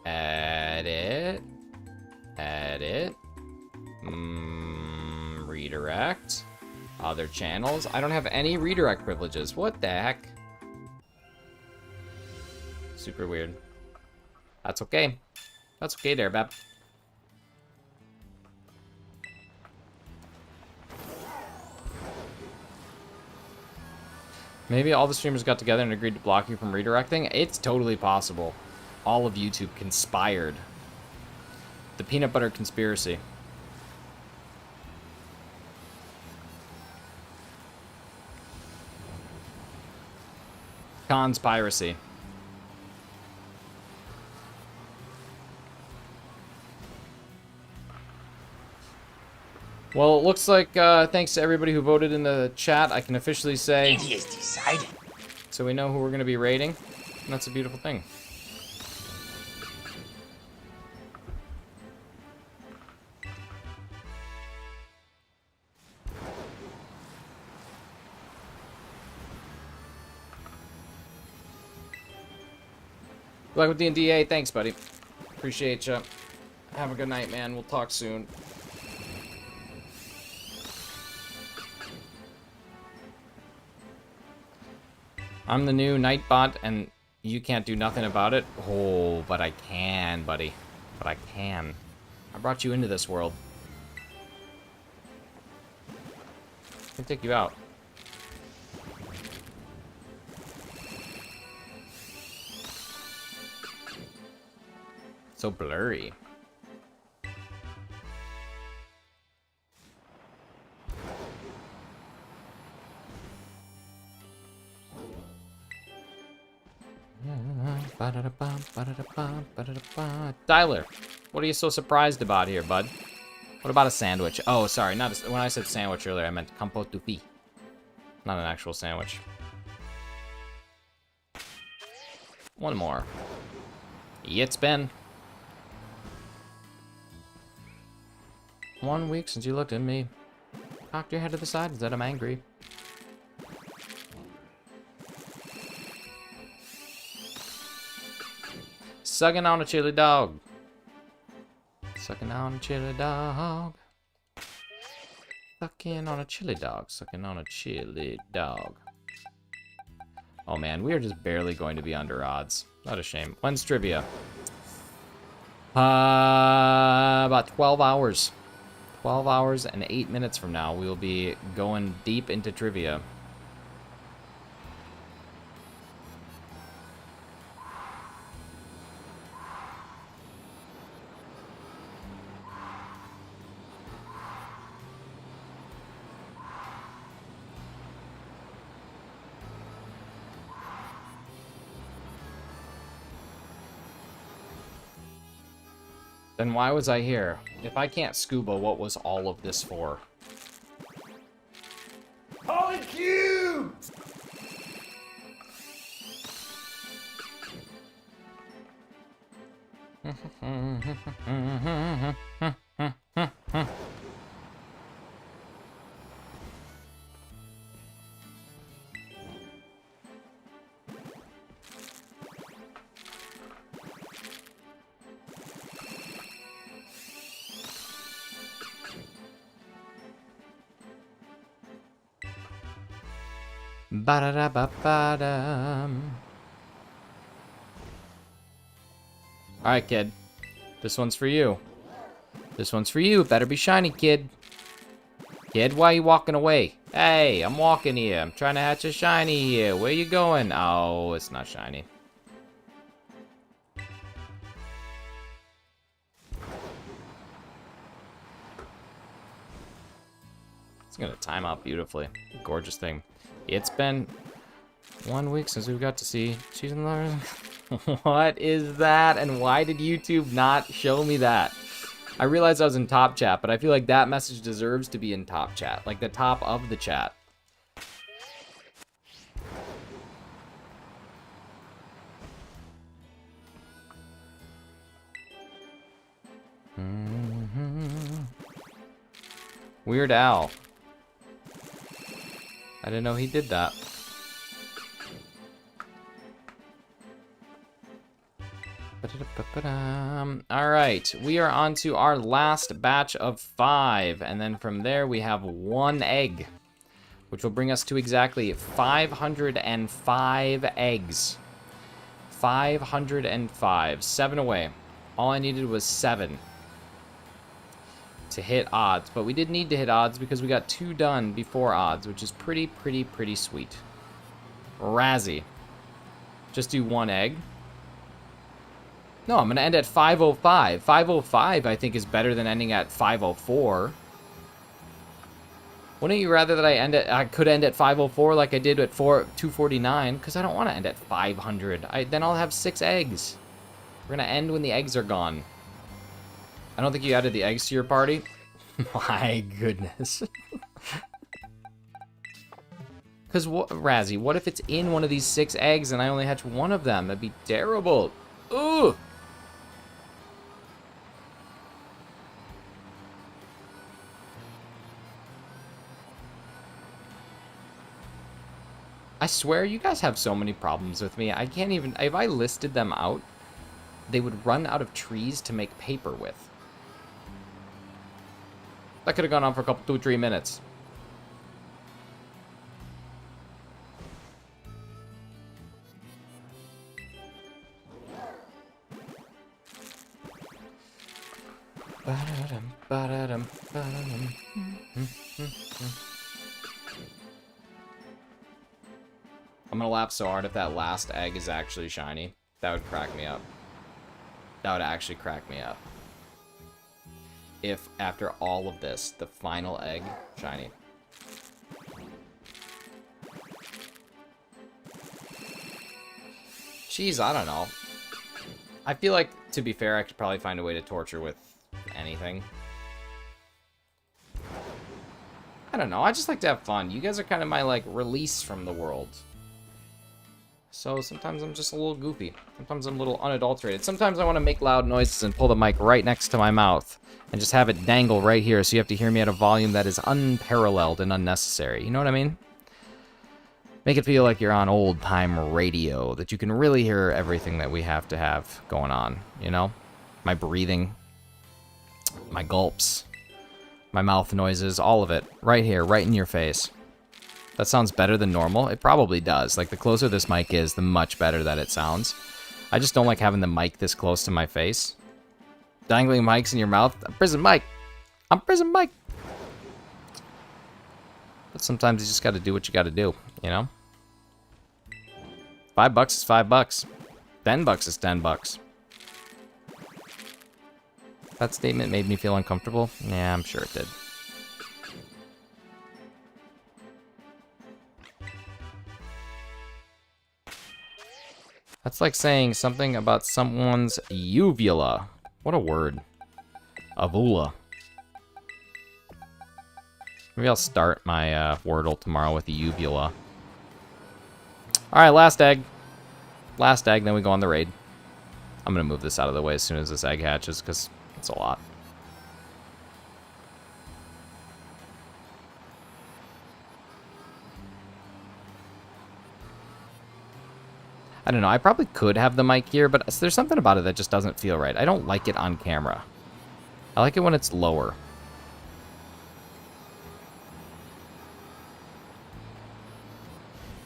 Edit. Edit. Redirect. Other channels. I don't have any redirect privileges. What the heck? Super weird. That's okay. That's okay there, Beb. Maybe all the streamers got together and agreed to block you from redirecting? It's totally possible. All of YouTube conspired. The peanut butter conspiracy. Conspiracy. Well, it looks like, thanks to everybody who voted in the chat, I can officially say... It is decided. So we know who we're going to be raiding, and that's a beautiful thing. Good luck with D&DA. Thanks, buddy. Appreciate you. Have a good night, man. We'll talk soon. I'm the new Nightbot, and you can't do nothing about it? Oh, but I can, buddy. But I can. I brought you into this world. I can take you out. So blurry. Tyler, what are you so surprised about here, bud? What about a sandwich? Oh, sorry, not a, when I said sandwich earlier, I meant campo tupi. Not an actual sandwich. One more. It's been 1 week since you looked at me. Cocked your head to the side and said I'm angry. sucking on a chili dog. Sucking on a chili dog. Sucking on a chili dog. Sucking on a chili dog. Oh man, we are just barely going to be under odds. What a shame. When's trivia? About 12 hours. 12 hours and 8 minutes from now, we will be going deep into trivia. Then why was I here? If I can't scuba, what was all of this for? Holy cube! Ba-da-da-ba-ba-dum. Alright, kid. This one's for you. This one's for you. Better be shiny, kid. Kid, why are you walking away? Hey, I'm walking here. I'm trying to hatch a shiny here. Where you going? Oh, it's not shiny. It's gonna time out beautifully. Gorgeous thing. It's been 1 week since we got to see season 11. What is that? And why did YouTube not show me that? I realized I was in top chat, but I feel like that message deserves to be in top chat. Like the top of the chat. Weird Al. I didn't know he did that. Alright, we are on to our last batch of 5, and then from there we have 1 egg, which will bring us to exactly 505 eggs. 505. 7 away. All I needed was 7 to hit odds, but we did need to hit odds because we got 2 done before odds, which is pretty sweet. Razzie. Just do 1 egg. No, I'm gonna end at 505. 505 I think is better than ending at 504. Wouldn't you rather that I could end at 504 like I did at 249? Because I don't want to end at 500. Then I'll have 6 eggs. We're gonna end when the eggs are gone. I don't think you added the eggs to your party. My goodness. Because, Razzie, what if it's in one of these 6 eggs and I only hatch 1 of them? That'd be terrible. Ooh! I swear, you guys have so many problems with me. I can't even... If I listed them out, they would run out of trees to make paper with. That could have gone on for a couple, 2-3 minutes. I'm gonna laugh so hard if that last egg is actually shiny. That would crack me up. That would actually crack me up. If, after all of this, the final egg, shiny. Jeez, I don't know. I feel like, to be fair, I could probably find a way to torture with anything. I don't know, I just like to have fun. You guys are kind of my, like, release from the world. So sometimes I'm just a little goofy. Sometimes I'm a little unadulterated. Sometimes I want to make loud noises and pull the mic right next to my mouth and just have it dangle right here so you have to hear me at a volume that is unparalleled and unnecessary. You know what I mean? Make it feel like you're on old-time radio, that you can really hear everything that we have to have going on, you know? My breathing, my gulps, my mouth noises, all of it, right here, right in your face. That sounds better than normal? It probably does. Like, the closer this mic is, the much better that it sounds. I just don't like having the mic this close to my face. Dangling mics in your mouth? I'm Prison Mike! I'm Prison Mike! But sometimes you just gotta do what you gotta do, you know? $5 is $5. $10 is $10. That statement made me feel uncomfortable? Yeah, I'm sure it did. That's like saying something about someone's uvula. What a word. Avula. Maybe I'll start my Wordle tomorrow with the uvula. Alright, last egg. Last egg, then we go on the raid. I'm going to move this out of the way as soon as this egg hatches, because it's a lot. I don't know, I probably could have the mic here, but there's something about it that just doesn't feel right. I don't like it on camera. I like it when it's lower.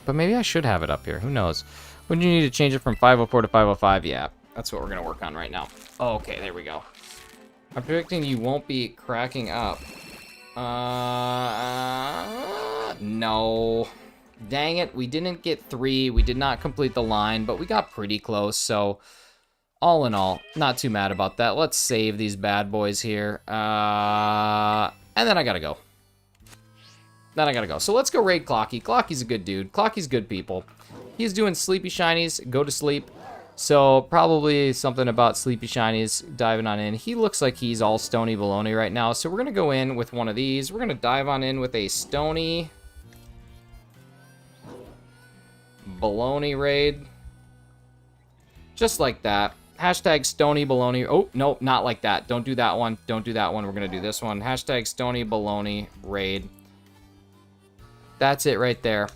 But maybe I should have it up here. Who knows? When do you need to change it from 504 to 505? Yeah, that's what we're going to work on right now. Oh, okay, there we go. I'm predicting you won't be cracking up. No. Dang it, we didn't get 3. We did not complete the line, but we got pretty close. So, all in all, not too mad about that. Let's save these bad boys here. And then I got to go. So let's go raid Clocky. Clocky's a good dude. Clocky's good people. He's doing sleepy shinies. Go to sleep. So probably something about sleepy shinies diving on in. He looks like he's all stony baloney right now. So we're going to go in with one of these. We're going to dive on in with a stony baloney raid. Just like that. Hashtag stony baloney. Oh, no, not like that. Don't do that one. Don't do that one. We're going to do this one. Hashtag stony baloney raid. That's it right there.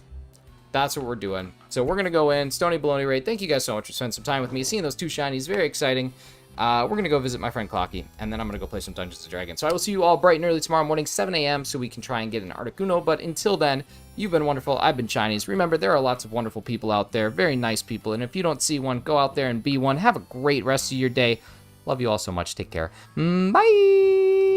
That's what we're doing. So we're going to go in. Stony Baloney raid. Thank you guys so much for spending some time with me. Seeing those 2 shinies. Very exciting. We're going to go visit my friend Clocky. And then I'm going to go play some Dungeons & Dragons. So I will see you all bright and early tomorrow morning, 7 a.m. So we can try and get an Articuno. But until then, you've been wonderful. I've been Shinies. Remember, there are lots of wonderful people out there. Very nice people. And if you don't see one, go out there and be one. Have a great rest of your day. Love you all so much. Take care. Bye.